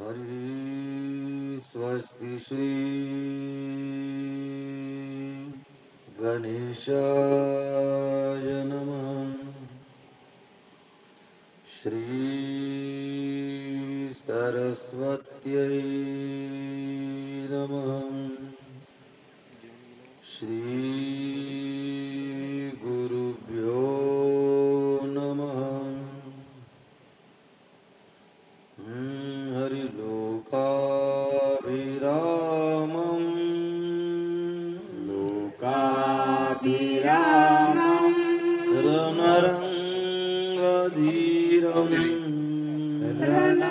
हरी स्वस्ति श्री गणेशाय नमः। श्री सरस्वत्यै नमः। श्री गुरुभ्यो नमः। हरिलोकाभिरामं लोकाभिरामं रणरङ्गधीरं रणरङ्गधीरं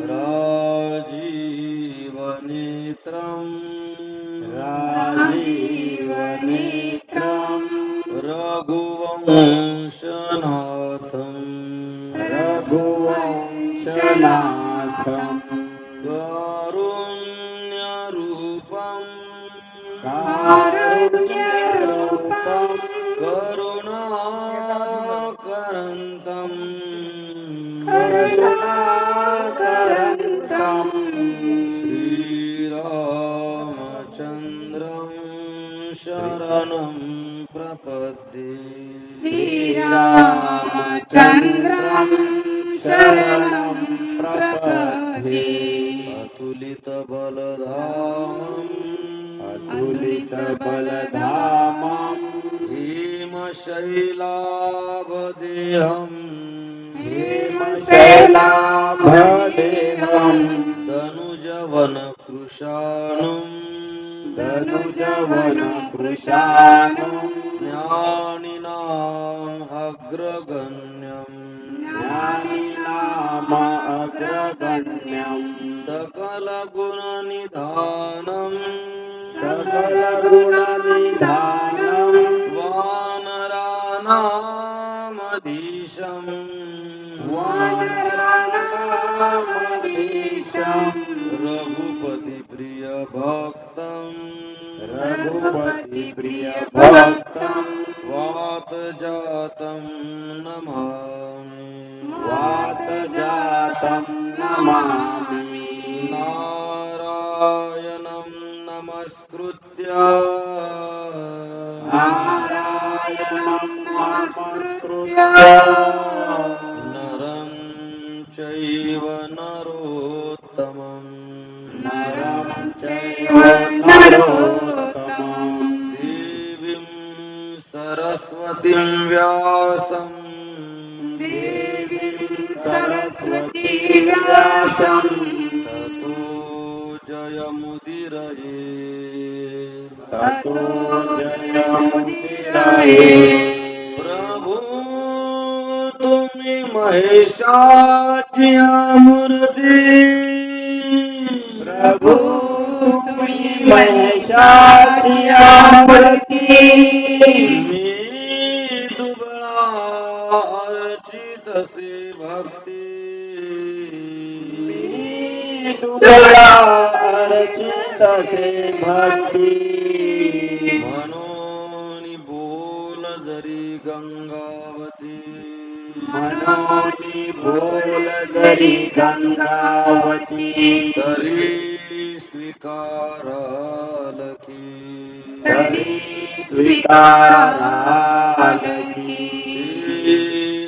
राजीवनेत्रं राजीवनेत्रं रघुवंशनाथं रघुवंशनाथं कारुण्यरूपं कारुण्यरूपं करुणाकरन्तं करुणाकरन्तं श्रीरामचन्द्रं शरणं प्रपद्ये। श्रीरामचन्द्रं शरणं प्रपद्ये। अतुलितबलधामम् अतुलितबलधामं हेमशैलाभदेहम् हेमशैलाभदेहं दनुजवनकृशानुम् दनुजवनकृशानुं ज्ञानिनाम् अग्रगण्यम् ज्ञानिनाम अग्रगण्यं सकलगुणनिधानम् सकलगुणनिधानं वानराणामधीशम् वानराणामधीशं रघुपतिप्रियभक्तम् रघुपतिप्रियभक्तं वातजातं नमामि। वातजातं नमामि। नारायणं नमस्कृत्य नारायणं नमस्कृत्य नरं चैव नरोत्तमं नरं चैव नरोत्तमं देवीं सरस्वतीं व्यासं देवीं सरस्वती व्यासं ततो जयमुदीरये। ततो जयमुदीरये। प्रभु तुम्ही महेशाची मूर्ती, प्रभु तुम्ही महेशाची मूर्ती, मी दुबळा अर्चितसे भक्ती, दुबळा अर्चितसे भक्ती, म्हणून बोल जरी गंगावती, मनोनी बोल जरी गंगावती, तरी स्वीकाराल की, तरी स्वीकाराल की.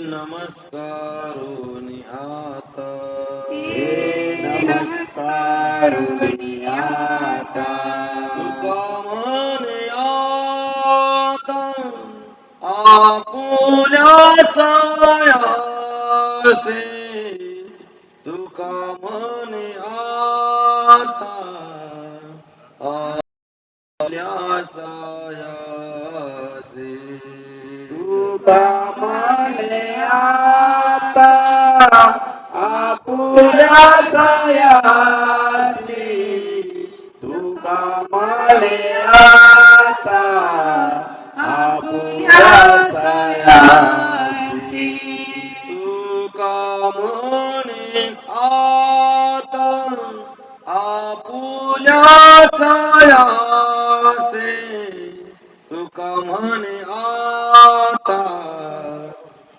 नमस्कारोनी आता, हे नमस्कारुणी आता, तुका म्हणे आता आपुल्या सायासे, तुका म्हणे आता आपल्या सायासे, तुका म्हणे आता आपुल्या सायासी, तुका म्हणे आता आपुल्या सायासी, तुका म्हणे आता आपुल्या सायासे, तुका म्हणे आता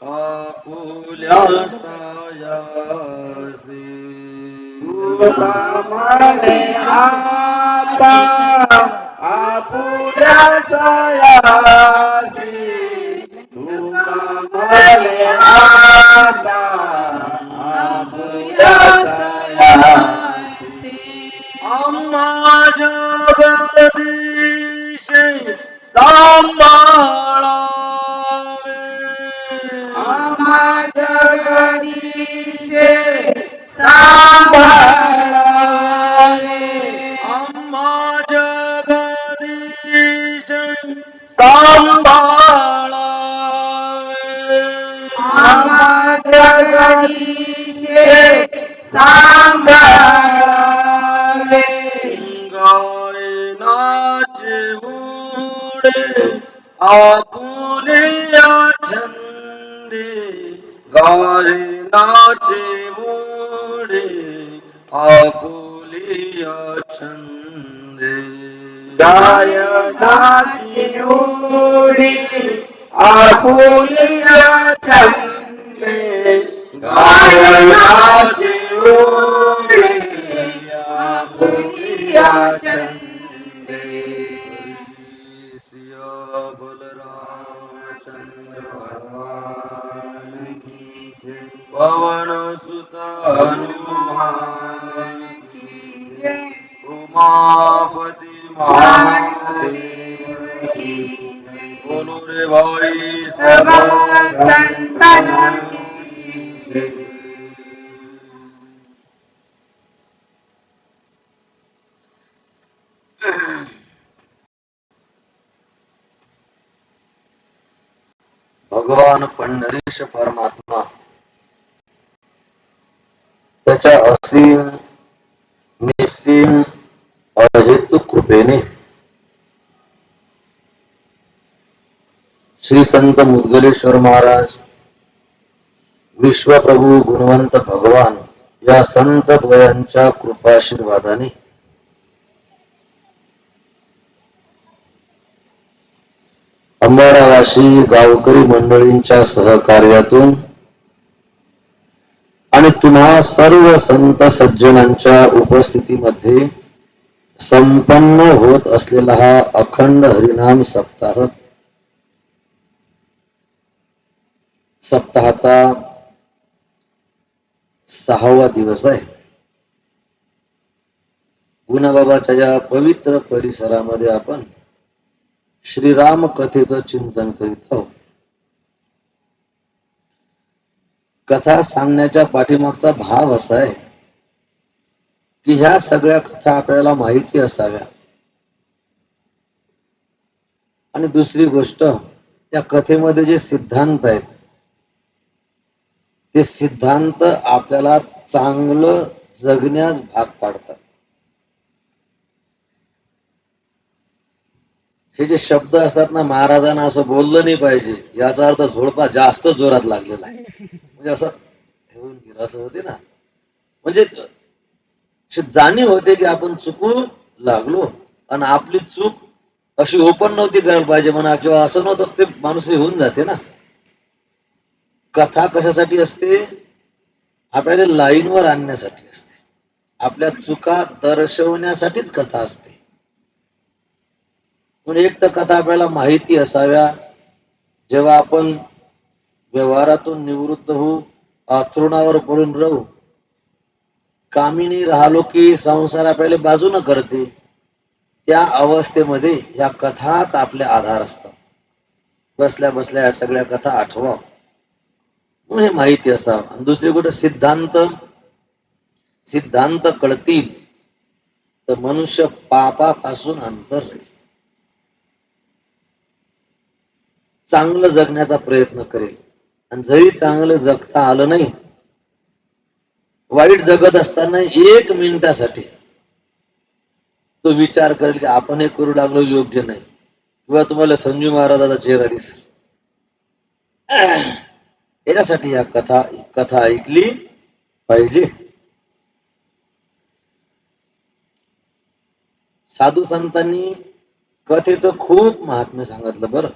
आपुल्या सायासे. सयासी तुका म्हणे आता आपुल्या सयासी तुका म्हणे आता आपुल्या सयासी अम्मा जगदीश सांभाळावे आम्हा जगदीशे सांभाळावे अम्मा जगदीश सांभाळावे आम्हा जगदीशे सांभाळावे गायनाचे उडे आपुलिया छंदे गायनाचे उडे आपुलिया छंदे गायनाची उडी आपुलिया छंदे गायनाची उडी आपुलिया छंदे सिया बलरामचंद्र भगवान की जय पवन सुत हनुमान की जय उमापति महादेव की जय बोलो रे भाई सब संतन की जय भगवान पंढरीश परमात्मा त्याच्या असीम निसीम अहेतुक कृपेने श्री संत मुद्गलेश्वर महाराज विश्वप्रभू गुणवंत भगवान या संत द्वयांच्या कृपाशीर्वादाने अंबाडावासी गावकरी मंडळींच्या सहकार्यातून आणि तुम्हा सर्व संत सज्जनांच्या उपस्थितीमध्ये संपन्न होत असलेला हा अखंड हरिनाम सप्ताह सप्ताहाचा 6वा दिवस आहे. गुणाबाबाच्या या पवित्र परिसरामध्ये आपण श्रीराम कथेचं चिंतन करीत आहोत. कथा सांगण्याच्या पाठीमागचा भाव असा आहे की ह्या सगळ्या कथा आपल्याला माहिती असाव्या आणि दुसरी गोष्ट त्या कथेमध्ये जे सिद्धांत आहेत ते सिद्धांत आपल्याला चांगलं जगण्यास भाग पाडतात. हे जे शब्द असतात ना, महाराजांना असं बोललं नाही पाहिजे याचा अर्थ झोडपा जास्त जोरात लागलेला आहे. म्हणजे असं घेऊन गेलं असं होते ना, म्हणजे जाणीव होते की आपण चुकू लागलो आणि आपली चूक अशी ओपन नव्हती करायला पाहिजे म्हणा, किंवा असं नव्हतं ते माणूस होऊन जाते ना. कथा कशासाठी असते? आपल्याला लाईनवर आणण्यासाठी असते. आपल्या चुका दर्शवण्यासाठीच कथा असते. म्हणून एक तर कथा आपल्याला माहिती असाव्या. जेव्हा आपण व्यवहारातून निवृत्त होऊ, अंथरुणावर पडून राहू, कामी नाही राहिलो की संसार आपल्याला बाजूनं करते, त्या अवस्थेमध्ये या कथाच आपले आधार असतात. बसल्या बसल्या या सगळ्या कथा आठवा म्हणून हे माहिती असावं. आणि दुसरी गोष्ट सिद्धांत कळतील तर मनुष्य पापापासून अंतर राहील, चांगलं जगण्याचा प्रयत्न करेल. आणि जरी चांगलं जगता आलं नाही, वाईट जगत असताना 1 मिनिटासाठी तो विचार करेल की आपण हे करू लागलो योग्य नाही, किंवा तुम्हाला संजू महाराजाचा चेहरा दिसेल. याच्यासाठी या कथा ऐकली पाहिजे. साधू संतांनी कथेचं खूप महात्म्य सांगितलं. बरं,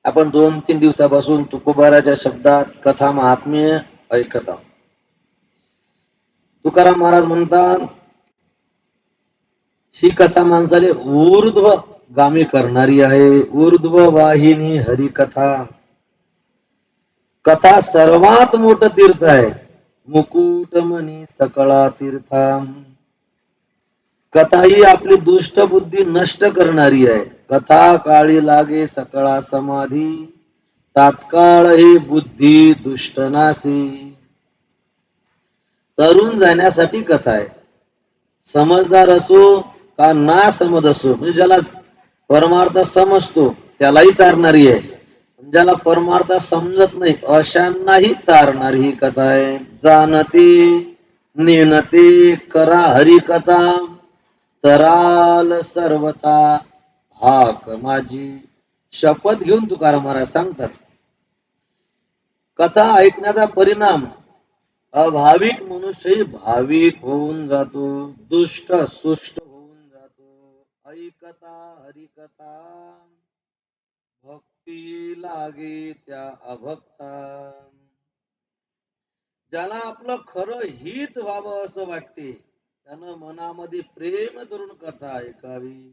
आपण 2-3 दिवसापासून तुकोबाराच्या शब्दात कथा महात्म्य ऐकता. तुकाराम महाराज म्हणतात ही कथा माणसाले ऊर्ध्व गामी करणारी आहे. ऊर्ध्व वाहिनी हरिकथा. कथा सर्वात मोठं तीर्थ आहे. मुकुटमणी सकळा तीर्था. कथा ही आपली दुष्ट बुद्धी नष्ट करणारी आहे. कथा काळी लागे सकळा समाधी. तात्काळ ही बुद्धी दुष्टनासी. तरुण जाण्यासाठी कथा आहे. समजदार असो का ना समज असो, म्हणजे ज्याला परमार्थ समजतो त्यालाही तारणारी आहे. ज्याला परमार्थ समजत नाही अशांनाही तारणारी ही कथा आहे. जाणते नेनते करा हरी कथा. तराल सर्वता हाक माझी. शपथ घेऊन तुकाराम महाराज सांगतात कथा ऐकण्याचा परिणाम अभाविक मनुष्यही भाविक होऊन जातो. दुष्ट सुष्ट होऊन जातो. ऐकता हरिकथा. भक्ती लागे त्या अभक्ता. ज्याला आपलं खरं हित व्हावं असं वाटते त्यानं मनामध्ये प्रेम करून कथा ऐकावी.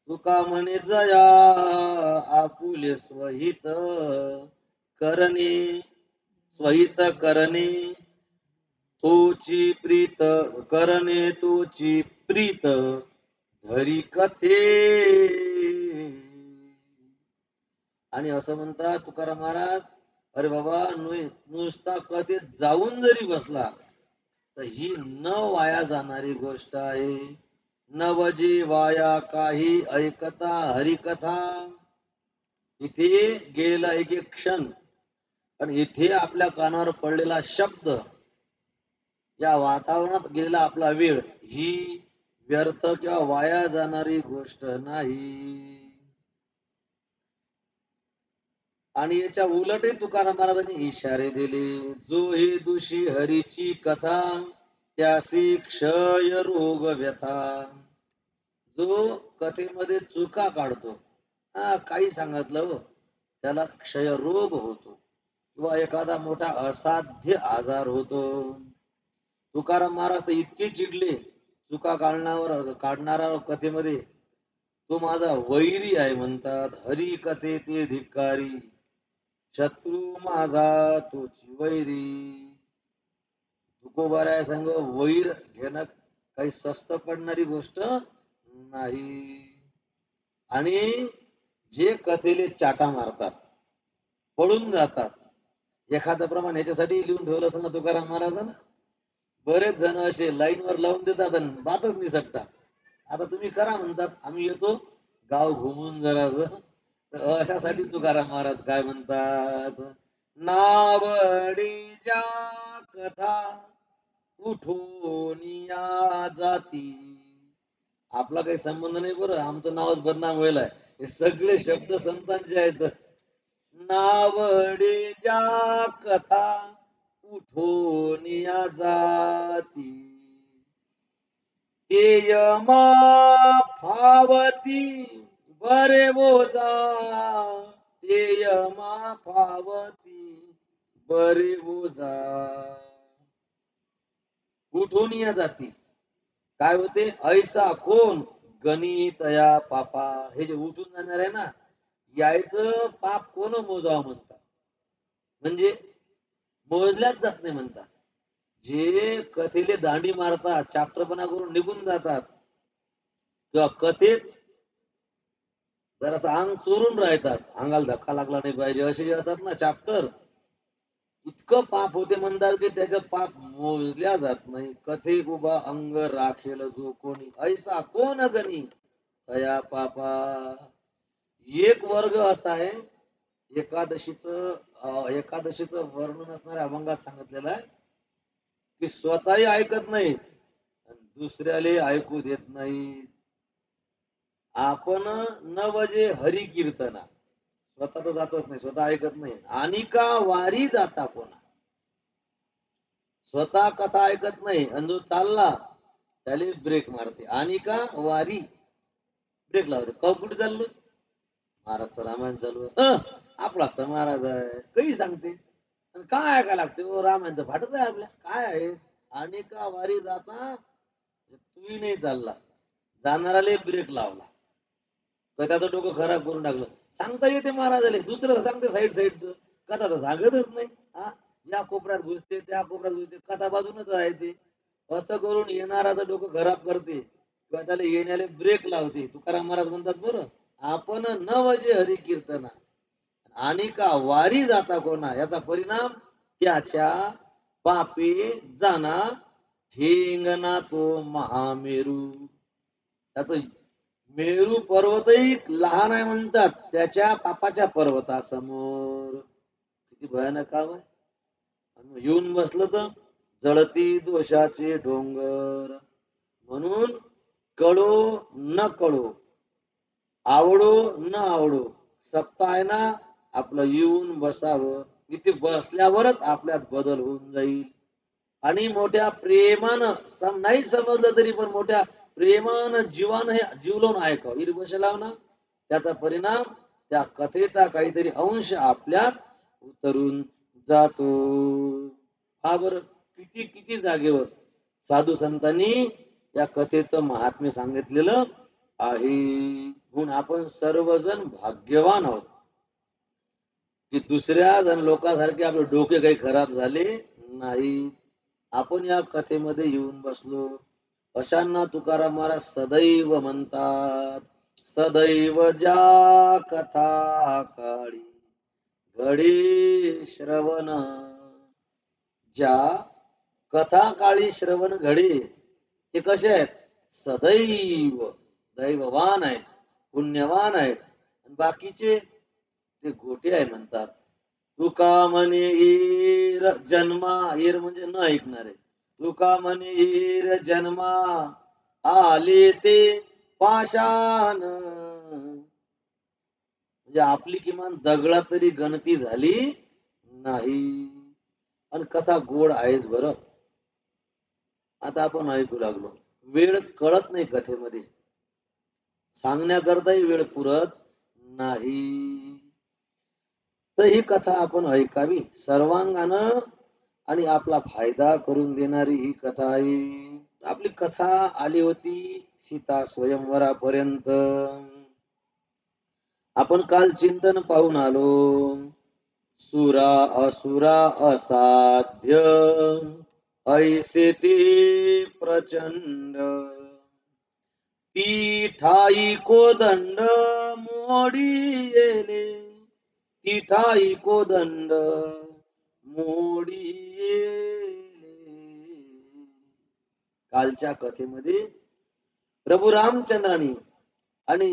तुका म्हणे जया आपुले स्वहित करणे. स्वहित करणे तोची प्रीत करणे तोची प्रीत धरी कथे. आणि असं म्हणतात तुकाराम महाराज अरे बाबा नुसता कथेत जाऊन जरी बसला तर ही न वाया जाणारी गोष्ट आहे. नवजी वाया काही ऐकता हरिकथा. इथे गेलेला एक एक क्षण आणि इथे आपल्या कानावर पडलेला शब्द, या वातावरणात गेलेला आपला वेळ ही व्यर्थ किंवा वाया जाणारी गोष्ट नाही. आणि याच्या उलटही तुकाराम महाराजांनी इशारे दिले. जो हे दुषी हरीची कथा त्यासी क्षय रोग व्यथा. जो कथेमध्ये चुका काढतो काही सांगितलं हो त्याला क्षय रोग होतो किंवा एखादा मोठा असाध्य आजार होतो. तुकाराम महाराज तर इतके चिडले चुका काढणारा कथेमध्ये तो माझा वैरी आहे म्हणतात. हरी कथे ते धिक्कारी शत्रू माझा तोची वैरी. तुकोबाराया संग वैर घेणं काही स्वस्त पडणारी गोष्ट नाही. आणि जे कथेले चाटा मारतात पळून जातात एखाद्या प्रमाणे याच्यासाठी लिहून ठेवलं असेल ना तुकाराम महाराजांना. बरेच जण असे लाईनवर लावून देतात आणि बातच निसटतात. आता तुम्ही करा म्हणतात आम्ही येतो गाव घुमून जरासं. तर अशासाठी तुकाराम महाराज काय म्हणतात. नावडीच्या कथा उठून या जाती. आपला काही संबंध नाही बरं आमचं नावच बदनाम व्हायलाय. हे सगळे शब्द संतांचे आहेत. नावडीच्या कथा उठून या जाती. तेयमा फावती बरे बोजा. तेयमा फावती बरे बोजा. उठून या जाती काय होते ऐसा कोण गणितया पापा. हे जे उठून जाणार आहे ना यायचं पाप कोण मोजावं म्हणतात. म्हणजे मोजल्याच जात नाही म्हणतात. जे कथेले दांडी मारतात चाप्टरपणा करून निघून जातात किंवा कथेत जरासं अंग चोरून राहतात अंगाला धक्का लागला नाही पाहिजे असे जे असतात ना चाप्टर इतकं पाप होते म्हणतात की त्याचं पाप मोजल्या जात नाही. कथे उभा अंग राखेल जो कोणी ऐसा कोण गणी तया पापा. एक वर्ग असा आहे एकादशीच वर्णन असणाऱ्या अभंगात सांगितलेलं आहे की स्वतःही ऐकत नाही दुसऱ्याले ऐकू देत नाही. आपण न वजे हरी कीर्तना. स्वतः तर जातच नाही स्वतः ऐकत नाही आणि का वारी जाता कोणा. स्वतः कथा ऐकत नाही आणि जो चालला त्याला ब्रेक मारते आणि का वारी ब्रेक लावते. कुठे चाललं महाराजचं रामायण चालू आपलाच तर महाराज आहे काही सांगते आणि काय ऐकायला लागते ओ रामायण फाटच आहे आपल्या काय आहे आणि का वारी जाता तुम्ही नाही चालला जाणाराले ब्रेक लावला तर त्याचं डोकं खराब करून टाकलं सांगता येते महाराजाले दुसरं सांगते साईडचं कथा तर सांगतच नाही हा या कोपऱ्यात घुसते त्या कोपऱ्यात घुसते कथा बाजूनच आहे ते असं करून येणाराचं डोकं खराब करते किंवा त्याला येण्याला ब्रेक लावते तुकाराम महाराज म्हणतात बरं आपण न वजे हरी कीर्तना आणि का वारी जाता कोणा याचा परिणाम त्याच्या पापी जाना ठेंगना तो महामेरू त्याच मेरू पर्वतही लहान आहे म्हणतात त्याच्या पापाच्या पर्वतासमोर किती भयानक काम आहे आणि येऊन बसलं तर जळती दोषाचे डोंगर म्हणून कळो न कळो आवडो न आवडो सत्ता आहे ना आपलं येऊन बसावं इथे बसल्यावरच आपल्यात बदल होऊन जाईल आणि मोठ्या प्रेमानं नाही समजलं तरी पण मोठ्या प्रेमानं जीवानं हे जीवलवून ऐकावं इथे बसला ना त्याचा परिणाम त्या कथेचा काहीतरी अंश आपल्यात उतरून जातो हा बर किती किती जागेवर साधू संतांनी या कथेचं महात्म्य सांगितलेलं आहे म्हणून आपण सर्वजण भाग्यवान आहोत की दुसऱ्या जण लोकांसारखे आपले डोके काही खराब झाले नाही आपण या कथेमध्ये येऊन बसलो अशांना तुकाराम महाराज सदैव म्हणतात सदैव ज्या कथा काळी घडी श्रवण ज्या कथा काळी श्रवण घडे ते कसे आहेत सदैव दैववान आहेत पुण्यवान आहेत आणि बाकीचे ते गोटे आहे म्हणतात तुका म्हणे ईर जन्मा ईर म्हणजे न ऐकणारे तुका म्हणे ईर जन्मा आले ते पाषाण म्हणजे आपली किमान दगडा तरी गणती झाली नाही आणि कथा गोड आहेच बरं आता आपण ऐकू लागलो वेळ कळत नाही कथेमध्ये सांगण्याकरताही वेळ पुरत नाही तर ही कथा आपण ऐकावी सर्वांगानं आणि आपला फायदा करून देणारी ही कथा आहे आपली कथा आली होती सीता स्वयंवरापर्यंत आपण काल चिंतन पाहून आलो सुरा असुरा असाध्य ऐसे ते प्रचंड ती ठाई कोदंड मोडी येले ती ठाई कोदंड मोडी येले कालच्या कथेमध्ये प्रभू रामचंद्रांनी आणि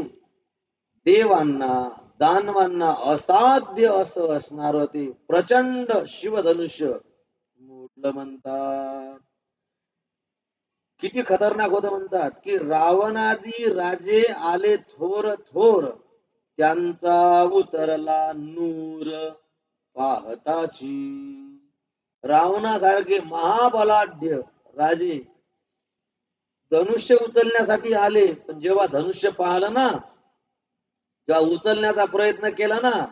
देवांना दानवांना असाध्य असं असणार ते प्रचंड शिवधनुष्य मोडलं म्हणतात किती खतरनाक होतं म्हणतात की रावणादी राजे आले थोर थोर त्यांचा उतरला नूर पाहताची रावणासारखे महाबलाढ्य राजे धनुष्य उचलण्यासाठी आले पण जेव्हा धनुष्य पाहिलं ना जेव्हा उचलण्याचा प्रयत्न केला ना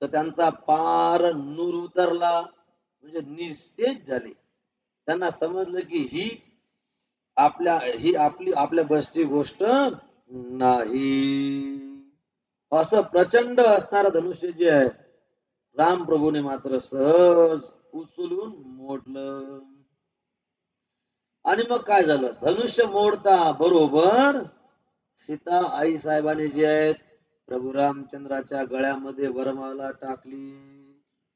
तर त्यांचा पार नूर उतरला म्हणजे निस्तेज झाले त्यांना समजलं की ही आपल्या बसची गोष्ट नाही असं प्रचंड असणारं धनुष्य जे आहे राम प्रभूने मात्र सहज उचलून मोडलं आणि मग काय झालं धनुष्य मोडता बरोबर सीता आई साहेबांनी जे आहेत प्रभू रामचंद्राच्या गळ्यामध्ये वरमाला टाकली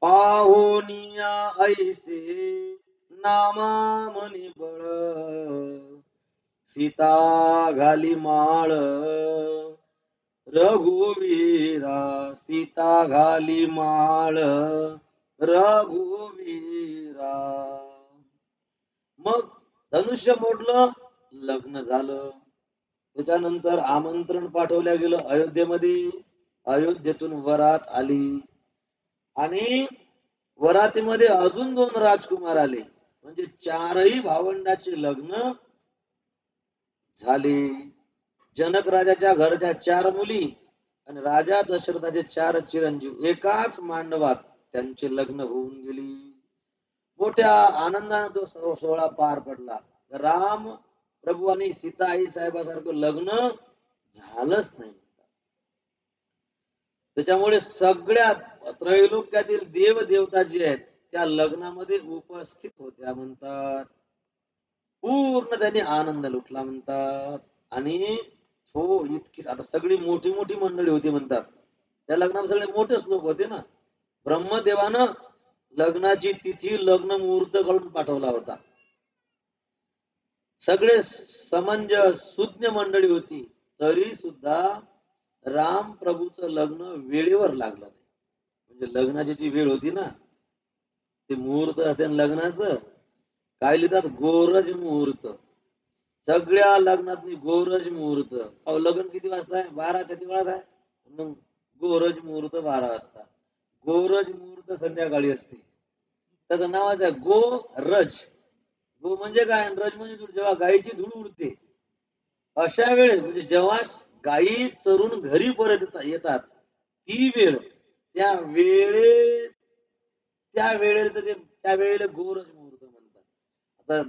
पाहोनिया ऐसे नामा मनी बळ सीता घाली माळ रघुवीरा सीता घाली माळ रघुवीरा मग धनुष्य मोडलं लग्न झालं त्याच्यानंतर आमंत्रण पाठवल्या गेलं अयोध्येमध्ये अयोध्येतून वरात आली आणि वरातीमध्ये अजून 2 राजकुमार आले म्हणजे 4ही भावंडाचे लग्न झाले जनक राजाच्या घरच्या 4 मुली आणि राजा दशरथाचे 4 चिरंजीव एकाच मांडवात त्यांचे लग्न होऊन गेली. मोठ्या आनंदाने तो सोहळा पार पडला. राम प्रभू आणि सीता आई साहेबासारखं लग्न झालंच नाही. त्याच्यामुळे सगळ्या त्रैलोक्यातील देव देवता जे आहेत त्या लग्नामध्ये उपस्थित होत्या म्हणतात. पूर्ण त्यांनी आनंद लुटला म्हणतात. आणि हो इतकी आता सगळी मोठी मोठी मंडळी होती म्हणतात. त्या लग्नात सगळे मोठेच लोक होते ना. ब्रह्मदेवानं लग्नाची तिथी लग्न मुहूर्त करून पाठवला होता. सगळे समंजस सुज्ञ मंडळी होती. तरी सुद्धा राम प्रभूचं लग्न वेळेवर लागलं नाही. म्हणजे लग्नाची जी वेळ होती ना ते मुहूर्त असते लग्नाचं काय लिहितात गोरज मुहूर्त. सगळ्या लग्नात गोरज मुहूर्त. अहो लग्न किती वाजता आहे 12च्या दिवसात आहे. मग गोरज मुहूर्त 12 वाजता. गोरज मुहूर्त संध्याकाळी असते. त्याचं नावाच आहे गोरज. गो म्हणजे काय रज म्हणजे जेव्हा गायीची धूळ उडते अशा वेळेस म्हणजे जेव्हा गायी चरून घरी परत येतात ती वेळ त्या वेळेला त्या वेळेला गोरज मुहूर्त म्हणतात. आता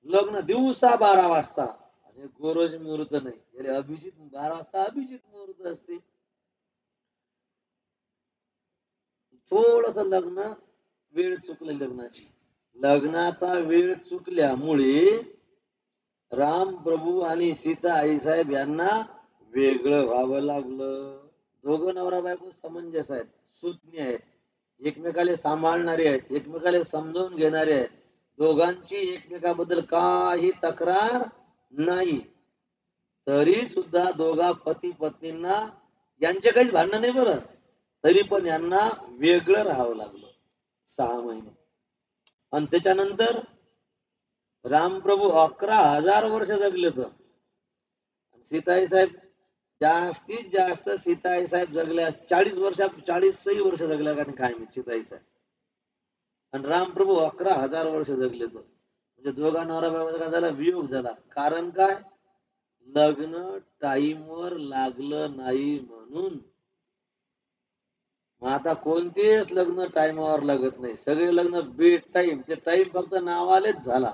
लग्न दिवसा 12 वाजता आणि गोरज मुहूर्त नाही. अभिजित 12 वाजता अभिजित मुहूर्त असते. थोडस लग्न वेळ चुकली लग्नाची. लग्नाचा वेळ चुकल्यामुळे राम प्रभू आणि सीता आई साहेब यांना वेगळं व्हावं लागलं. दोघं नवरा बायको समंजस आहेत, सुज्ञ आहेत, एकमेकाला सांभाळणारे आहेत, एकमेकाला समजावून घेणारे आहेत. दोघांची एकमेकाबद्दल काही तक्रार नाही. तरी सुद्धा दोघा पती पत्नींना यांचे काहीच भांडण नाही बरं. तरी पण यांना वेगळं राहावं लागलं 6 महिने. आणि त्याच्यानंतर रामप्रभू 11,000 वर्ष जगले. तर सीताई साहेब जास्तीत जास्त सीताई साहेब जगल्या 40 वर्ष जगल्या का काय मी सीताई साहेब. आणि रामप्रभू 11,000 वर्ष जगले. तर म्हणजे दोघा नवरा बायकोचा झाला वियोग झाला. कारण काय लग्न टाईमवर लागलं नाही म्हणून. मग आता कोणतेच लग्न टाइमावर लागत नाही. सगळे लग्न बेट टाइम. ते टाइम फक्त नावालेच झाला.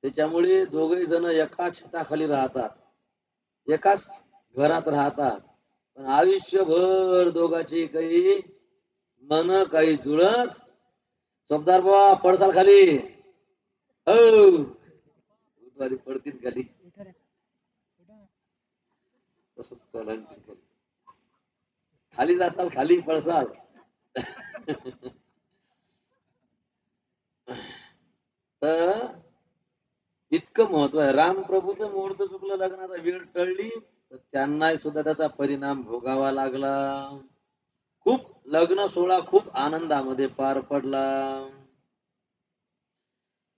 त्याच्यामुळे दोघे जण एकाच छताखाली राहतात, एकाच घरात राहतात, पण आयुष्यभर दोघांची काही मन काही जुळत. चौदार बाबा पडसाल खाली. हो पडतील खाली. तसंच खाली खाली जासाल खाली पडसाल. तर इतकं महत्व आहे. राम प्रभूचं मुहूर्त चुकलं, लग्नाचा वेळ टळली तर त्यांना सुद्धा त्याचा परिणाम भोगावा लागला. खूप लग्न सोहळा खूप आनंदामध्ये पार पडला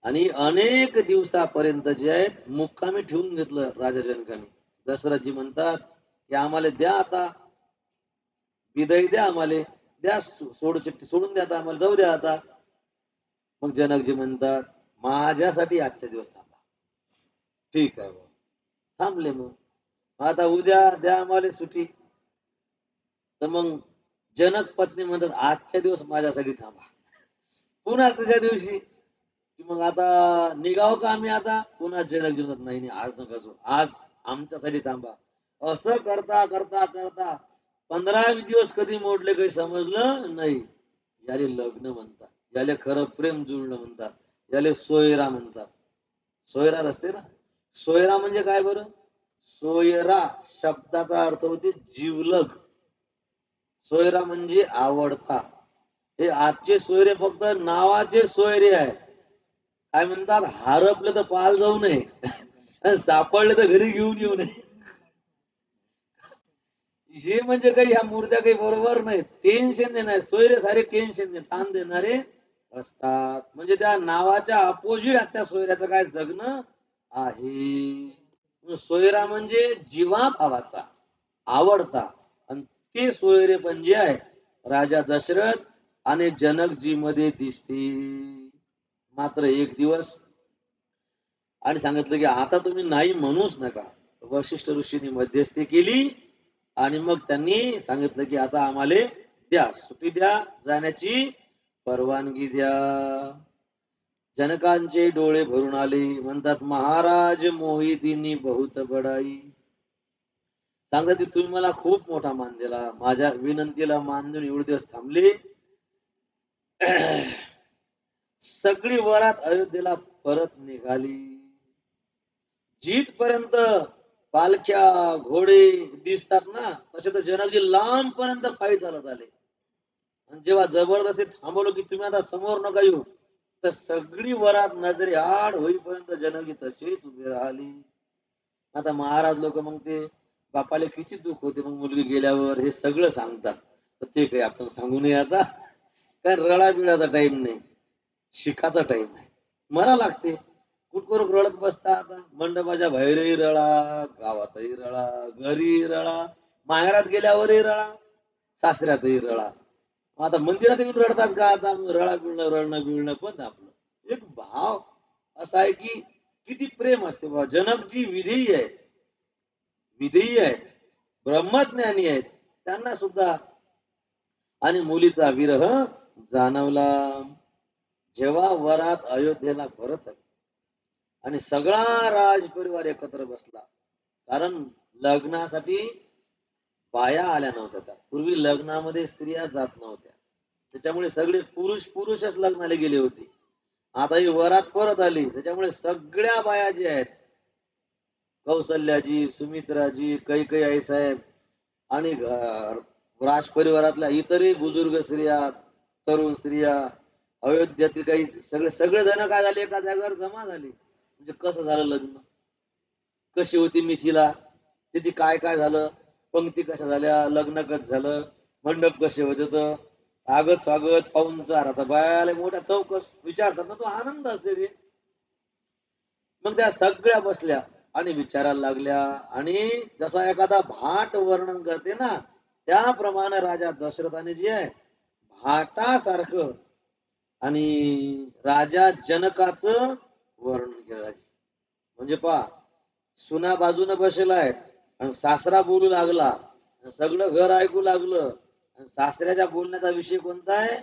आणि अनेक दिवसापर्यंत जे आहेत मुक्कामी ठेवून घेतलं राजा जनकाने. दशरथजी म्हणतात की आम्हाला द्या आता विदाई द्या, आम्हाला द्या चिठ्ठी सोडून द्या, आम्हाला जाऊ द्या आता. मग जनकजी म्हणतात माझ्यासाठी आजच्या दिवस थांबा. ठीक आहे थांबले. मग आता उद्या द्या आम्हाला सुट्टी. तर मग जनक पत्नी म्हणतात आजच्या दिवस माझ्यासाठी थांबा. पुन्हा त्याच्या दिवशी की मग आता निघाव का आम्ही आता. पुन्हा जनकजी म्हणतात नाही आज नका जाऊ, आज आमच्यासाठी थांबा. असं करता करता करता 15 दिवस कधी मोडले काही समजलं नाही. याले लग्न म्हणतात, याले खरं प्रेम जुळणं म्हणतात, याले सोयरा म्हणतात. सोयराच असते ना. सोयरा म्हणजे काय बरं. सोयरा शब्दाचा अर्थ होते जीवलग. सोयरा म्हणजे आवडता. हे आजचे सोयरे फक्त नावाचे सोयरे आहे. काय म्हणतात हरपले तर पाल जाऊ नये, सापडले तर घरी घेऊन येऊ नये. हे म्हणजे काही ह्या मूर्त्या काही बरोबर नाही. टेन्शन देणारे सोयरे सारे टेन्शन ताण देणारे असतात. म्हणजे त्या नावाच्या अपोजिट त्या सोयऱ्याचं काय जगणं आहे. सोयरा म्हणजे जीवाभावाचा आवडता. आणि ते सोयरे पण जे आहे राजा दशरथ आणि जनकजी मध्ये दिसते. मात्र एक दिवस आणि सांगितलं की आता तुम्ही नाही म्हणूच नका. वशिष्ठ ऋषींनी मध्यस्थी केली आणि मग त्यांनी सांगितलं की आता आम्हाला द्या सुट्टी द्या जाण्याची. परवानगी द्या. जनकांचे डोळे भरून आले. म्हणतात महाराज मोहितींनी बहुत बडाई. सांगतात की तुम्ही मला खूप मोठा मान दिला, माझ्या विनंतीला मान देऊन एवढे दिवस थांबले. सगळी वरात अयोध्येला परत निघाली. जिथपर्यंत पालख्या घोडे दिसतात ना, तसे तर जनकजी लांब पर्यंत पायी चालत आले. आणि जेव्हा जबरदस्ती थांबवलं की तुम्ही आता समोर नका येऊ, तर सगळी वरात नजरे आड होईपर्यंत जनकजी तसेच उभे राहिली. आता महाराज लोक मग ते बापाले किती दुःख होते मग मुलगी गेल्यावर हे सगळं सांगतात. तर ते काही आपण सांगू नये आता, काय रडा बिळाचा टाइम नाही, शिकाचा टाइम आहे. मला लागते कुठकरून रडत बसता. आता मंडपाच्या बाहेरही रडा, गावातही रडा, घरी रडा, माहेरात गेल्यावरही रडा, सासऱ्यातही रडा. आता मंदिरात येऊन रडतात का? आता रडा बिळणं रडणं बिळणं पण आपलं एक भाव असा आहे की किती प्रेम असते बाबा. जनकजी विधेयी आहे, विधेयी आहे, ब्रह्मज्ञानी आहेत, त्यांना सुद्धा आणि मुलीचा विरह जाणवला. जेव्हा वरात अयोध्येला परत आली आणि सगळा राजपरिवार एकत्र बसला, कारण लग्नासाठी बाया आल्या नव्हत्या. पूर्वी लग्नामध्ये स्त्रिया जात नव्हत्या, त्याच्यामुळे सगळे पुरुष पुरुषच लग्नाला गेले होते. आता ही वरात परत आली, त्याच्यामुळे सगळ्या बाया जे आहेत, कौसल्याजी, सुमित्राजी, कैकेयी आई साहेब आणि राज परिवारातल्या इतरही बुजुर्ग स्त्रिया, तरुण स्त्रिया, अयोध्यातील काही सगळे सगळे जण काय झाले, एका जागेवर जमा झाले. म्हणजे कसं झालं लग्न, कशी होती मिथिला, तिथे काय काय झालं, पंक्ती कशा झाल्या, लग्न कसं झालं, मंडप कसे होत होतं, स्वागत स्वागत पाहुणचार. आता बायाला मोठ्या चौकस विचारतात ना, तो आनंद असते ते. मग त्या सगळ्या बसल्या आणि विचारायला लागल्या. आणि जसा एखादा भाट वर्णन करते ना, त्याप्रमाणे राजा दशरथाने जे आहे भाटासारखं आणि राजा जनकाचं वर्णन केलं. म्हणजे पहा, सुना बाजूने बसलेला आहे आणि सासरा बोलू लागला, सगळं घर ऐकू लागलं. आणि सासऱ्याच्या बोलण्याचा विषय कोणता आहे?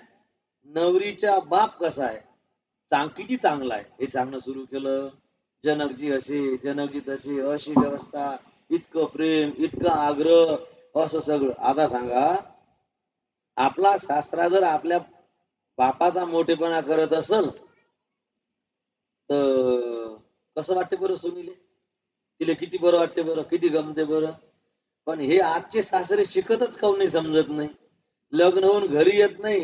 नवरीचा बाप कसा आहे, किती चांगला आहे हे सांगणं सुरू केलं. जनकजी असे, जनकजी तसे, अशी व्यवस्था, इतकं प्रेम, इतका आग्रह, असं सगळं. आता सांगा, आपला सासरा जर आपल्या बापाचा मोठेपणा करत असल तर कसं वाटते बरं सुनीले? तिला किती बरं वाटते बरं, किती गमते बरं. पण हे आजचे सासरे शिकतच काऊन नाही समजत नाही. लग्न होऊन घरी येत नाही,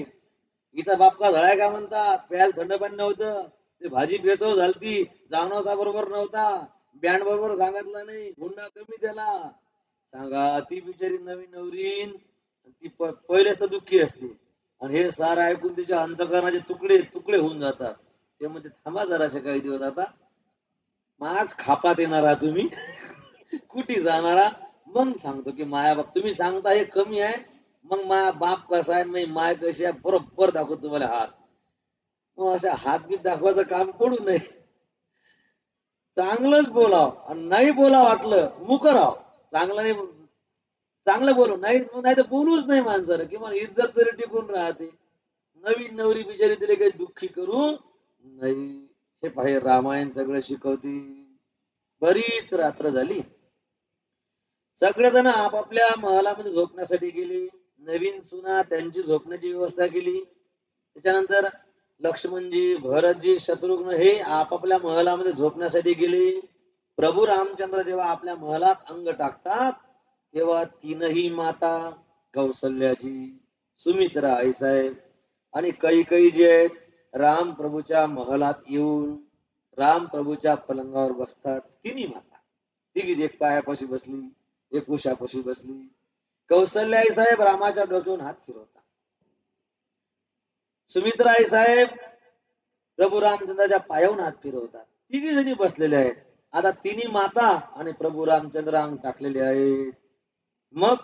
हिचा बाप का झळाय का म्हणतात, प्यायला थंड पाणी नव्हतं, ते भाजी बेचव झालती, जावनाचा बरोबर नव्हता, बँड बरोबर सांगितलं नाही, गुंडा कमी त्याला. सांगा, ती बिचारी नवीन नवरीन, ती पहिलेच तर दुःखी असते आणि हे सार ऐकून तिच्या अंतकरणाचे तुकडे तुकडे होऊन जातात. ते म्हणजे थांबा जराशे काही दिवस, आता माझ खापात येणारा तुम्ही कुठे जाणारा, मग सांगतो की माया बाप तुम्ही सांगता हे कमी आहे, मग माया बाप कसा आहे, मी माय कशी आहे बरोबर दाखवतो तुम्हाला हात. मग अशा हात बीत दाखवायचं काम पडू नये. चांगलंच बोलाव आणि नाही बोला वाटलं मुक राव. चांगलं नाही, चांगलं बोलू नाही, नाही तर बोलूच नाही माणसानं, किंवा इज्जत तरी टिकून राहते. नवीन नवरी बिचारी तिला काही दुःखी करू नाही. हे पाहिजे रामायण सगळं शिकवती. बरीच रात्र झाली, सगळेजण आपापल्या महलामध्ये झोपण्यासाठी गेले. नवीन सुना त्यांची झोपण्याची व्यवस्था केली. त्याच्यानंतर लक्ष्मणजी, भरतजी, शत्रुघ्न हे आपापल्या महलामध्ये झोपण्यासाठी गेले. प्रभू रामचंद्र जेव्हा आपल्या महलात अंग टाकतात, तेव्हा तीनही माता, कौसल्याजी, सुमित्रा आईसाहेब आणि कैकेयी जे आहेत, राम प्रभूच्या महलात येऊन राम प्रभूच्या पलंगावर बसतात. तिन्ही माता तिघीच एक पायापाशी बसली, एक उशापाशी बसली. कौसल्या आई साहेब रामाच्या डोक्यावरून हात फिरवतात. सुमित्रा आई साहेब प्रभू रामचंद्राच्या पायावरून हात फिरवतात. तिघी जणी बसलेल्या आहेत. आता तिन्ही माता आणि प्रभू रामचंद्र अंग टाकलेले आहेत. मग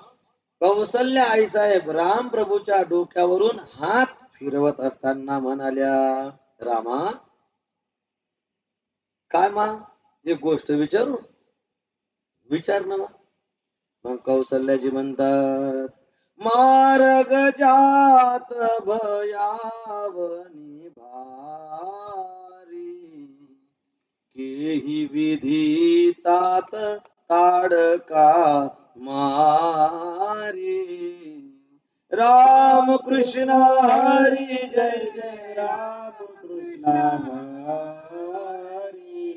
कौसल्या आई साहेब राम प्रभूच्या डोक्यावरून हात फिरवत असताना म्हणाल्या, रामा काय मा, एक गोष्ट विचारू? विचार ना. मग कौसल्याजी म्हणतात, मार्ग जात भयावनी भारी केही विधितात ताडका मारी राम कृष्ण हरी जय जय राम कृष्ण हरी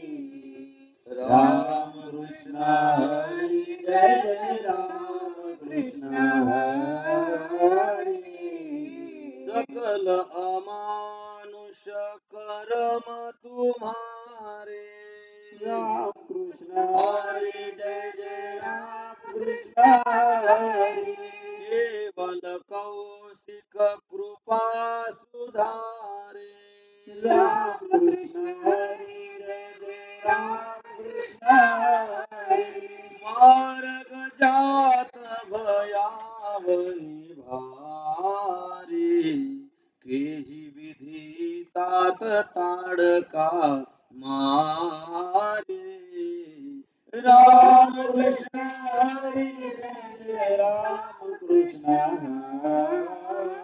राम कृष्ण हरी जय जय राम कृष्ण हरी सकल अमानुष कर्म तुम्हारे राम कृष्ण हरी जय जय राम कृष्ण हरी केवल कौशिक कृपा सुधारे राम कृष्ण हरी जय जय राम कृष्ण हरी मार्ग जात भयावनी भारी केही विधितात ताडका मारे राम कृष्ण हरी जय जय राम कृष्ण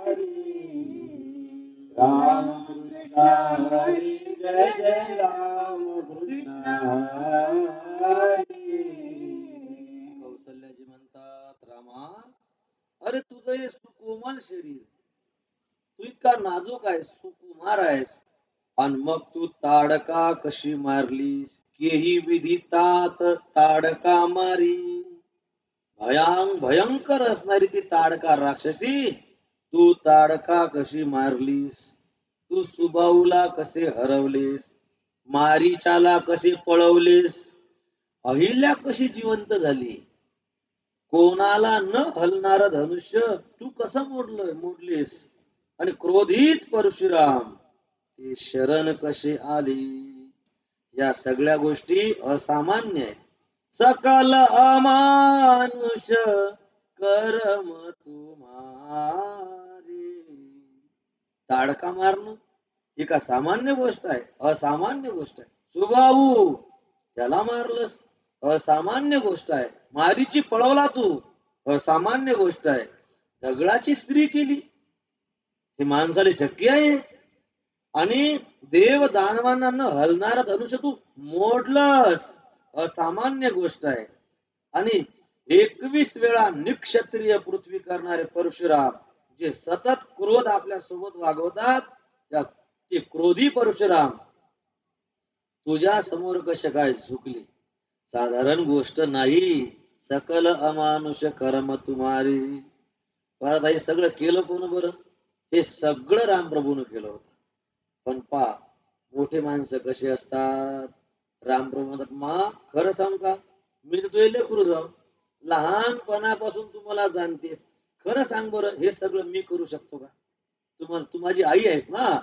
हरी राम कृष्ण हरी जय जय राम कृष्ण हरी कौसल्याजी म्हणतात रामा अरे तुझं हे सुकोमल शरीर तू इतका नाजूक आहेस सुकुमार आहेस आणि मग तू ताडका कशी मारलीस केही विधितात ताडका मारी भयंकर असणारी ती ताडका राक्षसी तू ताडका कशी मारलीस तू सुबाऊला कसे हरवलीस मारीचाला कसे पळवलीस अहिल्या कशी जिवंत झाली कोणाला न हलणार धनुष्य तू कसं मोडलीस आणि क्रोधित परशुराम ते शरण कसे आली या सगळ्या गोष्टी असामान्य आहेत सकल अमानुष कर्म तुम्हारी ताडका मारणं ही का सामान्य गोष्ट आहे असामान्य गोष्ट आहे सुबाहू त्याला मारलंस असामान्य गोष्ट आहे मारीची पळवला तू असामान्य गोष्ट आहे दगडाची स्त्री केली ही माणसाला शक्य आहे आणि देव दानवांना न हलणारा धनुष्य तू मोडलंस असामान्य गोष्ट आहे आणि 21 वेळा निक्षत्रिय पृथ्वी करणारे परशुराम जे सतत क्रोध आपल्या सोबत वागवतात ते क्रोधी परशुराम तुझ्या समोर कशा काय झुकली साधारण गोष्ट नाही सकल अमानुष कर्म तुम्हारी परत हे सगळं केलं कोण बरं हे सगळं रामप्रभून केलं होतं पण पा मोठे माणसं कसे असतात रामप्रभू म्हणतात मा खरं सांग का मी तर तुझे लेकरू जाऊ लहानपणापासून तुम्हाला जाणतेस खरं सांग बरं हे सगळं मी करू शकतो का तू माझी आई आहेस ना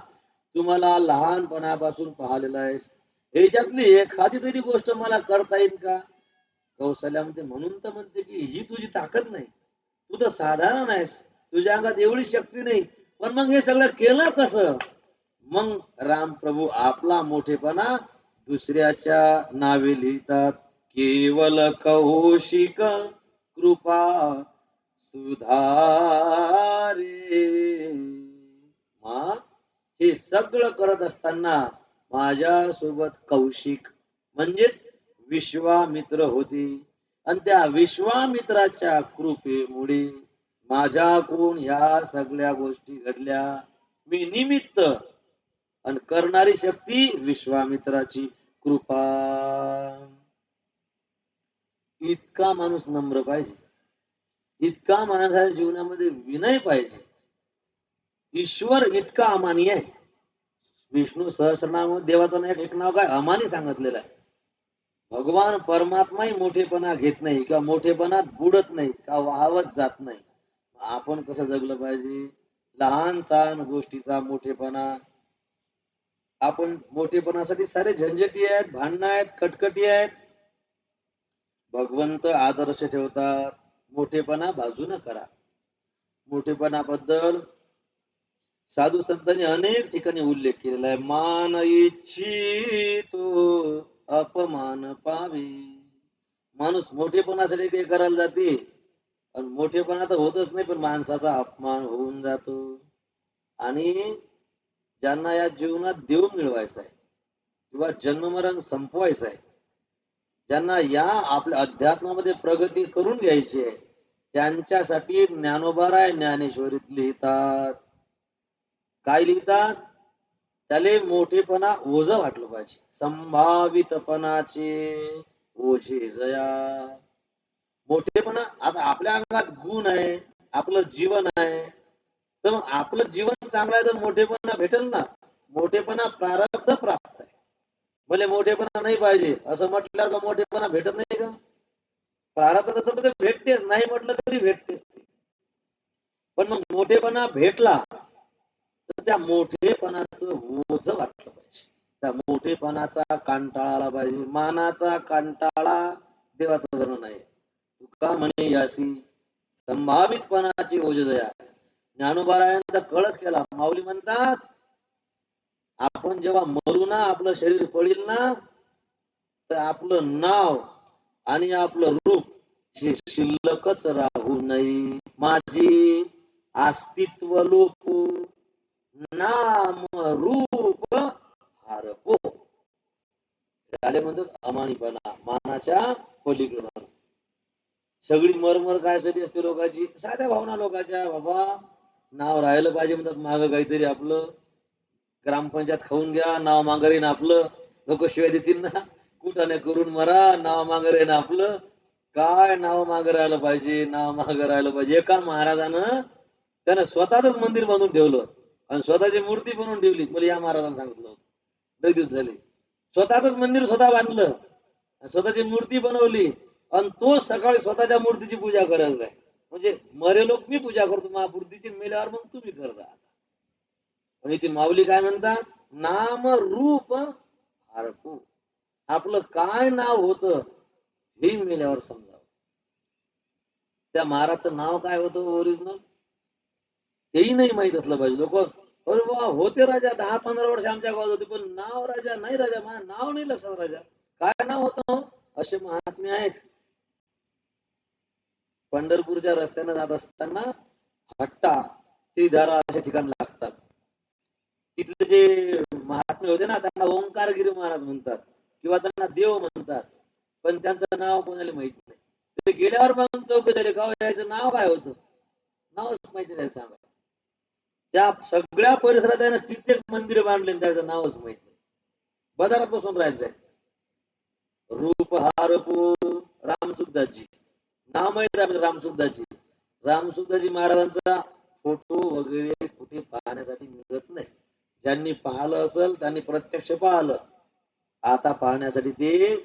तुम्हाला लहानपणापासून पाहिलेलं आहेस याच्यातली एखादी तरी गोष्ट मला करता येईल का कौशल्यामध्ये म्हणून तर म्हणते की ही तुझी ताकद नाही तू तर साधारण आहेस तुझ्या अंगात एवढी शक्ती नाही पण मग हे सगळं केलं कसं मग राम प्रभू आपला मोठेपणा दुसऱ्याच्या नावे लिहितात केवल कौशिक कृपा सुधारे मा हे सगळं करत असताना माझ्या सोबत कौशिक म्हणजेच विश्वामित्र होते आणि त्या विश्वामित्राच्या कृपेमुळे माझ्याकडून ह्या सगळ्या गोष्टी घडल्या मी निमित्त आणि करणारी शक्ती विश्वामित्राची कृपा इतका माणूस नम्र पाहिजे इतका माणसाच्या जीवनामध्ये विनय पाहिजे ईश्वर इतका अमानी आहे विष्णू सहस्रनाम देवाचं नाही एक नाव काय अमानी सांगितलेलं आहे भगवान परमात्माही मोठेपणा घेत नाही किंवा मोठेपणात बुडत नाही का वाहवत जात नाही आपण कसं जगलं पाहिजे लहान सहान गोष्टीचा मोठेपणा आपण मोठेपणासाठी सारे झंझटी आहेत भांडणं आहेत कटकटी आहेत भगवंत आदर्श ठेवतात मोठेपणा बाजून करा मोठेपणाबद्दल साधू संतांनी अनेक ठिकाणी उल्लेख केलेला आहे मान इच्छितो अपमान पावे माणूस मोठेपणासाठी काही करायला जाते आणि मोठेपणा तर होतच नाही, पण माणसाचा अपमान होऊन जातो. आणि ज्यांना या जीवनात देव मिळवायचा आहे किंवा जन्ममरण संपवायचं आहे, ज्यांना या आपल्या अध्यात्मामध्ये प्रगती करून घ्यायची आहे, त्यांच्यासाठी ज्ञानोबाराय ज्ञानेश्वरीत लिहितात. काय लिहितात? त्याले मोठेपणा ओझ वाटलं पाहिजे. संभावितपणाचे ओझे जया. मोठेपणा आता आपल्या अंगात गुण आहे, आपलं जीवन आहे, तर मग आपलं जीवन चांगलं आहे तर मोठेपणा भेटेल ना. मोठेपणा प्रारब्ध प्राप्त आहे. भले मोठेपणा नाही पाहिजे असं म्हटल्यावर का मोठेपणा भेटत नाही का? प्रारब्ध तसं तर भेटतेच, नाही म्हटलं तरी भेटतेच. पण मग मोठेपणा भेटला तर त्या मोठेपणाचं ओझ वाटलं पाहिजे. त्या मोठेपणाचा कंटाळा आला पाहिजे. मानाचा कंटाळा देवाचं धर्म नाही. तुका म्हणे यासी संभावितपणाची ओझ दया. ज्ञानोबारायांचा कळस केला. माऊली म्हणतात, आपण जेव्हा मरू ना, आपलं शरीर पडील ना, तर आपलं नाव आणि आपलं रूप हे शिल्लकच राहू नये. माझी अस्तित्व लोप, नाम रूप हारपो. त्याला म्हणतात अमानीपणा, मानाच्या पलीकडे. सगळी मरमर कायसाठी असते लोकांची? साध्या भावना लोकांच्या. बाबा नाव राहिलं पाहिजे म्हणतात, माग काहीतरी आपलं ग्रामपंचायत खाऊन घ्या, नाव मागं ना आपलं. लोक शिवाय देतील ना, कुठं नाही करून मरा, नाव मागं ना आपलं. काय नाव मागं राहिलं पाहिजे, नाव मागं राहिलं पाहिजे. एका महाराजानं त्यानं स्वतःच मंदिर बांधून ठेवलं आणि स्वतःची मूर्ती बनवून ठेवली. मला या महाराजांनी सांगितलं होतं, लई दिवस झाले. स्वतःच मंदिर स्वतः बांधलं, स्वतःची मूर्ती बनवली आणि तो सकाळी स्वतःच्या मूर्तीची पूजा करायला आहे. म्हणजे मरे लोक मी पूजा करतो महापूर्तीची, मेल्यावर मग तुम्ही करता. आणि ती माऊली काय म्हणतात? नाम रूप हरपू. आपलं काय नाव होतं हे मेल्यावर समजावं. त्या महाराजचं नाव काय होतं ओरिजिनल तेही नाही माहित असलं पाहिजे. लोक अरे वा होते राजा, 10-15 वर्ष आमच्या गावात होते, पण नाव राजा नाही. राजा माझं नाव नाही लक्षात. राजा काय नाव होतं? असे महात्मे आहेत. पंढरपूरच्या रस्त्याने जात असताना हट्टा ती धारा अशा ठिकाणी लागतात. तिथले जे महात्मे होते ना, त्यांना ओंकारगिरी महाराज म्हणतात किंवा त्यांना देव म्हणतात, पण त्यांचं नाव कोणाला माहित नाही. ते गेल्यावर मग चौकशी झाली, गाव यायचं नाव काय होतं? नावच माहिती नाही. सांगा. त्या सगळ्या परिसरात त्यानं कित्येक मंदिर बांधले, त्याचं नावच माहित नाही. बाजारात बसून राहायचंय. रूपहारपू रामसुद्धाजी नाव माहित आहे रामसुद्धाजी. रामसुद्धाजी महाराजांचा फोटो वगैरे कुठे पाहण्यासाठी मिळत नाही. ज्यांनी पाहिलं असेल त्यांनी प्रत्यक्ष पाहिलं. आता पाहण्यासाठी ते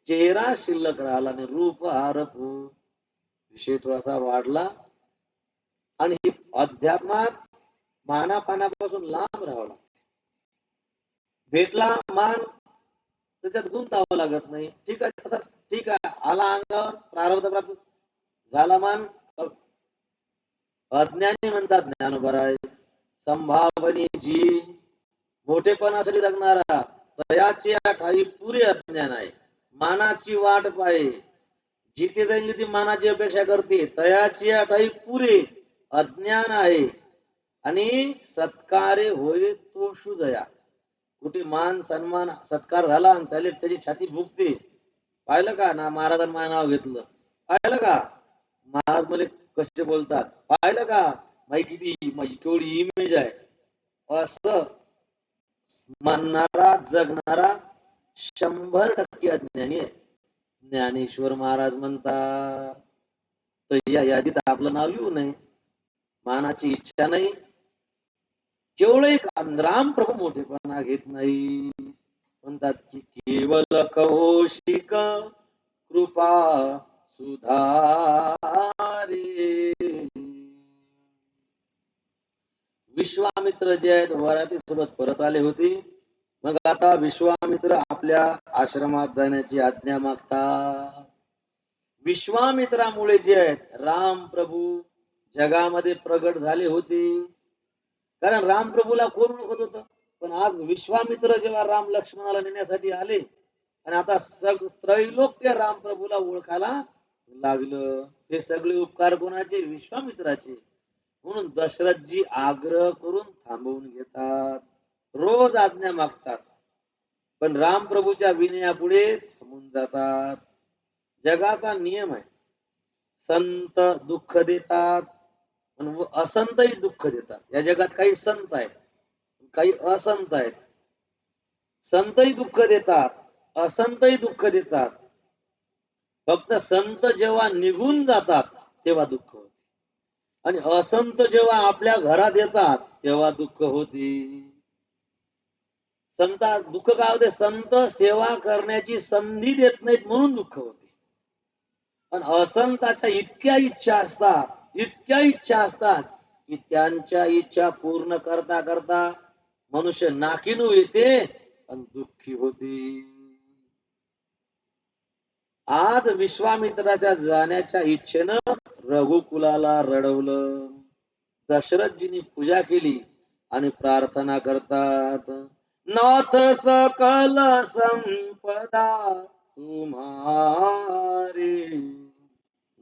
चेहरा शिल्लक राहिला आणि रूप हारपू विषय थोडासा वाढला. आणि अध्यात्मात मानापानापासून लांब राहावं लागतं. भेटला मान त्याच्यात गुंतावं लागत नाही. ठीक आहे, तसाच ठीक आहे. आला अंगावर प्रारब्ध प्राप्त झाला मान. अज्ञानी म्हणतात ज्ञानोबराय संभावनी जी मोठेपणासाठी जगणारा तयाची ठाई पुरे अज्ञान आहे. मानाची वाट पाहे जिथे जाईल ती मानाची अपेक्षा करते. तयाची ठाई पुरे अज्ञान आहे आणि सत्कारे होय तो शुजया. कुठे मान सन्मान सत्कार झाला आणि त्याला त्याची छाती भुकते. पाहिलं का ना, महाराजांनी माझं नाव घेतलं. पाहिलं का महाराज मला कसे बोलतात. पाहिलं का माहिती किती माझी केवढी इमेज आहे. असं मानणारा जगणारा 100% अज्ञानी आहे. ज्ञानेश्वर महाराज म्हणतात, तर या यादीत आपलं नाव लिहू नये. मानाची इच्छा नाही. केवळ एक राम प्रभू मोठेपणा घेत नाही. म्हणतात की केवळ कौशिक कृपा सुधारे. विश्वामित्र जे आहेत वराती सोबत परत आले होते. मग आता विश्वामित्र आपल्या आश्रमात जाण्याची आज्ञा मागतात. विश्वामित्रामुळे जे आहेत राम प्रभू जगामध्ये प्रगट झाले होते. कारण राम प्रभूला कोण ओळखत होतं, पण आज विश्वामित्र जेव्हा राम लक्ष्मणाला नेण्यासाठी आले आणि आता त्रैलोक्य राम प्रभूला ओळखायला लागलं. हे सगळे उपकार कोणाचे? विश्वामित्राचे. म्हणून दशरथजी आग्रह करून थांबवून घेतात, रोज आज्ञा मागतात, पण रामप्रभूच्या विनयापुढे थांबून जातात. जगाचा नियम आहे, संत दुःख देतात पण असंतही दुःख देतात. या जगात काही संत आहेत, काही असंत आहेत. संतही दुःख देतात, असंतही दुःख देतात. फक्त संत जेव्हा निघून जातात तेव्हा दुःख होते, आणि असंत जेव्हा आपल्या घरात येतात तेव्हा दुःख होते. संत दुःख काय होते? संत सेवा करण्याची संधी देत नाहीत म्हणून दुःख होते. पण असंताच्या इतक्या इच्छा असतात, इतक्या इच्छा असतात की त्यांच्या इच्छा पूर्ण करता करता मनुष्य नाकीनऊ येते आणि दुःखी होते. आज विश्वामित्राच्या जाण्याच्या इच्छेनं रघुकुलाला रडवलं. दशरथजींनी पूजा केली आणि प्रार्थना करतात, नाथ सकल संपदा तुम्हारे,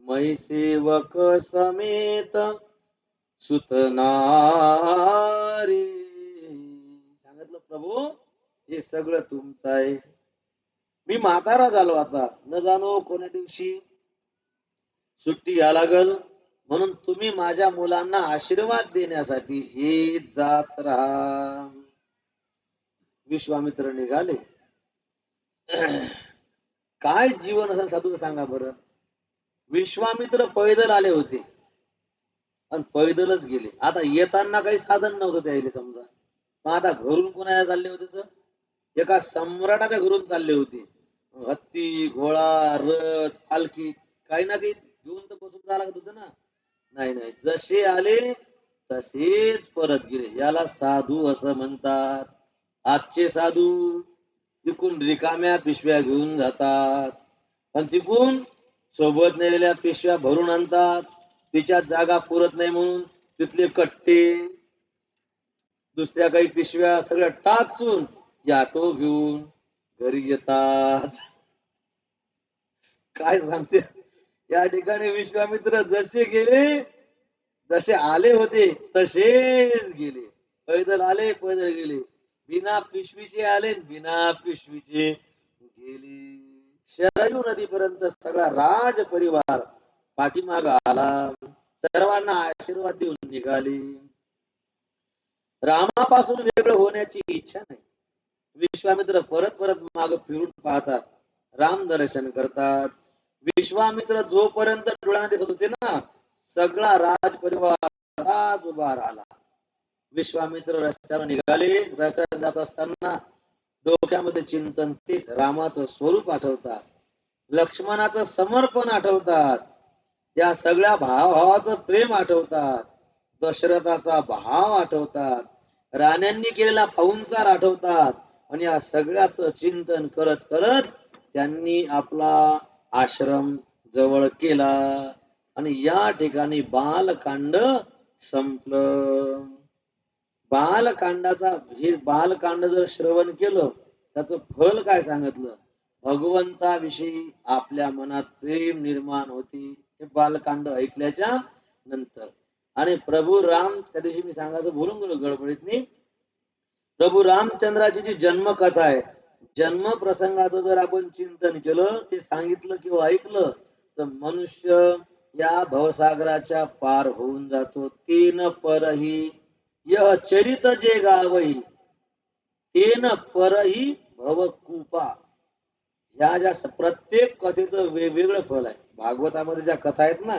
मै सेवक समेत सुतनारी. सांगितलं, प्रभू हे सगळं तुमचं आहे. मी म्हातारा झालो आता, न जाणो कोण्या दिवशी सुट्टी घ्या लागल, म्हणून तुम्ही माझ्या मुलांना आशीर्वाद देण्यासाठी येत जात राहा. विश्वामित्र निघाले. काय जीवन असेल साधूचं सांगा बरं. विश्वामित्र पैदल आले होते आणि पैदलच गेले. आता येताना काही साधन नव्हतं त्याला समजा, मग आता घरून कोणाला चालले होते? तर एका सम्राटाच्या घरून चालले होते. हत्ती, घोडा, रथ, पालखी काही ना काही घेऊन तर बसून जावं लागत होतं ना. नाही नाही, जसे आले तसेच परत गेले. याला साधू असं म्हणतात. आजचे साधू तिकून रिकाम्या पिशव्या घेऊन जातात आणि तिकून सोबत नेलेल्या पिशव्या भरून आणतात. तिच्यात जागा पुरत नाही म्हणून तिथले कट्टे, दुसऱ्या काही पिशव्या सगळ्या टाचून ऑटो घेऊन घरी येतात. काय सांगते, या ठिकाणी विश्वामित्र जसे गेले, जसे आले होते तसेच गेले. पैदल आले, पैदल गेले. बिना पिशवीचे आले, बिना पिशवीचे गेले. शरयू नदीपर्यंत सगळा राज परिवार पाठीमाग आला. सर्वांना आशीर्वाद देऊन निघाले. रामापासून वेगळं होण्याची इच्छा नाही. विश्वामित्र परत परत माग फिरून पाहतात, राम दर्शन करतात. विश्वामित्र जोपर्यंत डोळ्यांना दिसत होते ना, सगळा राज परिवार उभा राहिला. विश्वामित्र रस्त्यावर निघाले. रस्त्यावर जात असताना डोक्यामध्ये चिंतन तेच, रामाचं स्वरूप आठवतात, लक्ष्मणाचं समर्पण आठवतात, या सगळ्या भावाचं प्रेम आठवतात, दशरथाचा भाव आठवतात, राण्यांनी केलेला पाहुणचार आठवतात. आणि या सगळ्याचं चिंतन करत करत त्यांनी आपला आश्रम जवळ केला आणि या ठिकाणी बालकांड संपलं. बालकांडाचा, हे बालकांड जर श्रवण केलं त्याचं फल काय सांगितलं? भगवंताविषयी आपल्या मनात प्रेम निर्माण होती, हे बालकांड ऐकल्याच्या नंतर. आणि प्रभू राम, त्या दिवशी मी सांगायचं भुलून गेलो गडबडीतनी, प्रभू रामचंद्राची जी जन्मकथा आहे, जन्म प्रसंगाचं जर आपण चिंतन केलं, ते सांगितलं किंवा ऐकलं, तर मनुष्य या भवसागराच्या पार होऊन जातो. तेन परही यह चरित जे गावई, तेन परही भवकूपा. ह्या ज्या प्रत्येक कथेचं वेगवेगळं फल आहे. भागवतामध्ये ज्या कथा आहेत ना,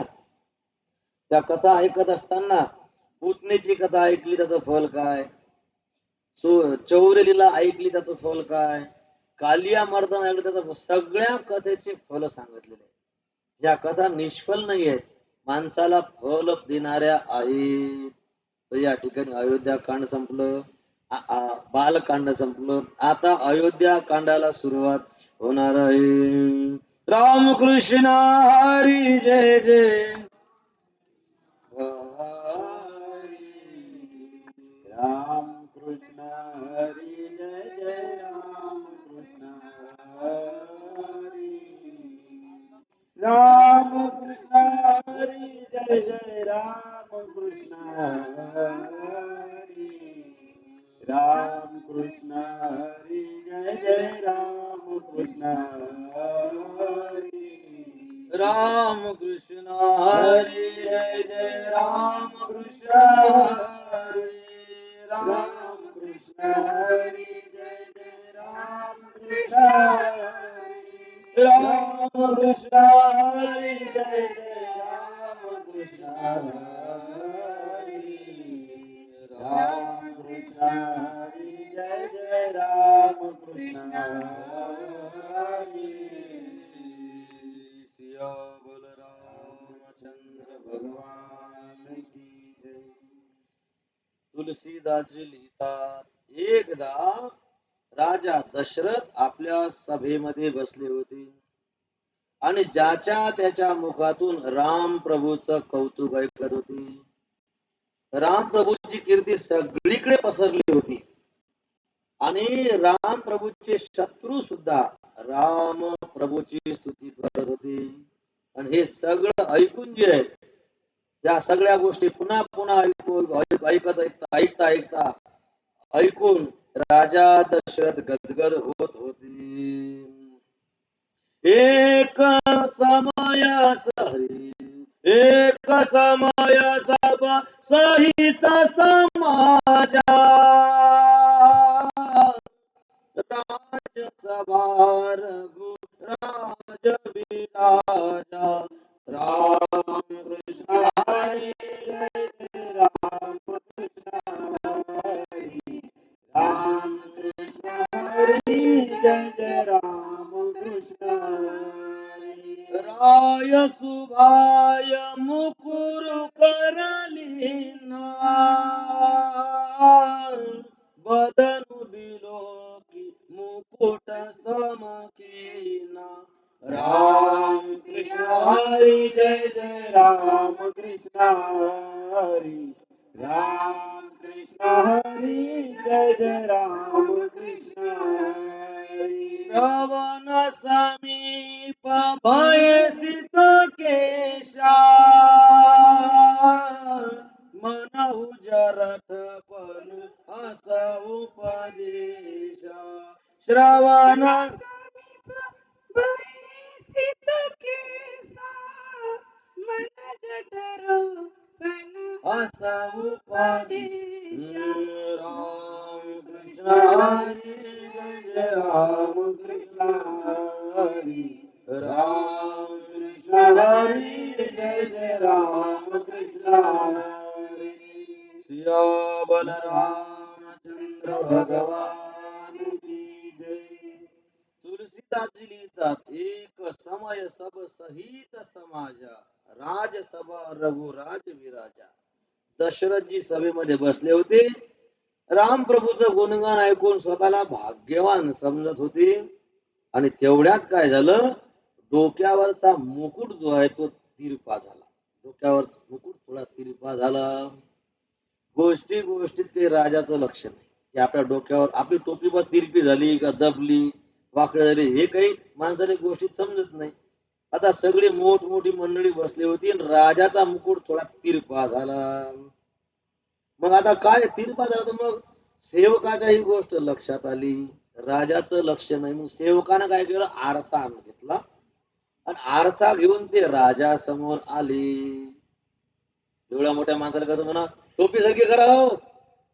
त्या कथा ऐकत असताना पुतणेची कथा ऐकली त्याचं फल काय, चौरेलीला ऐकली त्याचं फल काय, कालिया मर्दन ऐकलं त्याचं, सगळ्या कथेचे फल सांगितलेले. या कथा निष्फल नाही आहेत, माणसाला फल देणाऱ्या आहेत. तर या ठिकाणी अयोध्या कांड संपलं, बालकांड संपलं. आता अयोध्या कांडाला सुरुवात होणार आहे. रामकृष्ण हरी जय जय. राम कृष्ण हरी जय जय राम कृष्ण हरी. राम जय राम कृष्ण हरी राम कृष्ण हरी जय राम कृष्ण हरी राम कृष्ण हरी जय राम कृष्ण हरी राम कृष्ण हरी जय राम कृष्ण हरी राम कृष्ण हरी जय राम कृष्ण हरी राम कृष्ण हरी जय राम कृष्ण हरी सिया बलरामचंद्र भगवान की जय तुलसीदासजी लिहितात, एकदा राजा दशरथ आपल्या सभेमध्ये बसले होते आणि ज्याच्या त्याच्या मुखातून राम प्रभूचं कौतुक ऐकत होते. राम प्रभूची कीर्ती सगळीकडे पसरली होती आणि राम प्रभूचे शत्रू सुद्धा राम प्रभूची स्तुती करत होते. आणि हे सगळं ऐकून जे आहे, या सगळ्या गोष्टी पुन्हा पुन्हा ऐकत ऐकता ऐकता ऐकून राजा दशरथ गदगद होत होते. एक समय हरी एक समय सब सहित समाजा राजसभा रघुराज विराजा राम कृष्ण हरी जय राम कृष्ण हरी राम कृष्ण हरी जय राम कृष्ण हरी राय सुभाय मुकुर करलीना बदनु बिलोकी मुकुट समकीना राम कृष्ण हरी जय राम कृष्ण हरी राम कृष्ण हरी जय राम कृष्ण हरी श्रवण समीप भय सित केशा मनहु जरठ पनु हस उपदेशा श्रवण हस उपदेशा राम कृष्ण हरी जय राम कृष्ण हरी राम कृष्ण हरी जय राम कृष्ण हरी सिया बलरामचंद्र भगवान की जय तुलसीदासजी लिहितात, एक समय सब सहित समाजा राजसभा रघुराज विराजा. दशरथजी सभेमध्ये बसले होते. राम प्रभूचं गुणगान ऐकून स्वतःला भाग्यवान समजत होते आणि तेवढ्यात काय झालं, डोक्यावरचा मुकुट जो आहे तो तिरपा झाला. डोक्यावर मुकुट थोडा तिरपा झाला. गोष्टी गोष्टीत काही राजाचं लक्ष नाही की आपल्या डोक्यावर आपली टोपी पण तिरपी झाली का दबली वाकडी झाली, हे काही माणसाने गोष्टीत समजत नाही. आता सगळी मोठमोठी मंडळी बसली होती आणि राजाचा मुकुट थोडा तिरपा झाला. मग आता काय तिरपा झाला, तर मग सेवकाच्या ही गोष्ट लक्षात आली. राजाचं लक्ष नाही. मग सेवकानं काय केलं, आरसा आणून घेतला आणि आरसा घेऊन ते राजा समोर आले. एवढ्या मोठ्या माणसाला कसं म्हणा, टोपी सारखी करावं,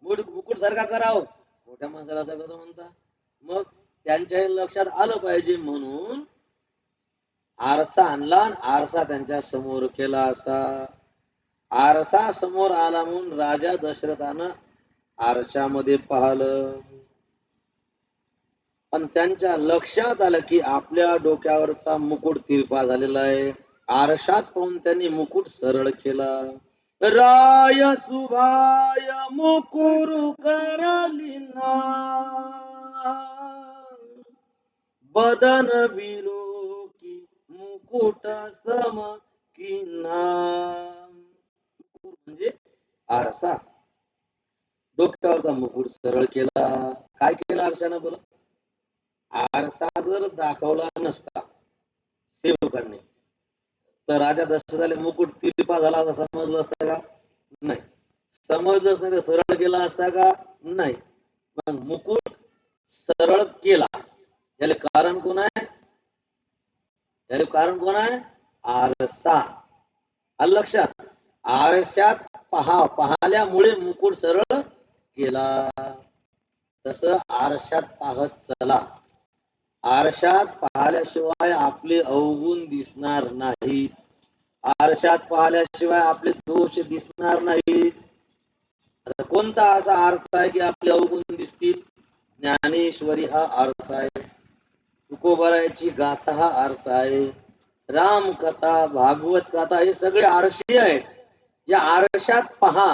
मुकुट सारखा करावं, मोठ्या माणसाला असं कसं म्हणता. मग त्यांच्या लक्षात आलं पाहिजे म्हणून आरसा आणला आणि आरसा त्यांच्या समोर केला. असा आरसा समोर आला म्हणून राजा दशरथानं आरशामध्ये पाहिलं आणि त्यांच्या लक्षात आलं की आपल्या डोक्यावरचा मुकुट तिरपा झालेला आहे. आरशात पाहून त्यांनी मुकुट सरळ केला. राय सुभाय मुकुर करलिना बदन बिलोकी मुकुट सम किना. म्हणजे आरसा, डोक्यावरचा मुकुट सरळ केला. काय केलं आरशानं, बोला. आरसा जर दाखवला नसता सेवकांनी तर राजा दशरथाला मुकुट तिरपा झाला असं समजलं असतं का? नाही. समजलंच नाही तर सरळ केला असता का? नाही. मग मुकुट सरळ केला, याला कारण कोण आहे? याला कारण कोण आहे? आरसा. आलं लक्षात? आरशात पाहिल्यामुळे मुकुट सरळ केला. तसं आरशात पाहत चला. आरशात पाहिल्याशिवाय आपले अवगुण दिसणार नाही. आरशात पाहिल्याशिवाय आपले दोष दिसणार नाही. कोणता असा आरसा आहे की आपले अवगुण दिसतील? ज्ञानेश्वरी हा आरसा आहे. तुकोबारायची गाथा हा आरसा आहे. रामकथा, भागवत कथा हे सगळे आरसे आहेत. या आरशात पहा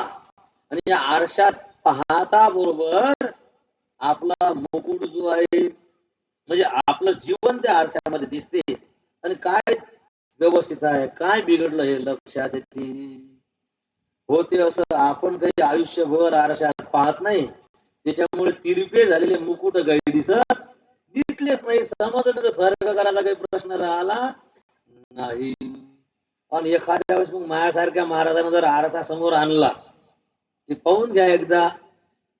आणि या आरशात पाहता बरोबर आपला मुकुट जो आहे म्हणजे आपलं जीवन त्या आरशामध्ये दिसते आणि काय व्यवस्थित आहे काय बिघडलं हे लक्षात येते. होते असं आपण काही आयुष्यभर आरशात पाहत नाही, त्याच्यामुळे तिरपे झालेले मुकुट काही दिसलेच नाही. समजलं तर सर्ग करायला काही प्रश्न राहिला नाही. पण एखाद्या वेळेस मग माझ्यासारख्या महाराजांना जर आरसा समोर आणला की पाहून घ्या एकदा,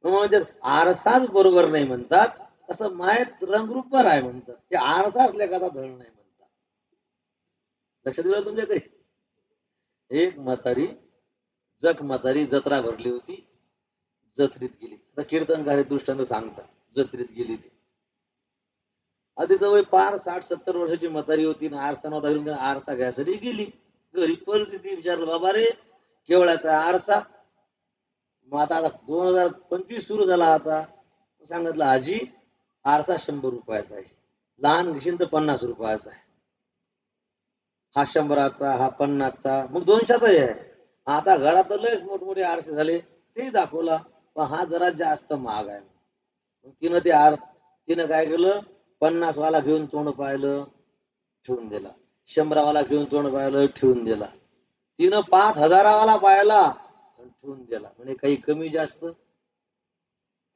म्हणजे आरसाच बरोबर नाही म्हणतात, असं मायत रंगरूपवर आहे म्हणतात. ते आरसाच लेखाचा धड नाही म्हणतात. लक्षात दिलं तुमच्या काही? एक म्हातारी जग म्हातारी जत्रा भरली होती, जत्रेत गेली. आता कीर्तनकारी दृष्टांत सांगतात. जत्रेत गेली ती आधी जवळ 60-70 वर्षाची म्हातारी होती ना, आरसा नव्हता घेऊन आरसा घ्यायसाठी गेली. घरी परिस्थिती विचारलं, बाबा रे केवढ्याचा आरसा? मग आता 2025 सुरू झाला. आता सांगितलं, आजी आरसा 100 रुपयाचा आहे, लहान घेशील तर 50 रुपयाचा आहे. हा 100चा, हा 50चा, मग 200चा आहे. आता घरात लयच मोठमोठे आरसे झाले, ते दाखवला, पण हा जरा जास्त महाग आहे. मग तिनं काय केलं, 50 वाला घेऊन तोंड पाहिलं, ठेवून दिला. 100 वाला घेऊन तोंड पाहिलं, ठेवून दिला. तिनं 5000 वाला पाहिला, ठेवून दिला. म्हणजे काही कमी जास्त,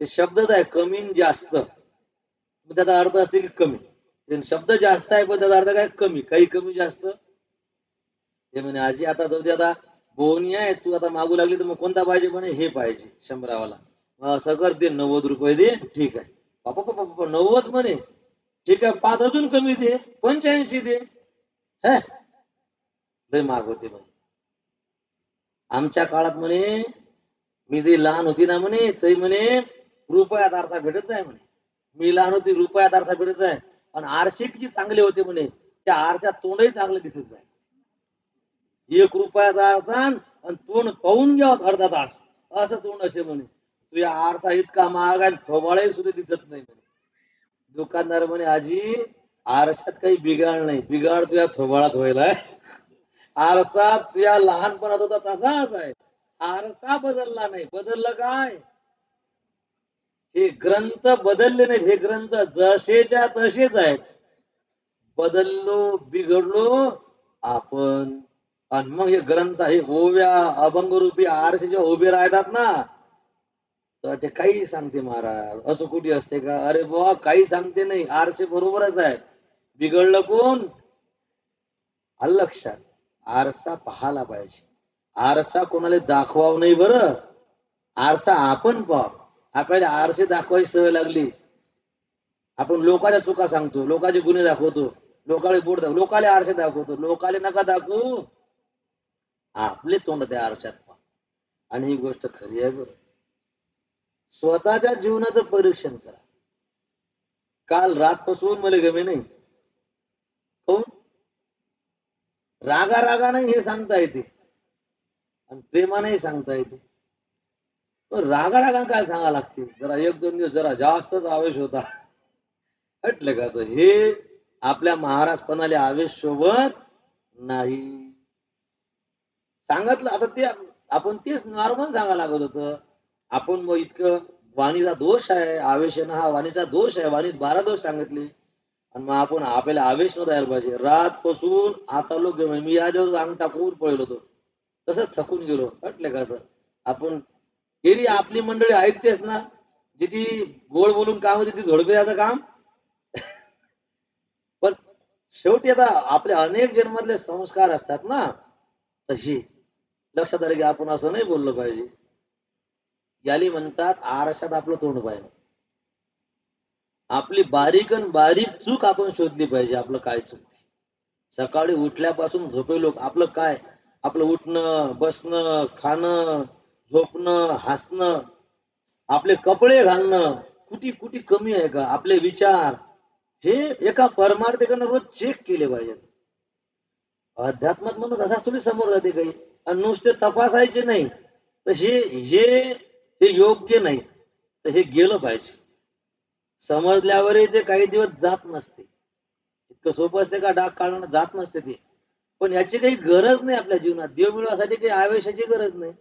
ते शब्दच आहे कमी जास्त. त्याचा अर्थ असते की कमी. शब्द जास्त आहे पण त्याचा अर्थ काय? कमी. काही कमी जास्त. ते म्हणे, आजी आता जाऊ दे, आता बोनी आहे, तू आता मागू लागली तर मग कोणता पाहिजे? म्हणे हे पाहिजे 100 वाला. असं कर, ते 90 रुपये दे. ठीक आहे. बापा 90 म्हणे, ठीक आहे 5 अजून कमी दे, 85 दे. लय माग होते म्हणे. आमच्या काळात म्हणे, मी जे लहान होती ना म्हणे, ते म्हणे रुपयात आरसा भेटत आहे म्हणे. मी लहान होती, रुपयात आरसा भेटत आहे. आणि आरसे किती चांगले होते म्हणे, त्या आरशात तोंडही चांगलं दिसत आहे. 1 रुपयाचा आरसा आणि तोंड पाहून घ्या अर्धा तास, असं तोंड असे म्हणे. तुझ्या आरसा इतका महाग आहे, थोबाळही सुद्धा दिसत नाही म्हणे. दुकानदार म्हणे, आजी आरशात काही बिघाड नाही, बिघाड तुझ्या थोबाळात व्हायला. आरसा तुझ्या लहानपणात होता तसाच आहे, आरसा बदलला नाही. बदललं काय? हे ग्रंथ बदलले नाहीत. हे ग्रंथ जसेच्या तसेच आहेत. बदललो बिघडलो आपण. आणि मग हे ग्रंथ, हे ओव्या अभंगरूपी आरसे जे उभे राहतात ना, तर ते काही सांगते महाराज. असं कुठे असते का? अरे बुवा काही सांगते नाही, आरसे बरोबरच आहे. बिघडलं कोण? आलं लक्षात? आरसा पाहायला पाहिजे. आरसा कोणाला दाखवावं नाही बरं. आरसा आपण पाहू. आपल्याला आरसे दाखवायची सवय लागली. आपण लोकांच्या चुका सांगतो, लोकांचे गुन्हे दाखवतो, लोकांना बोट दाखवतो, लोकांना आरसे दाखवतो. लोकांना नका दाखवू, आपले तोंड त्या आरशात पहा. आणि ही गोष्ट खरी आहे बरं. स्वतःच्या जीवनाचं परीक्षण करा. काल रातपासून मला गमे नाही. कोण रागा नाही हे सांगता येते आणि प्रेमानेही सांगता येते. रागाने काय सांगा लागते? जरा 1-2 दिवस जरा जास्तच आवेश होता, हटले का? हे आपल्या महाराजपणाला आवेश शोभत नाही. सांगितलं आता ते आपण तेच नॉर्मल सांगायला लागत होतं. आपण मग इतकं वाणीचा दोष आहे, आवेशानं हा वाणीचा दोष आहे, वाणीत 12 दोष सांगितले. आणि मग आपण आपल्याला आवेश न द्यायला पाहिजे. रातपासून आता लोक मी याच्यावर अंग टाकून पळलो होतो, तसंच थकून गेलो. वाटलं का? असं आपण एरी आपली मंडळी ऐकतेच ना, जिथे गोड बोलून काम होते ती झोडपे याचं काम. पण शेवटी आता आपले अनेक जन्मातले संस्कार असतात ना, तशी लक्षात आलं की आपण असं नाही बोललं पाहिजे. याली म्हणतात आरशात आपलं तोंड पाहिजे. आपली बारीक चूक आपण शोधली पाहिजे. आपलं काय चुकते. सकाळी उठल्यापासून झोपेलो आपलं काय, आपलं उठणं, बसणं, खाणं, झोपणं, हसणं, आपले कपडे घालणं कुठे कुठे कमी आहे का, आपले विचार हे एका परमार्थीकडनं रोज चेक केले पाहिजेत. अध्यात्मात म्हणून असा थोडी समोर जाते काही, आणि नुसते तपासायचे नाही तर हे योग्य नाही, तर हे गेलं पाहिजे. समजल्यावरही ते काही दिवस जात नसते. इतकं सोपं असते का डाग काढणं, जात नसते ते. पण याची काही गरज नाही आपल्या जीवनात. देव मिळवासाठी काही आवेशाची गरज नाही.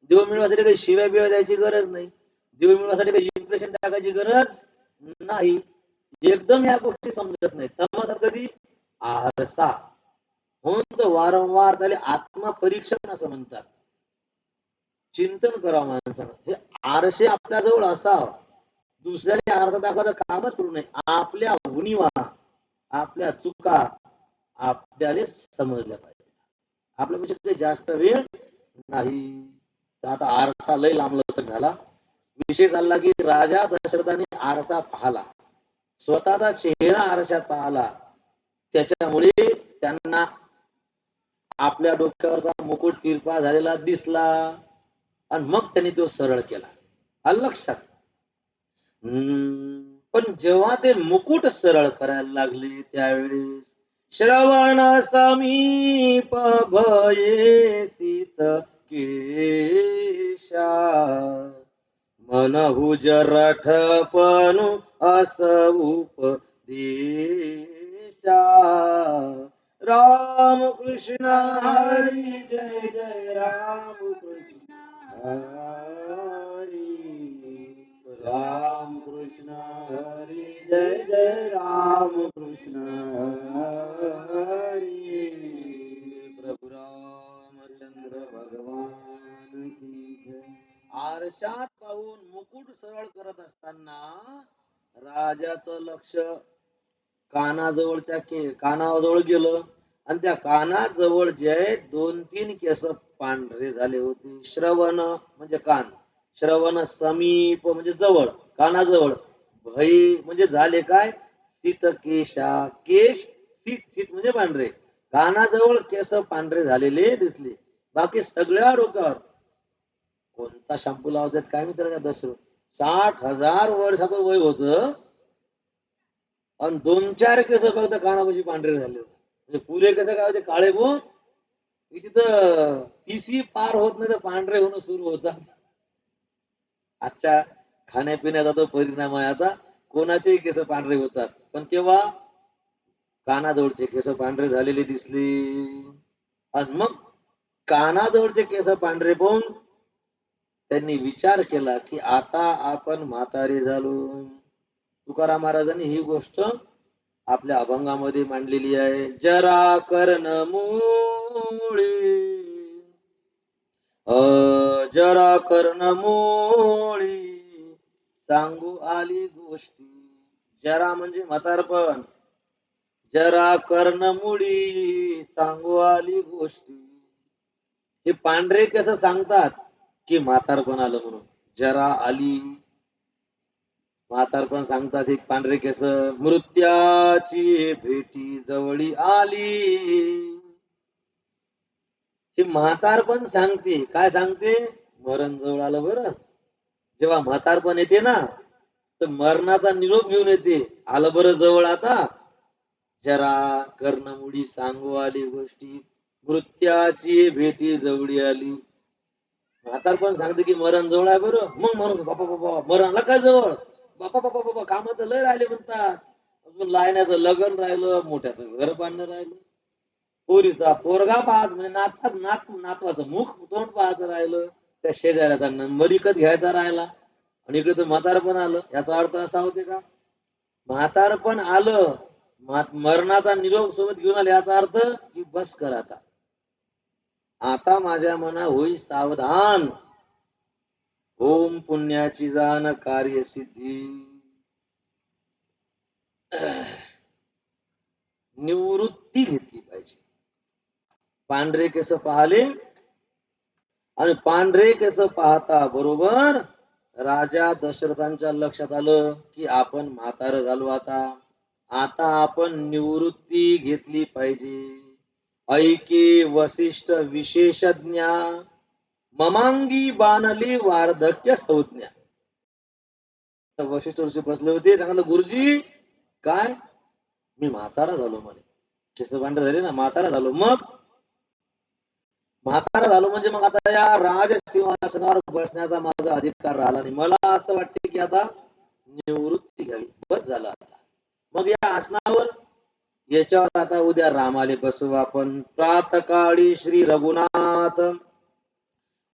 देव मिळवासाठी काही शिव्या बिव्या द्यायची गरज नाही. देव मिळवासाठी काही इम्प्रेशन टाकायची गरज नाही. एकदम या गोष्टी समजत नाही. समजतात कधी? आरसा. म्हणून तर वारंवार त्याला आत्मपरीक्षण असं म्हणतात. चिंतन करावं माणसानं. हे आरसे आपल्याजवळ असावं. दुसऱ्याने आरसा दाखवायचं कामच करू नये. आपल्या उणिवा, आपल्या चुका आपल्याला समजल्या पाहिजे. आपल्यापेक्षा काही जास्त वेळ नाही. तर आता आरसा लय लांबलचक झाला. विषय चालला की राजा दशरथाने आरसा पाहला, स्वतःचा चेहरा आरशात पाहला. त्याच्यामुळे त्यांना आपल्या डोक्यावरचा मुकुट तिरपा झालेला दिसला आणि मग त्यांनी तो सरळ केला. आलं लक्षात? पण जेव्हा ते मुकुट सरळ करायला लागले त्यावेळेस श्रवण समीप भये सीत केशा मनहु जरठपनु अस उपदेशा. राम कृष्ण हरी जय जय राम कृष्ण हरी. राम कृष्ण हरी जय जय राम कृष्ण हरी. प्रभु रामचंद्र भगवान की जय. आरशात पाहून मुकुट सरळ करत असताना राजाचं लक्ष कानाजवळ गेलं आणि त्या कानाजवळ जे 2-3 केस पांढरे झाले होते. श्रवण म्हणजे कान, श्रवण समीप म्हणजे जवळ, कानाजवळ, भय म्हणजे झाले काय, सीत केशा, केश सीत म्हणजे पांढरे, कानाजवळ केस पांढरे झालेले दिसले. बाकी सगळ्या डोक्यावर कोणता शॅम्पू लावतात काय मी त्याला दशरथ. 60,000 वर्षाचं वय होतं आणि 2-4 केस फक्त कानापाशी पांढरे झाले होते. म्हणजे पुरे कसं काय होते काळे बोल तिथं तिसी पार होत नाही तर पांढरे होणं सुरू होतात. आजच्या खाण्यापिण्याचा तो परिणाम आहे. आता कोणाचेही केस पांढरे होतात, पण तेव्हा कानाजवळचे केस पांढरे झालेले दिसले आणि मग कानाजवळचे केस पांढरे पाहून त्यांनी विचार केला की आता आपण म्हातारे झालो. तुकाराम महाराजांनी ही गोष्ट आपल्या अभंगामध्ये मांडलेली आहे. जरा कर्ण मुळे जरा कर्ण मुळी सांगू आली गोष्टी. जरा म्हणजे म्हातारपण, जरा कर्ण मुळी सांगू आली गोष्टी. हे पांढरे कसं सांगतात की म्हातारपण आलं म्हणून. जरा आली, म्हातारपण सांगतात एक पांढरे केस. मृत्याची भेटी जवळी आली. हे म्हातारपण सांगते. काय सांगते? मरण जवळ आलं. बरं, जेव्हा म्हातारपण येते ना तर मरणाचा निरोप घेऊन येते. आलं बरं जवळ आता. जरा कर्णमुडी सांगू आली गोष्टी, मृत्याची भेटी जवळी आली. म्हातारपण सांगते की मरण जवळ आहे. बरं, मग म्हणून बापा बाबा मरणला काय जवळ, बापा बापा बाबा काम तर लय राहिले म्हणतात. अजून लायण्याचं लग्न राहिलं, मोठ्याचं घर बांधणं राहिलं, पोरीचा पोरगा पाहत म्हणजे नातवाचं मुख तोंड पाहायचं राहिलं, त्या शेजाऱ्याचा नंबर विकत घ्यायचा राहिला आणि इकडे तर म्हातारपण आलं. याचा अर्थ असा होते का म्हातारपण आलं, मरणाचा निरोप सोबत घेऊन आले, याचा अर्थ की बस कर आता, आता माझ्या मना होई सावधान. ओम पुण्याची जाण कार्यसिद्धी. निवृत्त पांढरे केस पाहिले आणि पांढरे केस पाहता बरोबर राजा दशरथांच्या लक्षात आलं की आपण म्हातारं झालो आता आपण निवृत्ती घेतली पाहिजे. ऐके वसिष्ठ विशेषज्ञा ममांगी बाणली वार्धक्य संज्ञा. वशिष्ठ ऋषी बसले होते, सांगितलं गुरुजी काय मी म्हातारा झालो म्हणे. केस पांढरे झाले ना, म्हातारा झालो. मग म्हातारा झालो म्हणजे मग आता या राजसिंहासनावर बसण्याचा माझा अधिकार राहिला नाही. मला असं वाटते की आता निवृत्ती घ्यावी, बस झालं आता. मग या आसनावर याच्यावर आता उद्या रामाले बसू आपण. प्रातकाळी श्री रघुनाथ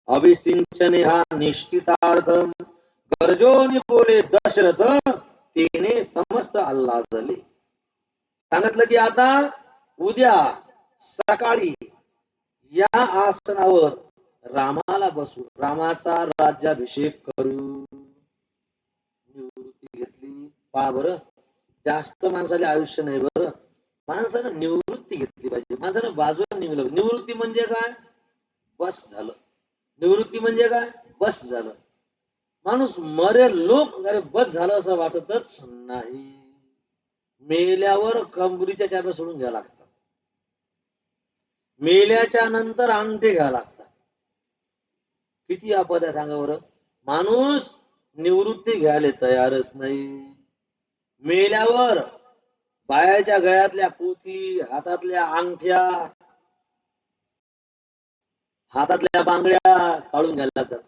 अभिसिंचने हा निष्ठितार्थ गरजोनी बोले दशरथ तिने समस्त आल्हादले. सांगितलं की आता उद्या सकाळी या आसनावर रामाला बसू, रामाचा राज्याभिषेक करू. निवृत्ती घेतली. पहा बरं, जास्त माणसाला आयुष्य नाही बरं. माणसानं निवृत्ती घेतली पाहिजे. माणसानं बाजूला निघलं. निवृत्ती म्हणजे काय? बस झालं. निवृत्ती म्हणजे काय? बस झालं. माणूस मरेल लोक अरे बस झालं असं वाटतच नाही. मेल्यावर कंबरीच्या चाब्या सोडून घ्यायला लागतात. मेल्याच्या नंतर अंगठे घ्यायला लागतात. किती आपद आहे सांगा बरं. माणूस निवृत्ती घ्यायला तयारच नाही. मेल्यावर बायाच्या गळ्यातल्या पोथी, हातातल्या अंगठ्या, हातातल्या बांगड्या काढून घ्यायला लागतात.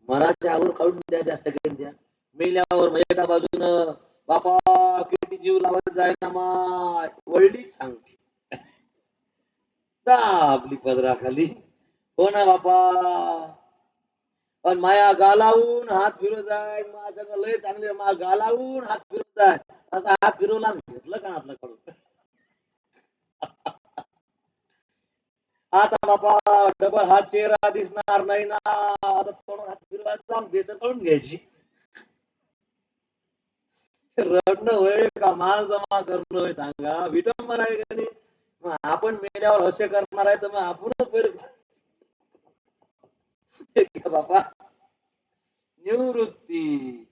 मराच्या आवर काढून द्यायच्या असत्या त्या. मेल्यावर एका बाजूनं बापा किती जीव लावत जाय ना माय वळली सांगते आपली पदराखाली. हो ना बापा. पण माया गालावून हात फिरत जाय, माझं लय चांगले मा गालावून हात फिरत जाय. असा हात फिरवला घेतलं का हातला काढून. आता बापा डबल हात चेहरा दिसणार नाही ना. आता थोडं हात फिरवायचा, बेसन काढून घ्यायची. रडणं होय का माल जमा करणं होय सांगा. विटंबना आहे का नाही. मग आपण मेल्यावर असे करणार आहे तर मग आपणच बापा निवृत्ती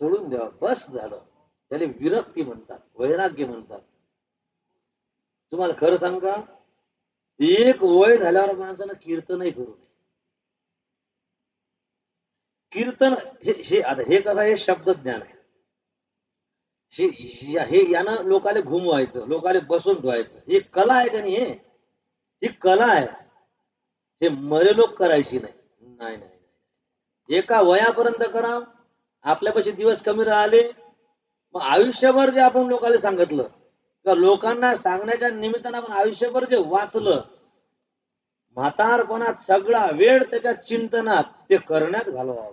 सोडून द्यावं, बस झालं. त्याला विरक्ती म्हणतात, वैराग्य म्हणतात. तुम्हाला खरं सांगा, एक वय झाल्यावर माणसानं कीर्तनही करू नये. कीर्तन हे आता हे कसं आहे, शब्द ज्ञान आहे. हे यानं लोकाले घुमवायचं, लोकाले बसून ठेवायचं. ही कला आहे का नाही. ही कला आहे. हे मरे लोक करायची नाही. नाही नाही, एका वयापर्यंत करा. आपल्यापाशी दिवस कमी राहिले, मग आयुष्यभर जे आपण लोकांना सांगितलं किंवा लोकांना सांगण्याच्या निमित्तानं आपण आयुष्यभर जे वाचलं, म्हातारपणात सगळा वेळ त्याच्या चिंतनात ते करण्यात घालवा.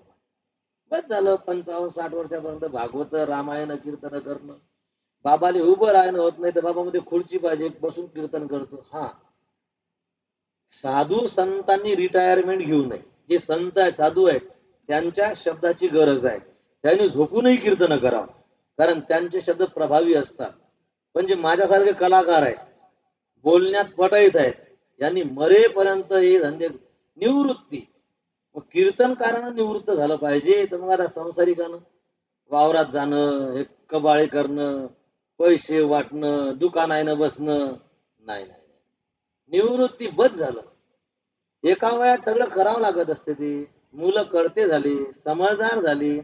बस झालं. 55-60 वर्षापर्यंत भागवत रामायण कीर्तन करणं. बाबाले उभं राहणं होत नाही तर बाबामध्ये खुर्ची पाहिजे, बसून कीर्तन करतो. हा, साधू संतांनी रिटायरमेंट घेऊ नये. जे संत आहेत, साधू आहेत, त्यांच्या शब्दाची गरज आहे. त्यांनी झोपूनही कीर्तन करावं, कारण त्यांचे शब्द प्रभावी असतात. पण जे माझ्यासारखे कलाकार आहेत, बोलण्यात पटाईत आहेत, यांनी मरेपर्यंत हे धंदे निवृत्ती. मग कीर्तनकारानं निवृत्त झालं पाहिजे. तर मग आता संसारिकानं वावरात जाणं, हे कबाळे करणं, पैसे वाटणं, दुकानायनं बसणं, नाही नाही. निवृत्ती बस झालं. एका वयात सगळं करावं लागत असते. ते मुलं कळते झाली, समजदार झाली.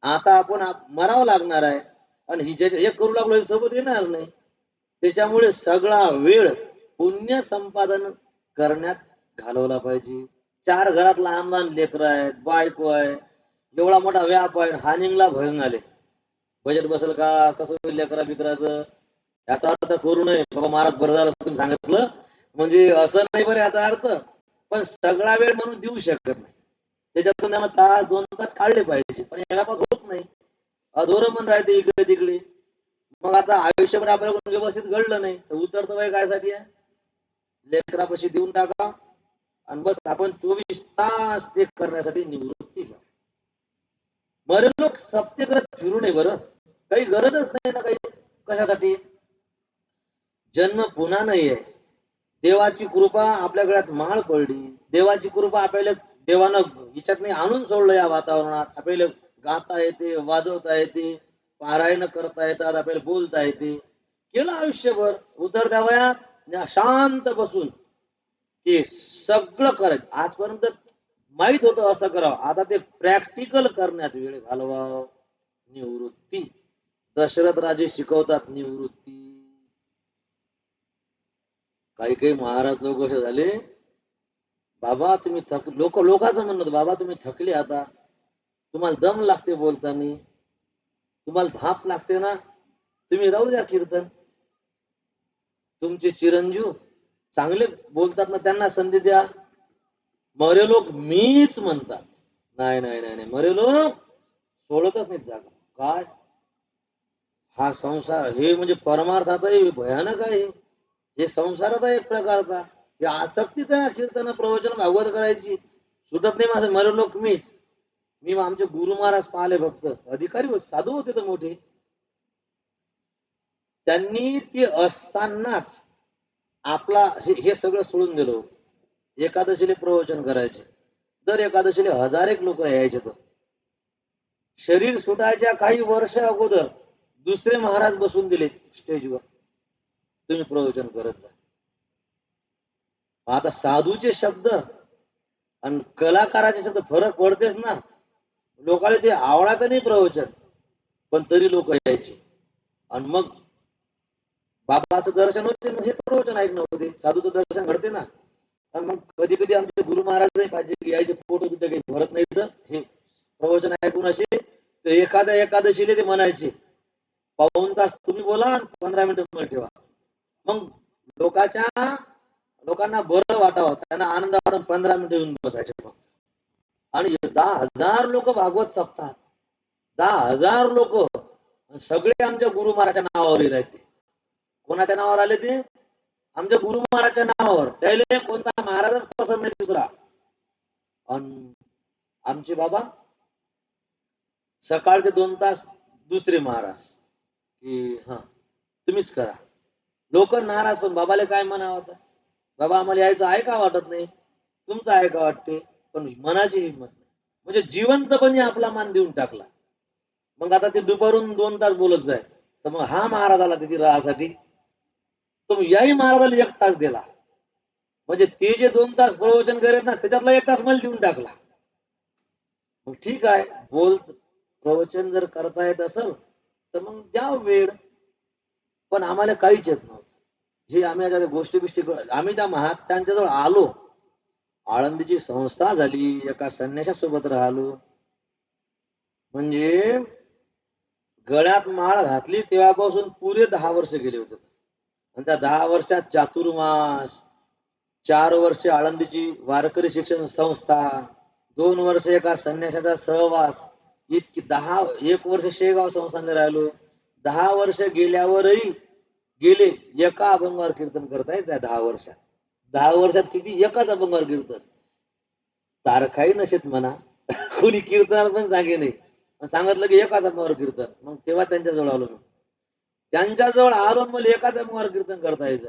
आता आपण मरावं लागणार आहे आणि हे करू लागलो हे सोबत येणार नाही. त्याच्यामुळे सगळा वेळ पुण्य संपादन करण्यात घालवला पाहिजे. 4 घरात लहान लहान लेकरं आहेत, बायको आहे, एवढा मोठा व्याप आहे, हानिंगला भयंग आले. बजेट बसेल का कसं होईल लेकरा बिकराचं. याचा अर्थ करू नये बाबा महाराज बरं झालं तुम्ही सांगितलं म्हणजे असं नाही बरं याचा अर्थ. पण सगळा वेळ म्हणून देऊ शकत नाही. त्याच्यातून त्यांना तास 2 तास काढले पाहिजे. पण याला पण होत नाही, अधोरमन राहते इकडे तिकडे. मग आता आयुष्यभर आपल्याकडून व्यवस्थित घडलं नाही तर उतरतं वय कायसाठी आहे. लेकरापाशी देऊन टाका आणि बस आपण 24 तास ते करण्यासाठी निवृत्ती घ्या. बरे लोक सत्य करत फिरू नये बरं. काही गरजच नाही ना काही कशासाठी. जन्म पुन्हा नाही आहे. देवाची कृपा आपल्या गळ्यात माळ पडली, देवाची कृपा आपल्याला देवानं हिच्यात नाही आणून सोडलं या वातावरणात. आपल्याला गाता येते, वाजवता येते, पारायण करता येतात, आपल्याला बोलता येते. केलं आयुष्यभर उतरत्या वयात शांत बसून ते सगळं करायचं. आजपर्यंत माहित होतं असं करावं, आता ते प्रॅक्टिकल करण्यात वेळ घालवावं. निवृत्ती. दशरथ राजे शिकवतात निवृत्ती. काही काही महाराज लोक असे झाले, बाबा तुम्ही लोकांचं म्हणणं होतं, बाबा तुम्ही थकले, आता तुम्हाला दम लागते बोलताना, तुम्हाला धाप लागते ना, तुम्ही राहू द्या कीर्तन. तुमचे चिरंजीव चांगले बोलतात ना, त्यांना संधी द्या. मरे लोक मीच म्हणतात. नाही नाही नाही नाही, मरे लोक सोडतच नाहीत जागा. काय हा संसार, हे म्हणजे परमार्थाचाही भयानक आहे. हे संसाराचा एक प्रकारचा, हे आसक्तीचा कीर्तन प्रवचन भागवत करायची सुटत नाही. माझे मरे लोक मीच. मी आमचे गुरु महाराज पाहिले, फक्त अधिकारी साधू होते तर मोठे, त्यांनी ते असतानाच आपला हे सगळं सोडून दिलं. एकादशीले प्रवचन करायचे, दर एकादशीले 1000 लोक यायचे. तर शरीर सुटायच्या काही वर्ष अगोदर दुसरे महाराज बसून दिले स्टेजवर, तुम्ही प्रवचन करत जा. आता साधूचे शब्द आणि कलाकाराचे शब्द फरक पडतेच ना. लोकांना ते आवडायचं नाही प्रवचन, पण तरी लोक यायचे. आणि मग बाबाचं दर्शन होते, मग हे प्रवचन ऐकणं होते. साधूचं दर्शन घडते ना. आणि मग कधी कधी आमचे गुरु महाराज पाहिजे की यायचे फोटो बिटो काही भरत नाही, तर हे प्रवचन ऐकून असे एखाद्या एकादशीले ते म्हणायचे, 1 तास तुम्ही बोला, 15 मिनिटं मला ठेवा. मग लोकांना बरं वाटावं, त्यांना आनंद वाटून 15 मिनिटं येऊन बसायचे. आणि 10,000 लोक भागवत सप्ताह, 10,000 लोक सगळे आमच्या गुरु महाराजच्या नावावर राहते. कोणाच्या नावावर आले ते? आमच्या गुरु महाराजच्या नावावर. त्याला कोणता महाराजच पसंत नाही दुसरा. आणि आमचे बाबा सकाळचे 2 तास दुसरे महाराज की हा तुम्हीच करा. लोक नाराज, पण बाबाला काय म्हणावं होतं, बाबा आम्हाला यायचं आहे का वाटत नाही, तुमचं आहे का वाटते, पण मनाची हिंमत नाही. म्हणजे जिवंतपणे आपला मान देऊन टाकला. मग आता ते दुपारून 2 तास बोलत जाय, तर मग हा महाराज आला तिथे राहासाठी, तो याही महाराजाला 1 तास दिला. म्हणजे ते जे 2 तास प्रवचन करत ना, त्याच्यातला 1 तास मला देऊन टाकला. मग ठीक आहे, प्रवचन जर करता येत असेल तर मग द्या वेळ. पण आम्हाला काहीच येत नव्हतं. हे आम्ही गोष्टी बिष्टी आम्ही त्या महात्यांच्याजवळ आलो, आळंदीची संस्था झाली, एका संन्याशासोबत राहिलो. म्हणजे गळ्यात माळ घातली तेव्हापासून पुरे 10 वर्ष गेले होते. आणि त्या 10 वर्षात चातुर्मास, 4 वर्ष आळंदीची वारकरी शिक्षण संस्था, 2 वर्ष एका संन्यासाचा सहवास, इतकी 1 वर्ष शेगाव संस्थानात राहिलो. 10 वर्ष गेल्यावरही गेले एका अभंगावर कीर्तन करतायच 10 वर्षात. 10 वर्षात किती एकाच अभंगावर कीर्तन. तारखाही नशेत म्हणा, कोणी कीर्तनाला पण सांगे नाही, सांगितलं की एकाच अभंगावर कीर्तन. मग तेव्हा त्यांच्याजवळ आलो मी. त्यांच्याजवळ आलो मला एकाच अभंगावर कीर्तन करता यायचं.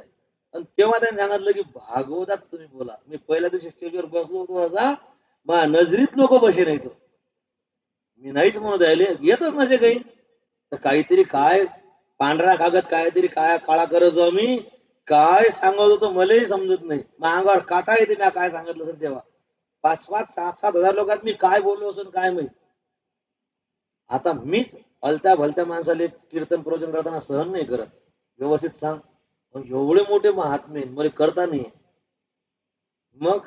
आणि तेव्हा त्यांनी सांगितलं की भागवतात तुम्ही बोला. मी पहिल्या दिवशी स्टेजवर बसलो होतो, असा माझ्या नजरीत लोक बसे नाही. मी नाहीच म्हणून राहिले, येतच नसे काही. तर काहीतरी काय पांढरा कागद काहीतरी काय काळा करत जाऊ मी, काय सांगत होतो मलाही समजत नाही. मग अंगावर काटा येते मी काय सांगितलं असेल तेव्हा. 5,000 7,000 लोकांत मी काय बोललो असेल काय माहित. आता मीच अलत्या भलत्या माणसाले कीर्तन प्रवचन करताना सहन नाही करत. व्यवस्थित सांग. एवढे मोठे महात्मे मला करता नाही. मग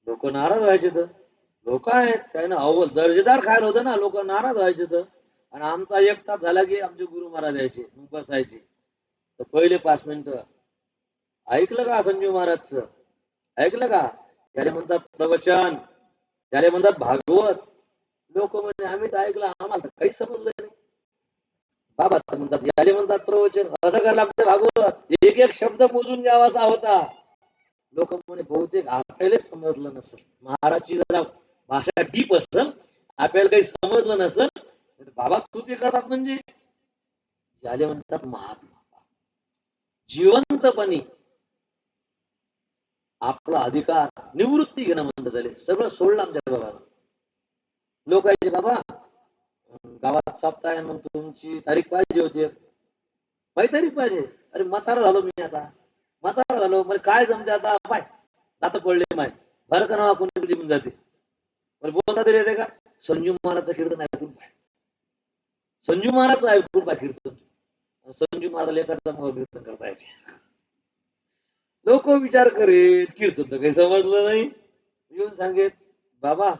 लोक नाराज व्हायचे. तर लोक आहेत त्यानं अव्वल दर्जेदार खायला होतं ना, लोक नाराज व्हायचे. तर आणि आमचा 1 तास झाला की आमचे गुरु महाराज यायचे, मग बसायचे. तर पहिले 5 मिनिटं ऐकलं का संजीव महाराजचं, ऐकलं का, त्याला म्हणतात प्रवचन, त्याला म्हणतात भागवत. लोक म्हणजे आम्ही तर ऐकलं, आम्हाला काहीच समजलं नाही. बाबा म्हणतात याले म्हणतात प्रवचन, असं करायला लागतं भागवत, एक एक शब्द मोजून घ्यावा असा होता. लोक म्हणे बहुतेक आपल्याला समजलं नसेल, महाराजची जरा भाषा डीप असेल, आपल्याला काही समजलं नसेल. बाबा स्तुती करतात म्हणजे याले म्हणतात महात्मा. जिवंतपणी आपला अधिकार निवृत्ती घेणं म्हणत झाले. सगळं सोडलं आमच्या बाबाला. लोक यायचे, बाबा गावात सप्ताह आहे, मग तुमची तारीख पाहिजे होती. काही तारीख पाहिजे? अरे म्हातारा झालो मी आता, म्हातारा झालो, मला काय जमते आता, पाय दात पडले माय, बरं का नावा कोणी निघून जाते. मला बोलता तरी येते का? संजू महाराजचं कीर्तन ऐकून पाय, संजू महाराजचं ऐकून पाय कीर्तन. संजू महाराज लेखाचा मग कीर्तन करता यायचे. लोक विचार करेत, कीर्तन तर काही समजलं नाही. येऊन सांगेत, बाबा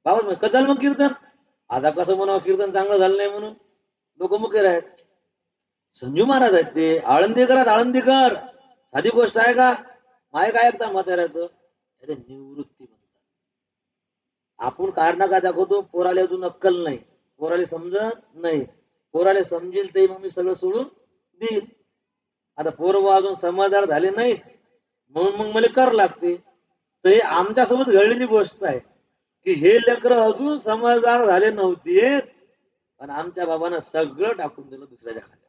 बाबा कसं झालं मग कीर्तन? आता कसं म्हणावं कीर्तन चांगलं झालं नाही म्हणून? लोक मुकेर आहेत. संजू महाराज आहेत ते, आळंदीकर आहेत, आळंदीकर. साधी गोष्ट आहे का? माय काय ऐकता म्हाताऱ्याचं? अरे निवृत्ती म्हणतात. आपण कारण काय दाखवतो? पोराला अजून अक्कल नाही, पोराला समजत नाही. पोराला समजेल ते मग मी सगळं सोडून देईल. आता पोरं अजून समजदार झाले नाहीत म्हणून मग मला कर लागते. तर हे आमच्यासोबत घडलेली गोष्ट आहे की हे लेकर अजून समजदार झाले नव्हते आणि आमच्या बाबांना सगळं टाकून दिलं दुसऱ्याच्या खात्यावर.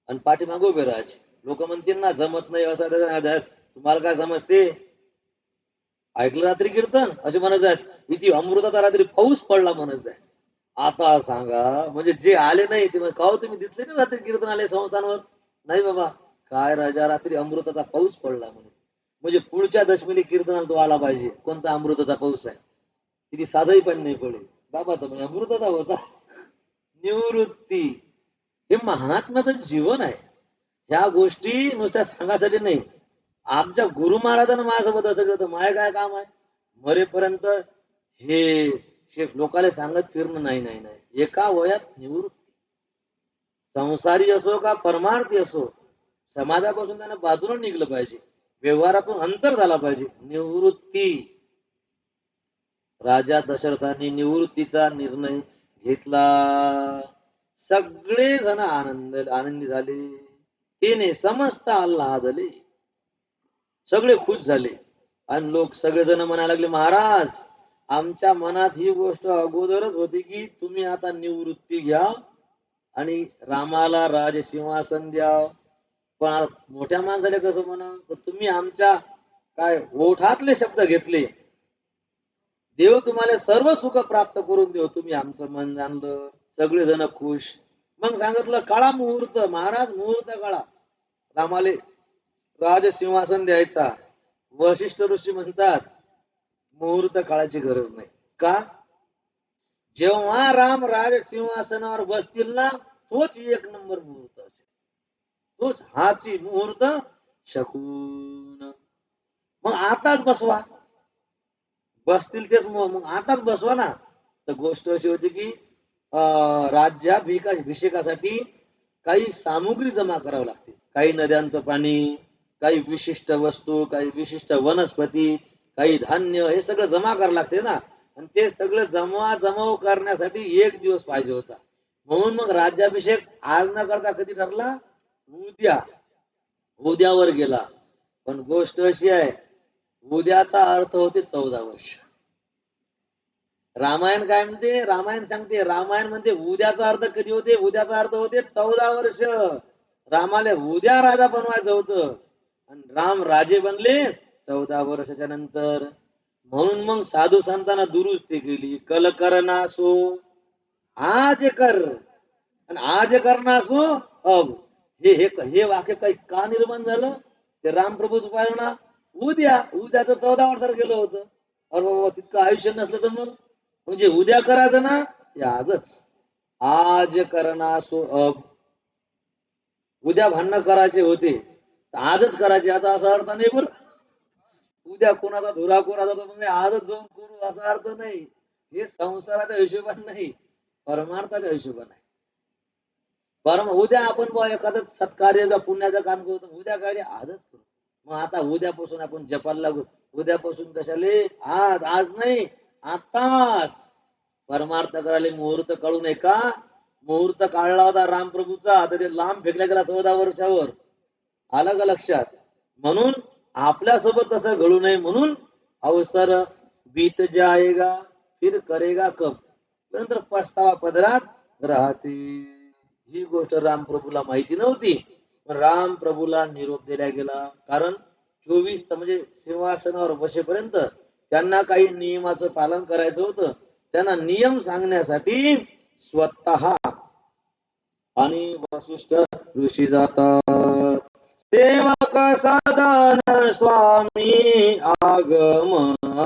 आणि पाठीमागो उभे राहायचे. लोक म्हणतील ना जमत नाही असं, तुम्हाला काय समजते? ऐकलं रात्री कीर्तन असे म्हणत आहेत, इथे अमृताचा रात्री पाऊस पडला म्हणत आहे. आता सांगा, म्हणजे जे आले नाही ते का तुम्ही दिसले ना रात्री कीर्तन आले संस्थांवर? नाही बाबा, काय राजा रात्री अमृताचा पाऊस पडला म्हणे. म्हणजे पुढच्या दशमीला कीर्तनाला तो आला पाहिजे. कोणता अमृताचा पाऊस आहे? किती साधही पण नाही पडे बाबा, तर म्हणजे अमृताचा होता. निवृत्ती हे महात्म्याचं जीवन आहे. ह्या गोष्टी नुसत्या सांगासाठी नाही. आमच्या गुरु महाराजांना माझ्यासोबत असं केलं, तर माय काय काम आहे? मरेपर्यंत हे लोकांना सांगत फिरणं नाही नाही नाही. एका वयात निवृत्ती. संसारी असो का परमार्थी असो, समाजापासून त्यांना बाजूला निघलं पाहिजे, व्यवहारातून अंतर झाला पाहिजे. निवृत्ती. राजा दशरथाने निवृत्तीचा निर्णय घेतला. सगळे जण आनंदी झाले. तिने समस्त आल्हादले. सगळे खुश झाले. आणि लोक सगळेजण म्हणायला लागले, महाराज आमच्या मनात ही गोष्ट अगोदरच होती की तुम्ही आता निवृत्ती घ्या आणि रामाला राजसिंहासन द्या. पण मोठ्या माणसाला कसं म्हणा, तर तुम्ही आमच्या काय ओठातले शब्द घेतले. देव तुम्हाला सर्व सुख प्राप्त करून देव, तुम्ही आमचं मन जाणलं. सगळेजण खुश. मग सांगितलं काळा मुहूर्त, महाराज मुहूर्त काळा रामाले राजसिंहासन द्यायचा. वशिष्ठ ऋषी म्हणतात मुहूर्त काळाची गरज नाही. का? जेव्हा राम राजसिंहासनावर बसतील ना, तोच एक नंबर मुहूर्त असेल. तोच हाची मुहूर्त शकून. मग आताच बसवा. बसतील तेच मग आताच बसवा ना. तर गोष्ट अशी होती की राज्याभिषेकासाठी काही सामुग्री जमा करावी लागते. काही नद्यांचं पाणी, काही विशिष्ट वस्तू, काही विशिष्ट वनस्पती, काही धान्य, हे सगळं जमा करावं लागते ना. आणि ते सगळं जमाव करण्यासाठी एक दिवस पाहिजे होता. म्हणून मग राज्याभिषेक आज न करता कधी ठरला? उद्यावर गेला. पण गोष्ट अशी आहे, उद्याचा अर्थ होते 14 वर्ष. रामायण काय म्हणते? रामायण सांगते, रामायण म्हणते उद्याचा अर्थ कधी होते? उद्याचा अर्थ होते 14 वर्ष. रामाला उद्या राजा बनवायचं होतं आणि राम राजे बनले 14 वर्षाच्या नंतर. म्हणून मग साधू संतांना दुरुस्ती केली. कल करनासो आज कर आणि आज करनासो अब. हे वाक्य काही का निर्माण झालं? ते रामप्रभूच पाहिलं ना, उद्याचं 14 वर्षावर गेलं होतं. अरे बाबा, तितकं आयुष्य नसलं तर मग म्हणजे उद्या करायचं ना, आजच. आज करनासो अब. उद्या भांडणं करायचे होते आजच करायचे. आता असा अर्थ नाही बरं, उद्या कोणाचा धुरा कोणाचा तर म्हणजे आजच जाऊन करू असा अर्थ नाही. हे संसाराच्या हिशोबाने नाही, परमार्थाच्या हिशोबाने आहे. उद्या आपण एखादं सत्कार्य पुण्याचं काम करतो, उद्या काय आजच करू. मग आता उद्यापासून आपण जपायला लागू. उद्यापासून कशाले? आज नाही, आताच परमार्थ करायला मुहूर्त काढू नये का? मुहूर्त काढला होता रामप्रभूचा, तर ते लांब फेकला गेला 14 वर्षावर. आलं का लक्षात? म्हणून आपल्यासोबत तसं घडू नये म्हणून अवसर बीत जाएगा फिर करेगा कब, नंतर पछतावा पदरात राहते. ही गोष्ट रामप्रभूला माहिती नव्हती. राम प्रभूला निरोप दिला गेला. कारण 24 म्हणजे सिंहासनावर बसेपर्यंत त्यांना काही नियमाचं पालन करायचं होतं. त्यांना नियम सांगण्यासाठी स्वतः आणि वशिष्ठ ऋषी जातात. सेवक साधन स्वामी आगमनु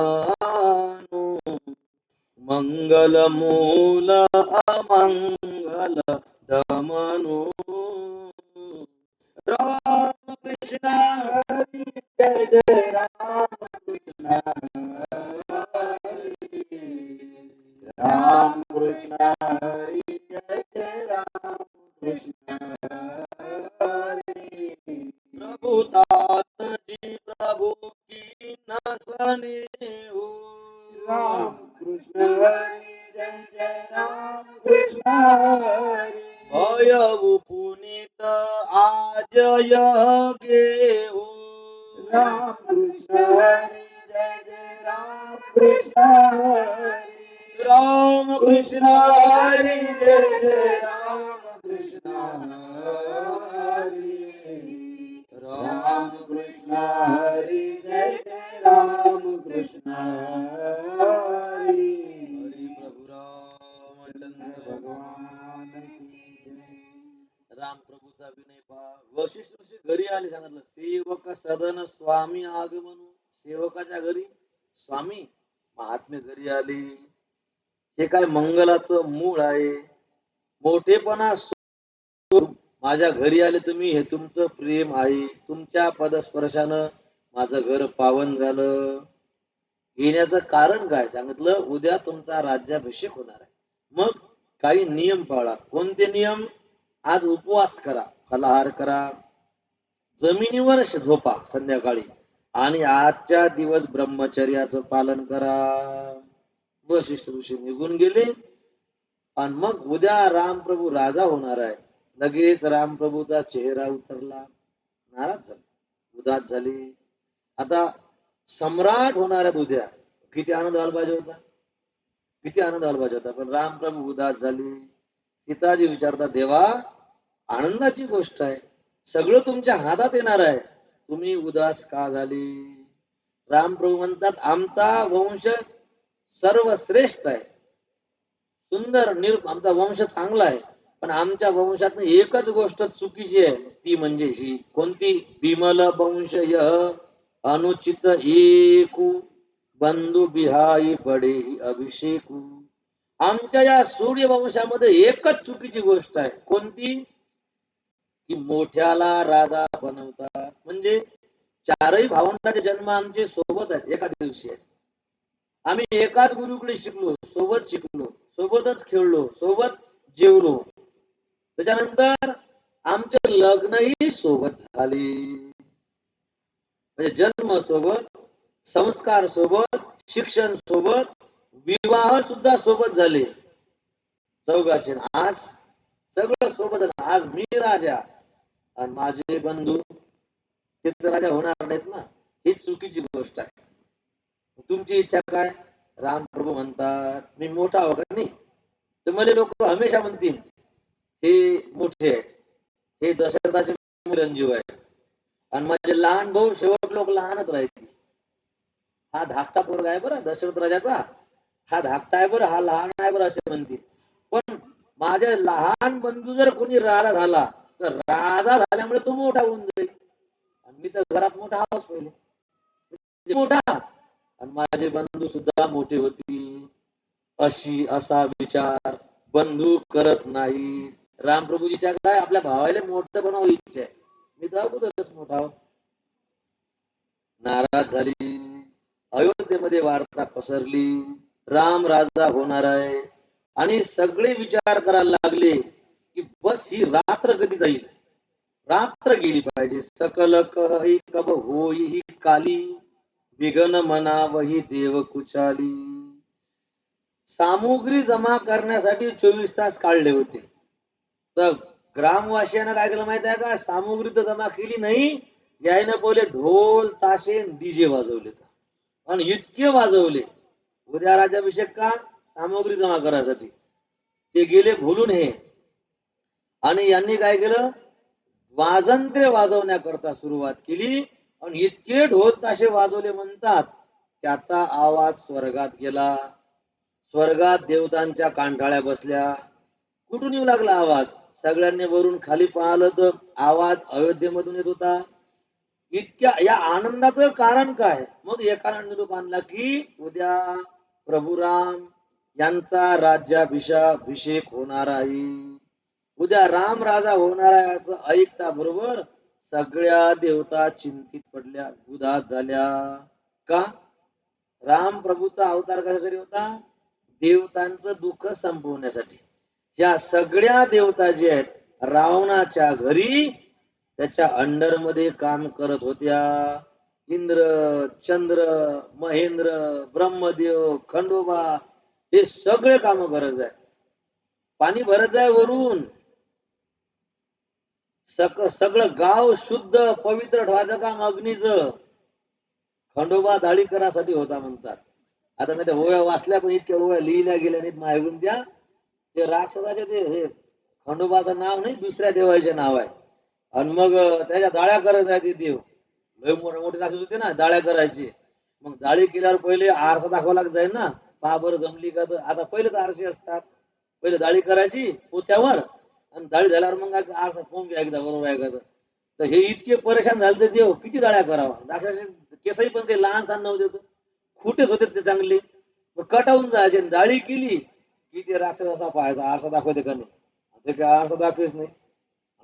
मंगल मूल अमंगल दमनु राम कृष्ण हरी जय जय राम कृष्ण हरी राम कृष्ण हरी जय जय राम कृष्ण हरी प्रभु तात जी प्रभु की नसने हो राम कृष्ण हरी जय जय राम कृष्ण हरी भय पुनीत आज घेऊ राम कृष्ण हरी जय जय राम कृष्ण हरी राम कृष्ण हरी जय जय राम कृष्ण हरी राम कृष्ण हरी जय जय राम कृष्ण हरी हरी प्रभु रामचंद्र भगवान की जय राम प्रभूचा विनय पहा. वशिष्ठ ऋषी घरी आले, सांगितलं सेवक सदन स्वामी आगमन. सेवकाच्या घरी स्वामी महात्मे घरी आले. हे काय मंगलाचं मूळ आहे. मोठेपणा माझ्या घरी आले तुम्ही, हे तुमचं प्रेम आहे. तुमच्या पदस्पर्शानं माझं घर पावन झालं. येण्याचं कारण काय सांगितलं, उद्या तुमचा राज्याभिषेक होणार आहे. मग काही नियम पाळा. कोणते नियम? आज उपवास करा, फलाहार करा, जमिनीवर झोपा संध्याकाळी, आणि आजच्या दिवस ब्रह्मचर्याचं पालन करा. वशिष्ठ ऋषी निघून गेले. आणि मग उद्या राम प्रभू राजा होणार आहे. लगेच राम प्रभूचा चेहरा उतरला, नाराज झाले, उदास झाले. आता सम्राट होणार आहेत उद्या. किती आनंद व्हायला पाहिजे होता, किती आनंद व्हायला पाहिजे होता. पण राम प्रभू उदास झाले. सीताजी विचारतात, देवा आनंदाची गोष्ट आहे, सगळं तुमच्या हातात येणार आहे, तुम्ही उदास का झाले? राम प्रभू म्हणतात, आमचा वंश सर्वश्रेष्ठ आहे, सुंदर आमचा वंश चांगला आहे. पण आमच्या वंशात एकच गोष्ट चुकीची आहे, ती म्हणजे ही. कोणती? विमल वंश यह अनुचित एकू बंधू बिहाई पडे अभिषेकू. आमच्या या सूर्यवंशामध्ये एकच चुकीची गोष्ट आहे. कोणती? की मोठ्याला राजा बनवतात. म्हणजे चारही भावंडाचे जन्म आमचे सोबत आहेत, एका दिवशी आहेत. आम्ही एकाच गुरुकडे शिकलो, सोबतच खेळलो, सोबत जेवलो. त्याच्यानंतर आमचे लग्नही सोबत झाले. म्हणजे जन्म सोबत, संस्कार सोबत, शिक्षण सोबत, विवाह सुद्धा सोबत झाले चौघाचे. आज सगळं सोबत. आज मी राजा आणि माझे बंधू ते राजा होणार नाहीत ना, ही चुकीची गोष्ट आहे. तुमची इच्छा काय? राम प्रभू म्हणतात, मी मोठा हो का नाही, तर मला लोक हमेशा म्हणतील हे मोठे आहे, हे दशरथाचे चिरंजीव आहे, आणि माझे लहान भाऊ शेवट लोक लहानच राहायचे. हा धाकटा पोरगा आहे बरं दशरथ राजाचा, हा धाकटा आहे बरं, हा लहान आहे बरं, असे म्हणतील. पण माझे लहान बंधू जर कोणी राजा झाला, तर राजा झाल्यामुळे तो मोठा होऊन जाईल, आणि मी तर घरात मोठा आवाज पहिले मोठा, आणि माझे बंधू सुद्धा मोठे होतील. असा विचार बंधू करत नाही. रामप्रभूजीच्या काय आपल्या भावाला मोठं बनावं इच्छा आहे, मी तर अगोदरच मोठा हो. नाराज झाली. अयोध्येमध्ये वार्ता पसरली, राम राजा होणार आहे. आणि सगळे विचार करायला लागले की बस ही रात्र कधी जाईल, रात्र गेली पाहिजे. सकल कही कब होई ही काली, विघन मनावही देव कुचाली. सामुग्री जमा करण्यासाठी 24 तास काढले होते. तर ग्रामवासियांना काय केलं माहित आहे का? सामुग्री तर जमा केली नाही, यायनं पहिले ढोल ताशे डीजे वाजवले, आणि इतके वाजवले. उद्या राज्याभिषेक का? सामुग्री जमा करायसाठी. ते गेले भुलून हे. आणि यांनी काय केलं? वाजंत्र्य वाजवण्याकरता सुरुवात केली आणि इतके ढोल ताशे वाजवले म्हणतात त्याचा आवाज स्वर्गात गेला. स्वर्गात देवतांच्या कांठाळ्या बसल्या. कुठून येऊ लागला आवाज? सगळ्यांनी वरून खाली पाहिलं तर आवाज अयोध्येमधून येत होता. इतक्या या आनंदाचं कारण काय? मग एकानं निरोप आणला की उद्या प्रभू राम यांचा राज्याभिषेक होणार आहे. उद्या राम राजा होणार आहे असं ऐकता बरोबर सगळ्या देवता चिंतित पडल्या, उदास झाल्या. का? राम प्रभूचा अवतार कशासाठी होता? देवतांचं दुःख संपवण्यासाठी. या सगळ्या देवता जे आहेत रावणाच्या घरी त्याच्या अंडर मध्ये काम करत होत्या. इंद्र, चंद्र, महेंद्र, ब्रह्मदेव, खंडोबा हे सगळे काम गरज आहे. पाणी भरत आहे वरून. सगळं गाव शुद्ध पवित्र ठेवायचं काम अग्नीचं. खंडोबा दाढी करासाठी होता म्हणतात. आता नाही त्या ओव्या वाचल्या पण इतक्या ओव्या लिहिल्या गेल्या नाहीत मागून द्या. ते राक्षसाचे ते हे खंडोबाचं नाव नाही दुसऱ्या देवाचे नाव आहे. आणि मग त्याच्या दाळ्या करत आहे ते देव. लय मोठे मोठे राक्षस होते ना दाळ्या करायची. मग दाढी केल्यावर पहिले आरसा दाखवावा जाईल ना. पहा बरं जमली का? तर आता पहिलेच आरसे असतात. पहिले दाढी करायची पोत्यावर आणि दाढी झाल्यावर मग आरसा फोन घ्या एकदा बरोबर आहे का? तर हे इतके परेशान झाले ते देव किती दाड्या करावा. राक्षस केसही पण काही लहान सहान नव्हते, खोटेच होते ते चांगले. मग कटावून जायचे. दाढी केली की ते राक्षस असा पाहायचा आरसा दाखवते का नाही. ते काय आरसा दाखवेच नाही.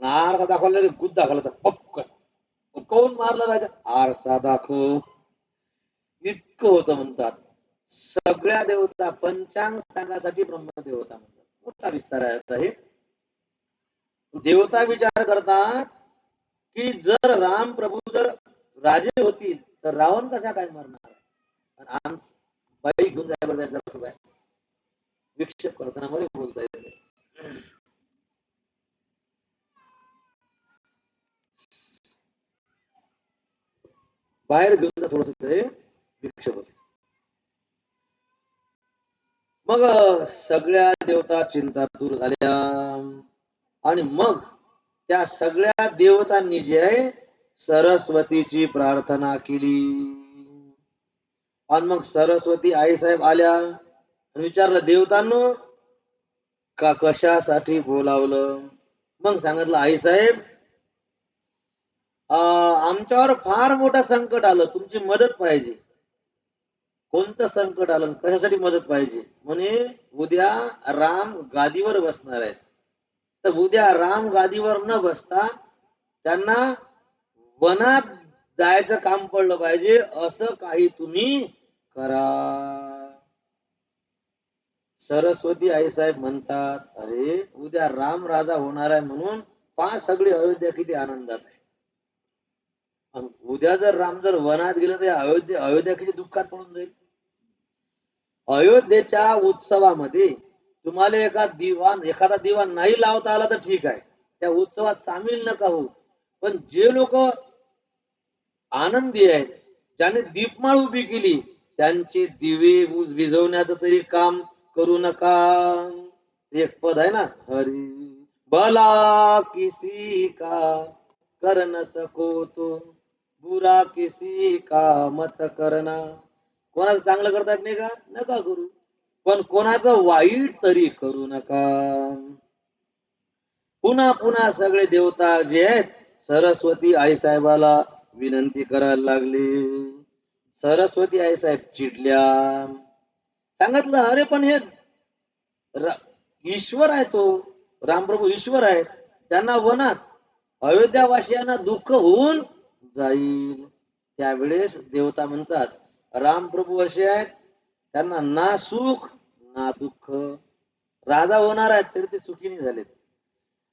आणि आरसा दाखवला की गुद्दा दाखवला तर पक्कन कोण मारला राजा आरसा दाखव. इतकं होतं म्हणतात. सगळ्या देवता पंचांग सांगासाठी ब्रह्मदेवता म्हणतात. मोठा विस्तार आहे आता हे. देवता विचार करतात की जर राम प्रभू जर राजे होतील तर रावण कसा काय मरणार? बाई घेऊन जायचं कसं काय? विक्षेप करताना मला बोलता येते. बाहेर घेऊन जा थोडस ते विक्षेप होते. मग सगळ्या देवता चिंता दूर झाल्या आणि मग त्या सगळ्या देवतांनी जे आहे सरस्वतीची प्रार्थना केली. आणि मग सरस्वती आई साहेब आल्या आणि विचारलं देवतांनो का कशासाठी बोलावलं? मग सांगितलं आई साहेब आमच्यावर फार मोठं संकट आलं, तुमची मदत पाहिजे. कोणतं संकट आलं? कशासाठी मदत पाहिजे? म्हणे उद्या राम गादीवर बसणार आहेत. तर उद्या राम गादीवर न बसता त्यांना वनात जायचं काम पडलं पाहिजे, असं काही तुम्ही करा. सरस्वती आई साहेब म्हणतात अरे उद्या राम राजा होणार आहे म्हणून पहा सगळी अयोध्या किती आनंदात आहे. आणि उद्या जर राम जर वनात गेलं तर अयोध्या किती दुःखात पडून जाईल. अयोध्येच्या उत्सवामध्ये तुम्हाला एखादा दिवा नाही लावता आला तर ठीक आहे, त्या उत्सवात सामील नका होऊ. पण जे लोक आनंदी आहेत ज्याने दीपमाळ उभी केली त्यांचे दिवे विझवण्याचं तरी काम करू नका. एक पद आहे ना, हरी भला किसी का कर न सको तो बुरा किसी का मत करना. कोणाचं चांगलं करतात नाही का? नका करू. पण कोणाचं वाईट तरी करू नका. पुन्हा पुन्हा सगळे देवता जे आहेत सरस्वती आई साहेबाला विनंती करायला लागले. सरस्वती आई साहेब चिडल्या. सांगितलं अरे पण हे ईश्वर आहे, तो रामप्रभू ईश्वर आहे, त्यांना वनात अयोध्यावासियांना दुःख होऊन जाईल. त्यावेळेस देवता म्हणतात रामप्रभू असे आहेत त्यांना ना सुख ना दुःख. राजा होणार आहेत तरी ते सुखी नाही झालेत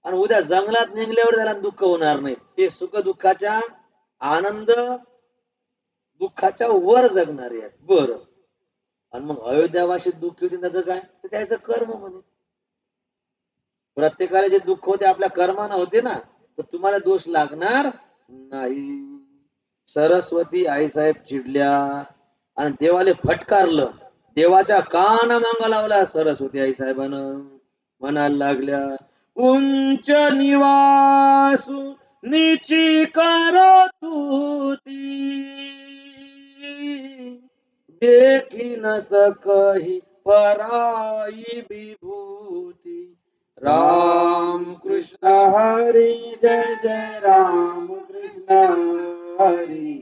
आणि उद्या जंगलात निघल्यावर त्याला दुःख होणार नाही. ते सुख दुःखाच्या आनंद दुःखाच्या वर जगणारे आहेत. बरं, आणि मग अयोध्यावासी दुःखी होते त्याचं काय? तर त्याचं कर्म म्हणे. प्रत्येकाला जे दुःख होते आपल्या कर्मानं होते ना, तर तुम्हाला दोष लागणार नाही. सरस्वती आई साहेब चिडल्या आणि देवाले फटकारलं. देवाच्या काना मांगा लावला सरस्वती आई साहेबानं. म्हणायला लागल्या उंच निवासू नीची करतुती देखी न सकही पराई विभूती. राम कृष्ण हरी जय जय राम कृष्ण हरी.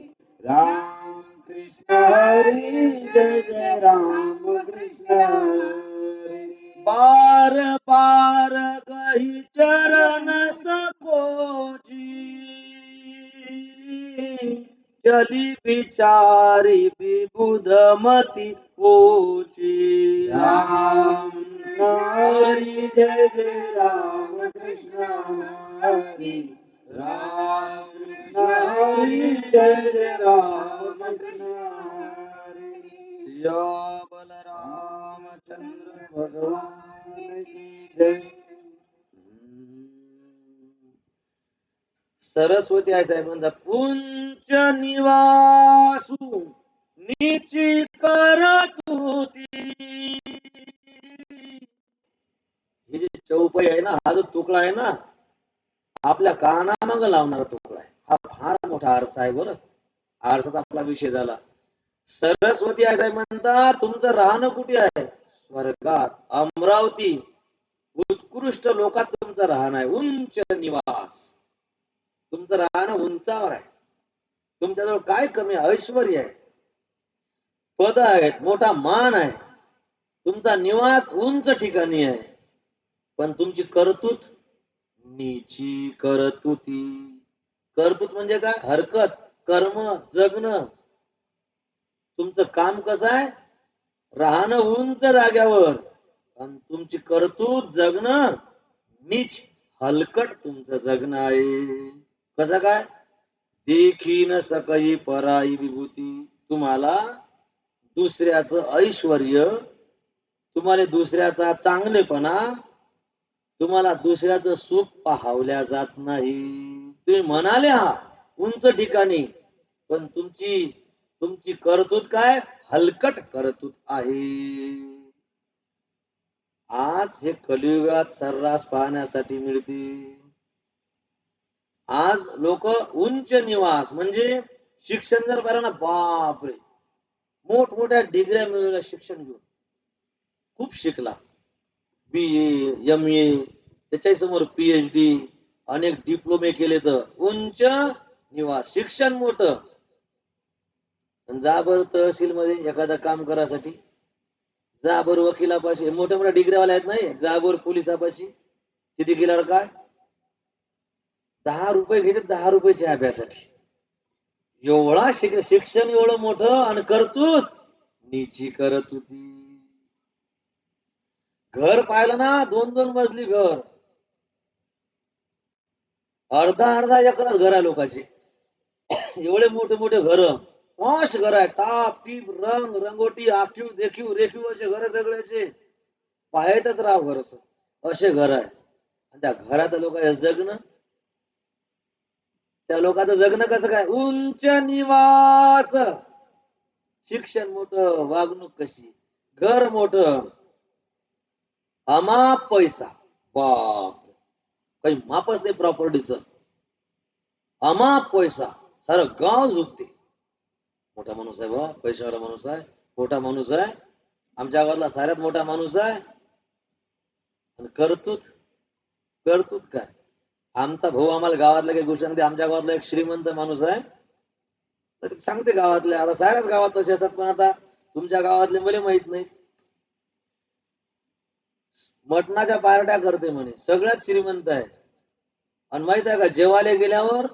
राम कृष्ण हरी जय जय राम कृष्ण हरी. बार बार कही चरण सकोची चली विचारी विबुधमती पोची. राम कृष्ण हरी जय जय राम कृष्ण हरी. राम कृष्ण हरी जय जय राम कृष्ण हरी. सिया बलरामचंद्र भगवान की जय. सरस्वती आहे साहेब म्हणतात पुंच निवासू नीची करतुती. हे जे चौपाई आहे ना, हा जो तुकडा आहे ना, आपल्या कानामाग लावणारा तुकडा आहे. हा फार मोठा आरसा आहे बरं. आरसाचा आपला विषय झाला. सरस्वती आहे साहेब म्हणतात तुमचं राहणं कुठे आहे? स्वर्गात, अमरावती, उत्कृष्ट लोकात तुमचं राहणं आहे. उंच निवास, तुमचं राहणं उंचावर आहे. तुमच्याजवळ काय कमी आहे? ऐश्वर्य आहे, पद आहेत, मोठा मान आहे, तुमचा निवास उंच ठिकाणी आहे. पण तुमची कर्तृत नीची करतुती. कर्तृत म्हणजे काय? हरकत, कर्म, जगणं. तुमचं काम कसं आहे? राहणं उंच जाग्यावर, आणि तुमची कर्तृत जगणं नीच, हलकट तुमचं जगणं आहे. कसं काय? देखीन सकई पराई विभूती. तुम्हाला दुसऱ्याचं ऐश्वर्य, तुम्हाला दुसऱ्याचा चांगलेपणा, तुम्हाला दुसऱ्याचं सुख पाहावल्या जात नाही. तुम्ही म्हणाले हा उंच ठिकाणी, पण तुमची तुमची करतूत काय? हलकट करतूत आहे. आज हे कलियुगात सर्रास पाहण्यासाठी मिळते. आज लोक उंच निवास म्हणजे शिक्षण जर पाहिलं ना, बापरे, मोठमोठ्या डिग्र्या मिळवल्या शिक्षण घेऊन, खूप शिकला, BA MA, त्याच्या समोर PhD, अनेक डिप्लोमे केले, तर उंच निवास, शिक्षण मोठं. जा बरं तहसील मध्ये एखादं काम करायसाठी, जा बरं वकिलापाशी, मोठ्या मोठ्या डिग्र्यावाल्या आहेत नाही, जा बरं पोलिसापाशी, तिथे गेल्यावर काय 10 रुपये घेते, 10 रुपयाच्या अभ्यासाठी. एवढा शिक्षण एवढं मोठं, आणि करतूच नीची करत होती. घर पाहिलं ना, 2-2 मजली घर, अर्धा एकरात घर आहे लोकांचे. एवढे मोठे मोठे घर, पॉश घर आहे, टाप टीप, रंग रंगोटी, आखीव देखीव रेखीव असे घर सगळ्याचे. पाहायतच राव घर, असे घर आहे. आणि त्या घरात लोकांचं जगणं, त्या लोकांचं जगणं कसं काय? उंच निवास, शिक्षण मोठं, वागणूक कशी, घर मोठं, अमाप पैसा, बाप, काही मापच नाही प्रॉपर्टीचं, अमाप पैसा, सारं गाव झुकते. मोठा माणूस आहे बा, पैशावाला माणूस आहे, मोठा माणूस आहे, आमच्या गावातला साऱ्यात मोठा माणूस आहे. आणि करतूच करतूच काय? आमचा भाऊ आम्हाला गावातल्या काही गोष्टी सांगते. आमच्या गावातला एक श्रीमंत माणूस आहे, तर सांगते गावातले, आता साऱ्याच गावात तसे असतात, पण आता तुमच्या गावातले मला माहित नाही. मटणाच्या पार्ट्या करते म्हणे, सगळ्यात श्रीमंत आहे. आणि माहित आहे का, जेवायला गेल्यावर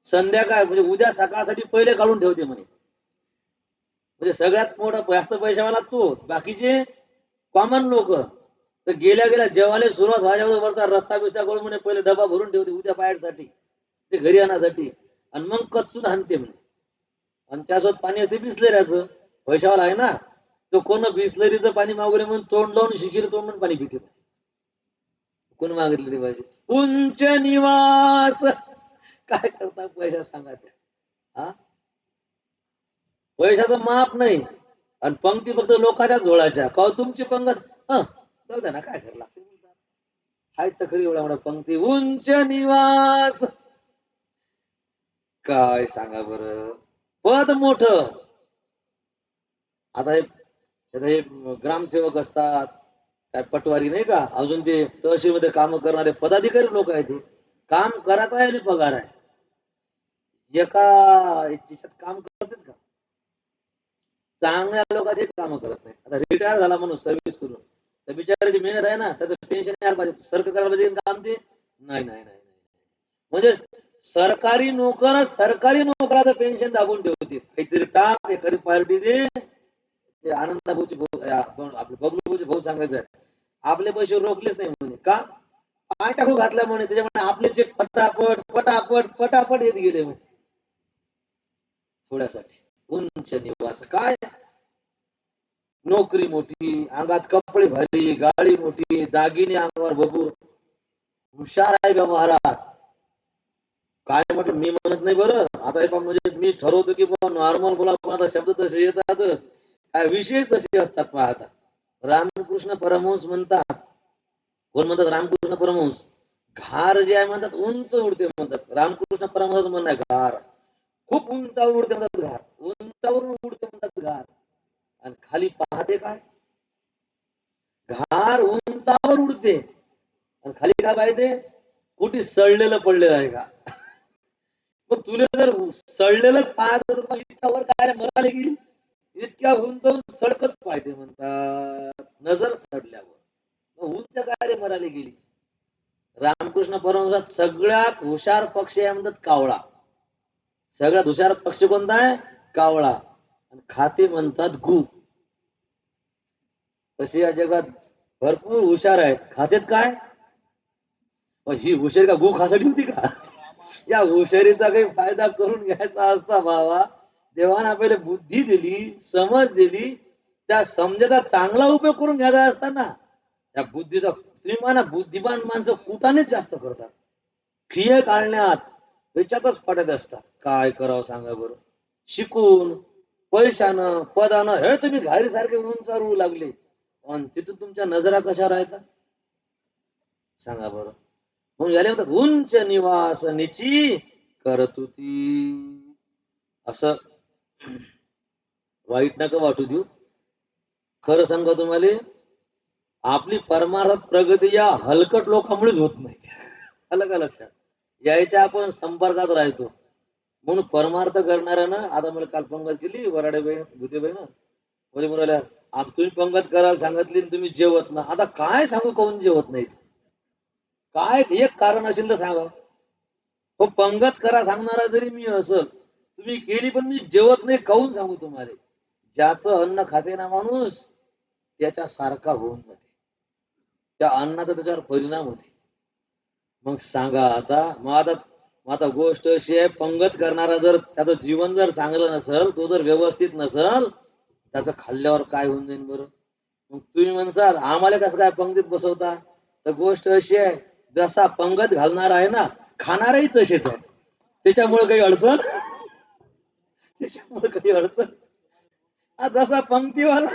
संध्याकाळ म्हणजे उद्या सकाळसाठी पहिले काढून ठेवते म्हणे. म्हणजे सगळ्यात मोठा जास्त पैशावाला तो, बाकीचे कॉमन लोक तर गेल्या गेल्या जेवायला सुरुवात व्हायच्या रस्ता बिस्ता करून म्हणे पहिले डबा भरून ठेवते उद्या बाहेरसाठी, ते घरी आणण्यासाठी, आणि मग कच्चून आणते म्हणे. आणि त्यासोबत पाणी असते बिसलेऱ्याचं, पैशावाला आहे ना, तो कोण बिसलरीचं पाणी मागवले म्हणून तोंड लावून शिशीर तोंड पाणी पिते. कोण मागितले ते पाहिजे? उंच निवास, काय करता पैसा सांगा त्या. हा, पैशाचं माप नाही, आणि पंक्ती फक्त लोकांच्या झोळाच्या. का तुमची पंगत, जाऊ द्या ना, काय करायला लागते, हाय तर खरी एवढा एवढा पंक्ती. उंच निवास, काय सांगा बरं, पद मोठं. आता हे ग्रामसेवक असतात, काय पटवारी नाही का, अजून ते तहसीलमध्ये काम करणारे पदाधिकारी लोक आहेत, ते काम करत आहे आणि पगार आहे. एका याच्यात काम करतात का? चांगल्या लोकांचे काम करत नाही. आता रिटायर झाला म्हणून सर्व्हिस करून, तर बिचाराची मेहनत आहे ना, त्याचं टेन्शन यायला पाहिजे, सरकार करायला पाहिजे काम ते. नाही नाही नाही. म्हणजे सरकारी नोकरच सरकारी नोकराचं पेन्शन दाबून ठेवते. काहीतरी टाक, एखादी पार्टी दे. ते आनंदाभाऊचे भाऊ, आपले बबलू भाऊचे भाऊ सांगायचं आहे, आपले पैसे रोखलेच नाही म्हणे. का? पाय टाकून घातल्या म्हणे, त्याच्यामुळे आपले चेक पटापट पटापट पटापट येत गेले म्हणे. थोड्यासाठी उंच निवास, काय नोकरी मोठी, अंगात कपडे भारी, गाडी मोठी, दागिने अंगावर भरपूर, हुशार आहे व्यवहारात. काय म्हटलं मी म्हणत नाही बरं. आता हे म्हणजे मी ठरवतो की नॉर्मल बोला, आता शब्द तसे येतातच, काय विषय तसे असतात. पाहता रामकृष्ण परमहंस म्हणतात, कोण म्हणतात? रामकृष्ण परमहंस. घार जे आहे म्हणतात उंच उडते म्हणतात. रामकृष्ण परमहंस म्हणणार घार खूप उंचावर उडते म्हणतात. घार उंचावरून उडते म्हणतात घार. आणि खाली पाहते काय? घार उंचावर उडते आणि खाली काय पाहिजे? कुठे सडलेलं पडलेलं आहे का? मग तुला जर सडलेलंच पाहायचं तर इतक्या वर काय मरायला गेली? इतक्या उंच सडकच पाहिजे म्हणतात. नजर सडल्यावर मग उंच काय मरायला गेली? रामकृष्ण परमहंसात सगळ्यात हुशार पक्षी आहे म्हणतात कावळा. सगळ्यात हुशार पक्षी कोणता आहे? कावळा. आणि खाते म्हणतात गु. तशी या जगात भरपूर हुशार आहेत, खातेत काय? ही हुशारी का गु खासाठी होती का? या हुशारीचा काही फायदा करून घ्यायचा असता बाबा. देवाने आपल्याला बुद्धी दिली, समज दिली, त्या समजेचा चांगला उपयोग करून घ्यायचा असता ना. त्या बुद्धीचा तुम्ही म्हणा, बुद्धिमान माणसं कुठानेच जास्त करतात, खिये काढण्यात, त्याच्यातच पडत असतात. काय करावं सांगा बरं? शिकून पैशानं पदानं हे तुम्ही घारी सारखे उंचारू लागले, आणि तिथून तुमच्या नजरा कशा राहतात सांगा बरं? मग याला म्हणतात उंच निवास निची करतुती. असं वाईट नका वाटू देऊ. खरं सांगा तुम्हाला, आपली परमार्थात प्रगती या हलकट लोकांमुळेच होत नाही. आलं का लक्षात? यायच्या आपण संपर्कात राहतो म्हणून परमार्थ करणाऱ्यानं. आता मला काल पंगत केली वराडे बहीण भूते बहीण म्हणजे म्हणाल्या, आप तुम्ही पंगत करायला सांगितली तुम्ही जेवत ना. आता काय सांगू काऊन जेवत नाही? काय एक कारण असेल तर सांगा. हो, पंगत करा सांगणारा जरी मी असल, तुम्ही केली पण मी जेवत नाही काऊन सांगू तुम्हाला? ज्याचं अन्न खाते ना माणूस, त्याच्या सारखा होऊन जाते, त्या अन्नाचा त्याच्यावर परिणाम होते. मग सांगा आता. मग आता गोष्ट अशी आहे, पंगत करणारा जर त्याचं जीवन जर चांगलं नसल, तो जर व्यवस्थित नसल, त्याचं खाल्ल्यावर काय होऊन जाईल बरं? मग तुम्ही म्हणसाल आम्हाला कसं काय पंगतीत बसवता? तर गोष्ट अशी आहे, जसा पंगत घालणार आहे ना, खाणारही तसेच आहे. त्याच्यामुळे काही अडचण त्याच्यामुळे काही अडचण. जसा पंक्तीवाला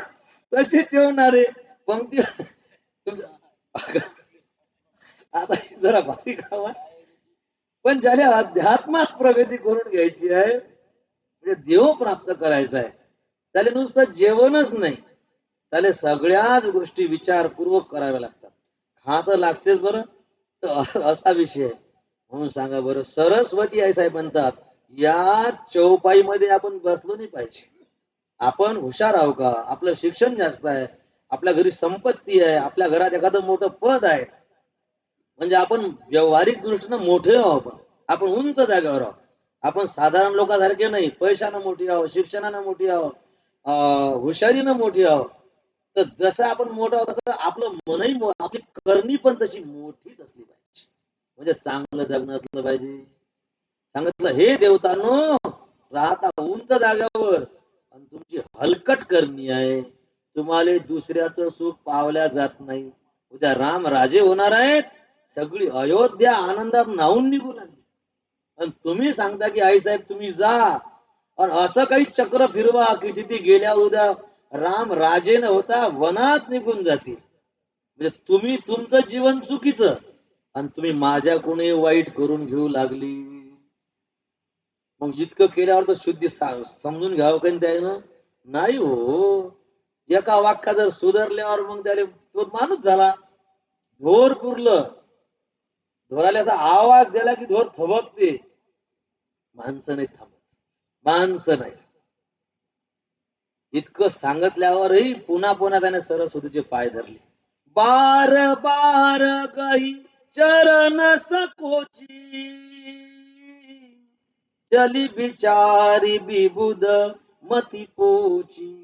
तसे जेवणारे पंक्ती. आता जरा भारी खावा, पण ज्याला अध्यात्मात प्रगती करून घ्यायची आहे, म्हणजे देव प्राप्त करायचा आहे, त्याला नुसतं जेवणच नाही, त्याला सगळ्याच गोष्टी विचारपूर्वक कराव्या लागतात. खात लागतेच बरं. तर असा विषय आहे. म्हणून सांगा बरं, सरस्वती आई साहेब म्हणतात, या चौपाईमध्ये आपण बसलो नाही पाहिजे. आपण हुशार आहो का? आपलं शिक्षण जास्त आहे, आपल्या घरी संपत्ती आहे, आपल्या घरात एखादं मोठं पद आहे, म्हणजे आपण व्यावहारिक दृष्टीनं मोठे आहोत, आपण उंच जागेवर आहोत. आपण साधारण लोकांसारखे नाही, पैशानं मोठी आहोत, शिक्षणानं मोठी आहोत, हुशारीनं मोठी आहोत. तर जसं आपण मोठं आहोत तसं आपलं मनही आपली करणी पण तशी मोठीच असली पाहिजे. म्हणजे चांगलं जगणं असलं पाहिजे. सांगितलं हे देवतांनो, राहता उंच जाग्यावर आणि तुमची हलकट करणी आहे, तुम्हाला दुसऱ्याचं सुख पावल्या जात नाही. उद्या राम राजे होणार आहेत, सगळी अयोध्या आनंदात नाहून निघू लागली, आणि तुम्ही सांगता की आई साहेब तुम्ही जा, आणि असं काही चक्र फिरवा की तिथे गेल्यावर उद्या राम राजे न होता वनात निघून जातील. म्हणजे तुम्ही तुमचं जीवन चुकीचं, आणि तुम्ही माझ्या कोणी वाईट करून घेऊ लागली. मग इतकं केल्यावर तर शुद्धी समजून घ्यावं काही त्यानं नाही हो. एका वाक्या जर सुधारल्यावर मग त्याला तो माणूस झाला. ढोर पुरलं, ढोराला असा आवाज दिला की ढोर थबकते. माणसं नाही थांबत, माणसं नाही. इतकं सांगितल्यावरही पुन्हा पुन्हा त्याने सरस्वतीचे पाय धरले. बार बार गही चरण सकोची, चली बिचारी बिबुद मती पोची.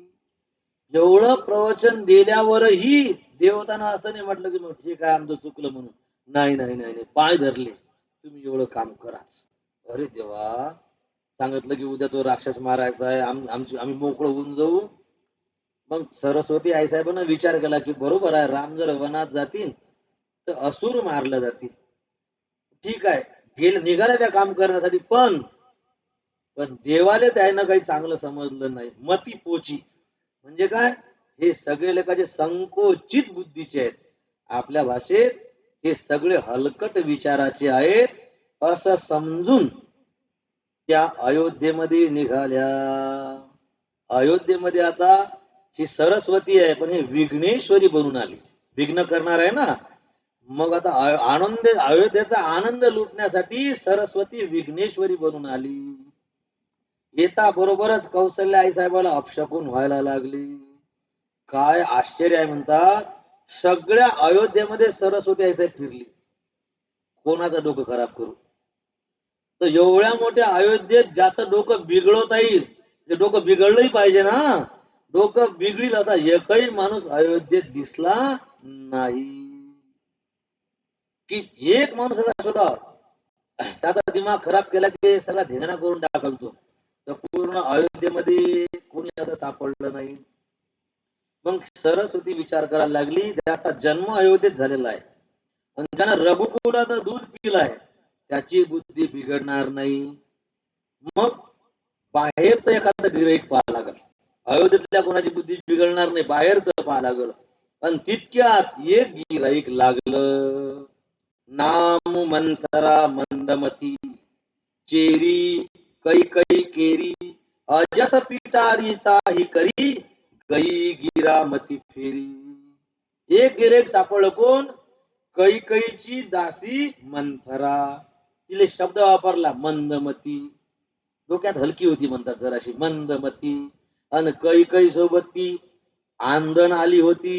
एवढं प्रवचन दिल्यावरही देवताना असं नाही म्हटलं की मग ठीक आहे आमचं चुकलं म्हणून. नाही नाही नाही नाही, पाय धरले, तुम्ही एवढं काम कराच. अरे देवा, सांगितलं की उद्या तो राक्षस मारायचा आहे, आम्ही मोकळं होऊन जाऊ. मग सरस्वती आईसाहेबांना विचार केला की बरोबर आहे, राम जर वनात जातील तर असुर मारले जातील. ठीक आहे, निघाले त्या काम करण्यासाठी, पण पण देवाले त्यानं काही चांगलं समजलं नाही. मती पोची म्हणजे काय? हे सगळे लोकांचे संकोचित बुद्धीचे आहेत. आपल्या भाषेत हे सगळे हलकट विचाराचे आहेत असं समजून त्या अयोध्येमध्ये निघाल्या. अयोध्येमध्ये आता ही सरस्वती आहे, पण हे विघ्नेश्वरी बनून आली. विघ्न करणार आहे ना. मग आता आनंद, अयोध्येचा आनंद लुटण्यासाठी सरस्वती विघ्नेश्वरी बनून आली. येता बरोबरच कौशल्य आई साहेबाला अपशकून व्हायला लागली. काय आश्चर्य आहे म्हणतात, सगळ्या अयोध्येमध्ये सरस्वती आई साहेब फिरली, कोणाचं डोकं खराब करू. तर एवढ्या मोठ्या अयोध्येत ज्याचं डोकं बिघडवता येईल, ते डोकं बिघडलंही पाहिजे ना. डोकं बिघडील असा एकही माणूस अयोध्येत दिसला नाही. की एक माणूस असा शोधा, त्याचा दिमाग खराब केला की सगळा धिंगाणा करून टाकतो. तर पूर्ण अयोध्येमध्ये कोणी असं सापडलं नाही. मग सरस्वती विचार करायला लागली, ज्याचा जन्म अयोध्येत झालेला आहे आणि ज्यानं रघुकुलाचं दूध पिलाय, त्याची बुद्धी बिघडणार नाही. मग बाहेरचं एखादं गिराईक पाहा लागल, अयोध्येतल्या कोणाची बुद्धी बिघडणार नाही, बाहेरचं पाहा लागल. आणि तितक्यात एक गिराईक लागलं. नाम मंथरा मंदमती, चेरी कै कै केरी, अजस पिटारी ताही करी, गई गिरामती फेरी. एक गिरेक सापडलं, कोण? कैकईची दासी मंथरा. तिले शब्द वापरला मंदमती, डोक्यात हलकी होती म्हणतात जराशी, मंदमती. आणि कैकई सोबत ती आंदण आली होती,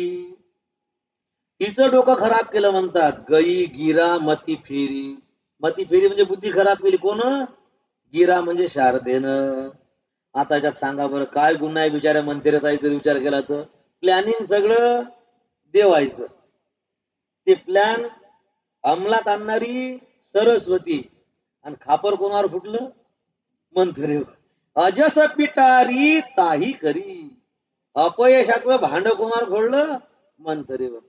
तिचं डोकं खराब केलं म्हणतात. गई गिरा मती फेरी. मती फेरी म्हणजे बुद्धी खराब केली. कोण? गिरा म्हणजे शारदेनं. आता याच्यात सांगा बरं, काय गुन्हा आहे बिचाऱ्या मंदिराचा जर विचार केला तर? प्लॅनिंग सगळं देवायचं, ते प्लॅन अंमलात आणणारी सरस्वती, आणि खापर कोणावर फुटलं? मंथरेवर. अजस पिटारी ताही करी, अपयशाचं भांड कोणावर फोडलं? मंथरेवर.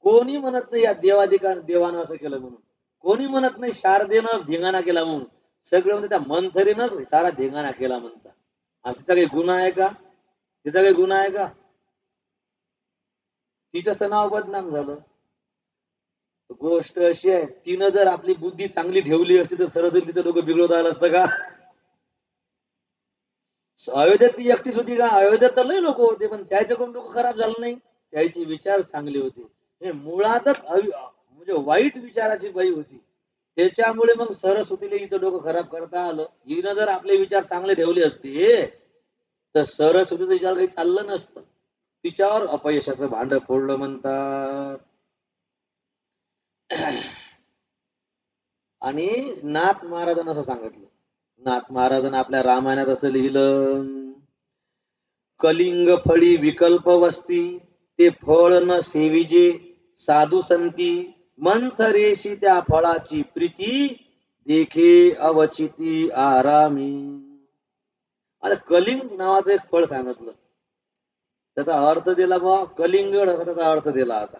कोणी म्हणत नाही या देवानं असं केलं म्हणून, कोणी म्हणत नाही शारदेनं धिंगाणा केला म्हणून. सगळं म्हणजे त्या मंथरेनंच सारा धिंगाणा केला म्हणतात. आणि तिचा काही गुन्हा आहे का? तिचा काही गुन्हा आहे का? तिचंच तर नाव बदनाम झालं. गोष्ट अशी आहे, तिनं जर आपली बुद्धी चांगली ठेवली असती तर सरस्वती तिचं डोकं बिघडवता आलं असतं का? अयोध्येत ती एकटीच होती का? अयोध्येत तर लय लोक होते, पण त्याचं कोण डोकं खराब झालं नाही. त्याचे विचार चांगले होते. हे मुळातच म्हणजे वाईट विचाराची बाई होती. त्याच्यामुळे मग सरस्वतीला हिचं डोकं खराब करता आलं. हिनं जर आपले विचार चांगले ठेवले असते तर सरस्वतीचं विचार काही चाललं नसतं. तिच्यावर अपयशाचं भांड फोडलं म्हणतात. आणि नाथ महाराजांना असं सांगितलं. नाथ महाराजांना आपल्या रामायणात असं लिहिलं, कलिंग फळी विकल्प वस्ती, ते फळ न सेविजे साधू संती, मंथरेशी त्या फळाची प्रीती, देखे अवचिती आरामी. आता कलिंग नावाचं एक फळ सांगितलं, त्याचा अर्थ दिला बा कलिंगड, असा त्याचा अर्थ दिला. आता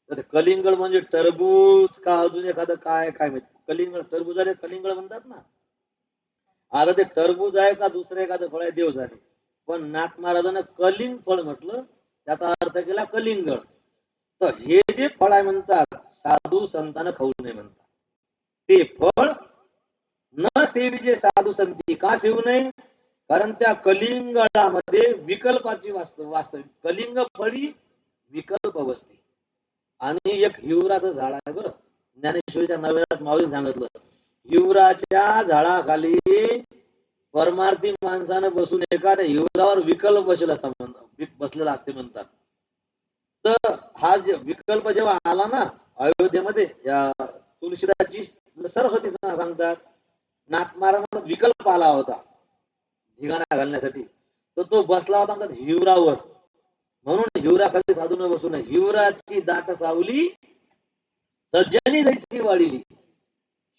तर कलिंगड म्हणजे टरबूज का अजून एखादं काय काय माहिती. कलिंगड, टरबूजाला कलिंगड म्हणतात ना. आता ते टरबूज आहे का दुसरं एखादं फळ आहे देव झाले, पण नाथ महाराजांना कलिंग फळ म्हटलं, त्याचा अर्थ केला कलिंगड. तर हे जे फळ आहे म्हणतात, साधू संतांना खाऊ नये म्हणतात. ते फळ न सेविजे साधू संती. का सेवू नये? कारण त्या कलिंगडामध्ये विकल्पाची वास्तविक कलिंग फळी विकल्प वस्ती. आणि एक हिवराचं झाड आहे बरं. ज्ञानेश्वरीच्या नव्यात माऊली सांगितलं, हिवराच्या झाडाखाली परमार्थी माणसानं बसून एखाद्या हिवरावर विकल्प बसलेला असते म्हणतात. तर हा जे विकल्प जेव्हा आला ना अयोध्येमध्ये, या तुळशीदासची सरस्वती सांगतात, नाथ महाराजांना विकल्प आला होता धिगाणा घालण्यासाठी, तर तो बसला होता म्हणतात हिवरावर. म्हणून हिवराखाली साधू न बसू नये. हिवराची दाट सावली सज्जनी जैसी वाढिली.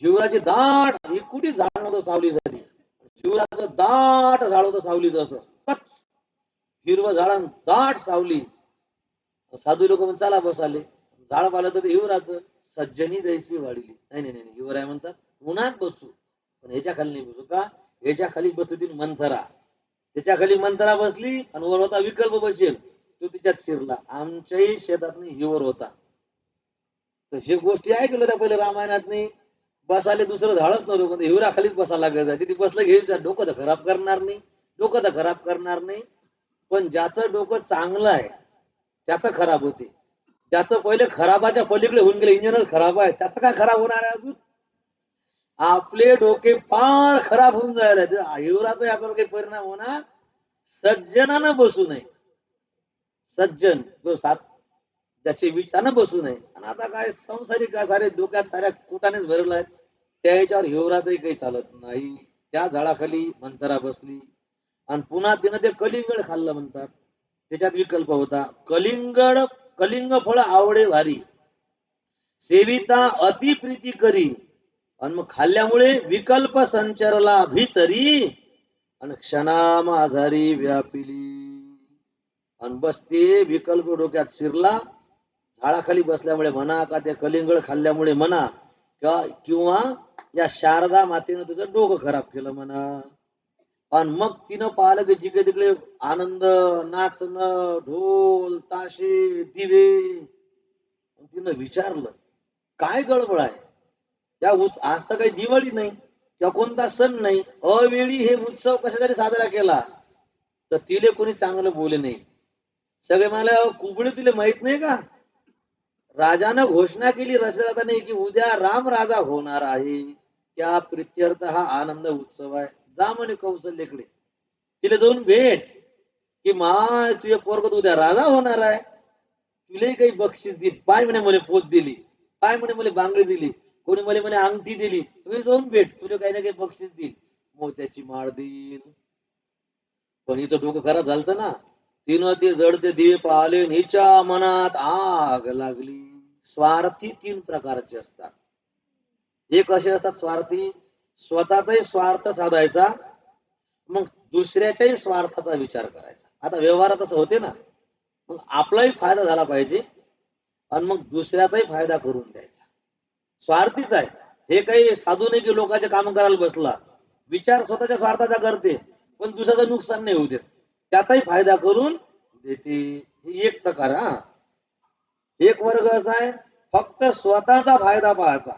हिवराची दाट, ही कुठे झाड नव्हतं सावलीसाठी, हिवराचं दाट झाड होतं सावलीचं, असं कच हिरवं झाड, दाट सावली. साधू लोक म्हणून चला बसाले. झाड पाहिलं तर हिवराचं सज्जनी जैसी वाढिली. नाही नाही नाही, हिवराय म्हणतात उन्हात बसू, पण ह्याच्या खाली नाही बसू. का? ह्याच्या खाली बसली मंथरा, त्याच्या खाली मंथरा बसली आणि वर होता विकल्प बसेल, तो तिच्यात शिरला. आमच्याही शेतात हिवर होता. तशी गोष्टी ऐकलं त्या पहिले रामायणात नाही. बसाले दुसरं झाडच नव्हतं, पण हिवरा खालीच बसायला लागायचं. तिथे बसलं घ्यायचं, डोकं तर खराब करणार नाही, डोकं तर खराब करणार नाही. पण ज्याचं डोकं चांगलं आहे त्याचं खराब होते. ज्याचं पहिले खराबाच्या पलीकडे होऊन गेले, इंजिनच खराब आहे, त्याचं काय खराब होणार आहे अजून? आपले डोके फार खराब होऊन जायला. हिवराचा यावर काही परिणाम होणार. सज्जनानं बसू नये. सज्जन जो सात ज्याचे विचारानं बसू नये. आणि आता काय संसारिक सारे डोक्यात साऱ्या कुटानेच भरलं आहे, त्या याच्यावर हिवराचंही काही चालत नाही. त्या झाडाखाली मंथरा बसली आणि पुन्हा तिनं ते कलिंगड खाल्लं म्हणतात. त्याच्यात विकल्प होता. कलिंग फळ आवडे भारी, सेविता अति प्रीती करी. आणि मग खाल्ल्यामुळे विकल्प संचरला भीतरी आणि क्षणा माझारी व्यापिली. आणि बस ते विकल्प डोक्यात शिरला. झाडाखाली बसल्यामुळे म्हणा, का ते कलिंगड खाल्ल्यामुळे म्हणा, किंवा या शारदा मातेनं तुझं डोकं खराब केलं म्हणा. आणि मग तिनं पाहिलं की जिकडे तिकडे आनंद, नाचणं, ढोल ताशे दिवे. तिनं विचारलं काय गडबड आहे? आज तर काही दिवाळी नाही किंवा कोणता सण नाही, अवेळी हे उत्सव कशासाठी साजरा केला? तर तिले कोणी चांगलं बोले नाही. सगळे मला कुबडे तिले माहित नाही का? राजानं घोषणा केली दशरथाने की उद्या राम राजा होणार आहे, त्या प्रित्यर्थ हा आनंद उत्सव आहे. जा म्हणे कौशल्याकडे, तिला जाऊन भेट की माय तुझ्या पोरगत उद्या राजा होणार आहे, तुला काही बक्षीस दिली. पाय म्हणे मला पोत दिली, पाय म्हणे मला बांगडी दिली, कोणी मला म्हणे अंगठी दिली. तुम्ही जाऊन भेट, तुला काही ना काही बक्षीस देईल, मोत्याची माळ देईल. पण हिचं डोकं खराब झालं ना. तिनं ते जडते दिवे पाहिले, हिच्या मनात आग लागली. स्वार्थी तीन प्रकारचे असतात. एक असे असतात स्वार्थी, स्वतःचाही स्वार्थ साधायचा, मग दुसऱ्याच्याही स्वार्थाचा विचार करायचा. आता व्यवहारात असं होते ना, मग आपलाही फायदा झाला पाहिजे आणि मग दुसऱ्याचाही फायदा करून द्यायचा. स्वार्थीच आहे हे. काही साधू नाही की लोकांचे काम करायला बसला. विचार स्वतःच्या स्वार्थाचा करते, पण दुसऱ्याचं नुकसान नाही होऊ देत, त्याचाही फायदा करून देते. एक प्रकार. एक वर्ग असा आहे फक्त स्वतःचा फायदा पाहायचा,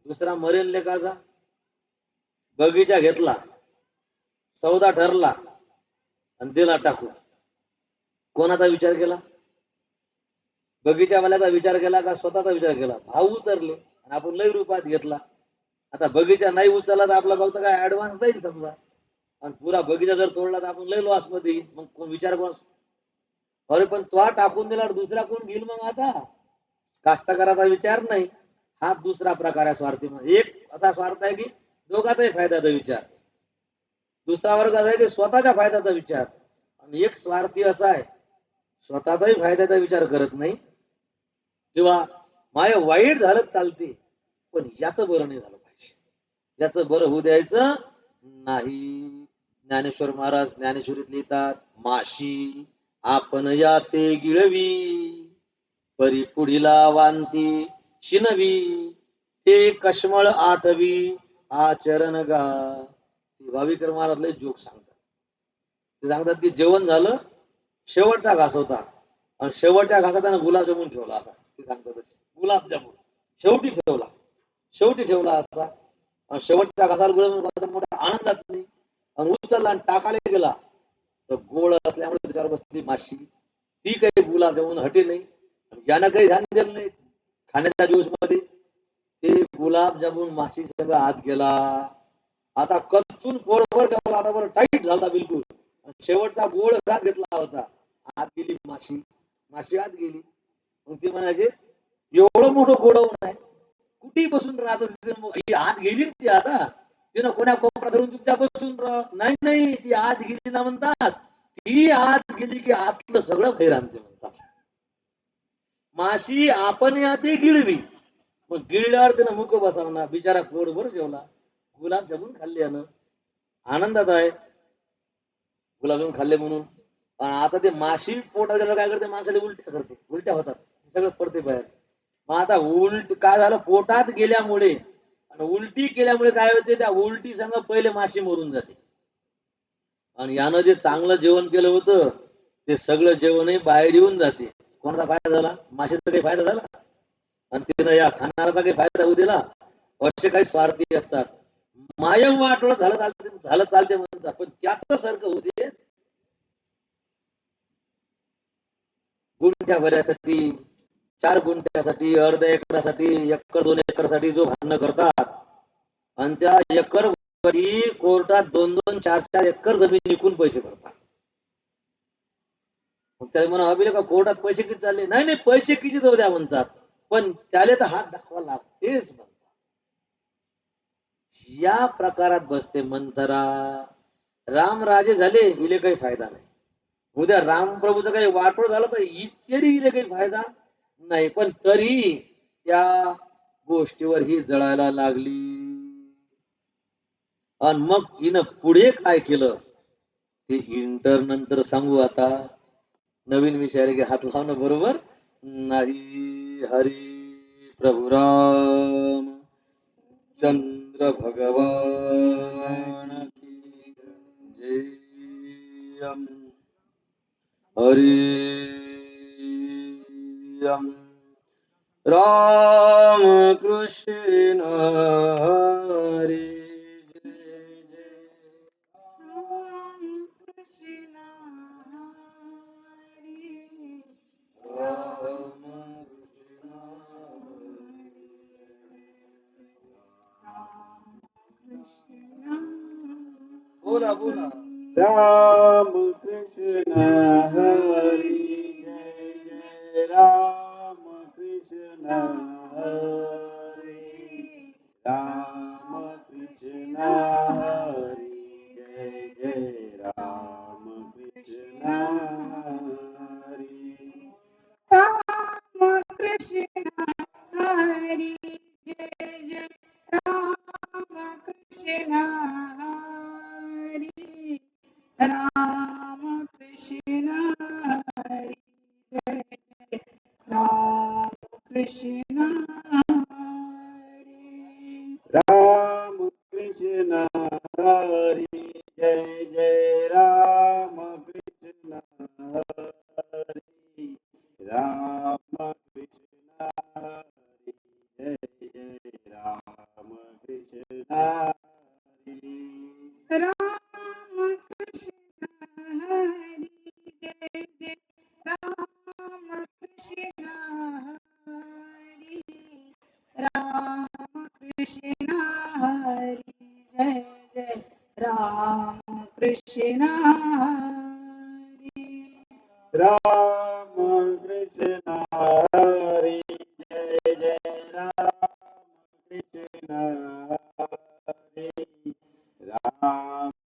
दुसरा मरेल लेखाचा. बगीचा घेतला, सौदा ठरला आणि दिला टाकून. कोणाचा विचार केला? बगीचावाल्याचा विचार केला का स्वतःचा विचार केला? भाव उतरले आणि आपण लय रुपयात घेतला. आता बगीचा नाही उचलला तर आपला फक्त काय ऍडव्हान्स जाईल समजा, आणि पुरा बगीचा जर तोडला तर आपण लय लॉस मध्ये येईल. मग कोण विचार कोण? अरे पण तो टाकून दिला दुसरा कोण घेईल? मग आता कास्तकाराचा विचार नाही. हा दुसरा प्रकार आहे स्वार्थी. एक असा स्वार्थ आहे की दोघाचाही फायद्याचा विचार, दुसरा वर्ग असा आहे की स्वतःच्या फायद्याचा विचार, आणि एक स्वार्थी असा आहे स्वतःचाही फायद्याचा विचार करत नाही, किंवा माय वाईट झालं चालते पण याचं बरं नाही झालं पाहिजे, याचं बरं होऊ द्यायचं नाही. ज्ञानेश्वर महाराज ज्ञानेश्वरीत लिहितात, माशी आपण या ते गिळवी, परी पुढीला वांती शिनवी, ते कश्मळ आठवी आचरण गा. भाविकर महाराजले जोक सांगतात. ते सांगतात की जेवण झालं, शेवटचा घास होता आणि शेवटच्या घासात त्यानं गुलाबजामुन ठेवला असा. ते सांगतात गुलाबजामुन शेवटी ठेवला असा. आणि शेवटचा घासाला गुलाब मोठ्या आनंदात नाही आणि उचलला आणि टाकायला गेला तर गोळ असल्यामुळे त्याच्यावर बसली माशी. ती काही गुलाब जामुन हटे नाही. ज्यानं काही ध्यान दिलं नाही खाण्याच्या ज्यूस मध्ये ते गुलाबजामुन माशी सगळं आत गेला. आता कच्चून पोटभर जेवला, आता बरं टाईट झाला बिलकुल. शेवटचा गोळ घास घेतला होता, आत गेली माशी. माशी आत गेली. मग ती म्हणायचे एवढं मोठं गोडवून आहे, कुठे बसून राहत ही आत गेली ती. आता तिनं कोण्या कोपरा धरून चुपचाप बसून नाही नाही, ती आत गेली ना म्हणतात. ती आत गेली की आतलं सगळं बाहेर आणते म्हणतात. माशी आपण याते गिळवी, मग गिळल्यावर त्यानं मुक बसावं ना, बिचारा पोटभर जेवला. गुलाबजामुन खाल्ल्यानं आनंदात आहे, गुलाबजामुन खाल्ले म्हणून. पण आता ते माशी पोटात गेल्यावर काय करते, माणसाला उलट्या करते, उलट्या होतात, सगळं पडते बाहेर. मग आता उलट काय झालं, पोटात गेल्यामुळे आणि उलटी केल्यामुळे काय होते, त्या उलटी संग पहिले माशी मरून जाते. आणि यानं जे चांगलं जेवण केलं होतं ते सगळं जेवणही बाहेर येऊन जाते. कोणाचा फायदा झाला? माशीचा काही फायदा झाला? आणि तिनं या खाणाराचा काही फायदा होऊ दिला? असे काही स्वार्थी असतात. मायम वाटोळ झालं चालते म्हणतात, पण त्याच सारखं होते. गुंठ्या भऱ्यासाठी, 4 गुंठ्यासाठी, अर्ध्या एकरासाठी, एकर 2 एकरसाठी जो भांडणं करतात आणि त्या एकर कोर्टात 2-2, 4-4 एकर जमीन विकून पैसे भरतात. त्याला म्हणा हवी का कोर्टात पैसे किती चालले? नाही नाही, पैसे किती जाऊ द्या म्हणतात, पण त्याला तर हात दाखवा लागतेच म्हणतात. या प्रकारात बसते मंथरा. रामराजे झाले इले काही फायदा नाही. उद्या रामप्रभूचं काही वाटोळ झालं तर इतकेही इले काही फायदा नाही. पण तरी त्या गोष्टीवर ही जळायला लागली. आणि मग हिनं पुढे काय केलं ते इंटर नंतर सांगू. आता नवीन विषयाला हात लावणं बरोबर नाही. हरी प्रभु राम चंद्र भगवान की जय. हरी राम कृष्ण हरी. बोला बोला. राम कृष्ण हरी जय जय राम कृष्ण हरी. राम कृष्ण हरी जय जय राम कृष्ण हरी. राम कृष्ण हरी जय जय राम कृष्ण हरी. राम कृष्ण हरी जय जय राम कृष्ण हरी. राम कृष्ण हरी जय जय राम कृष्ण हरी. राम कृष्ण हरी जय जय राम कृष्ण हरी. राम कृष्ण हरी जय जय राम कृष्ण हरी. राम कृष्ण हरी जय जय राम कृष्ण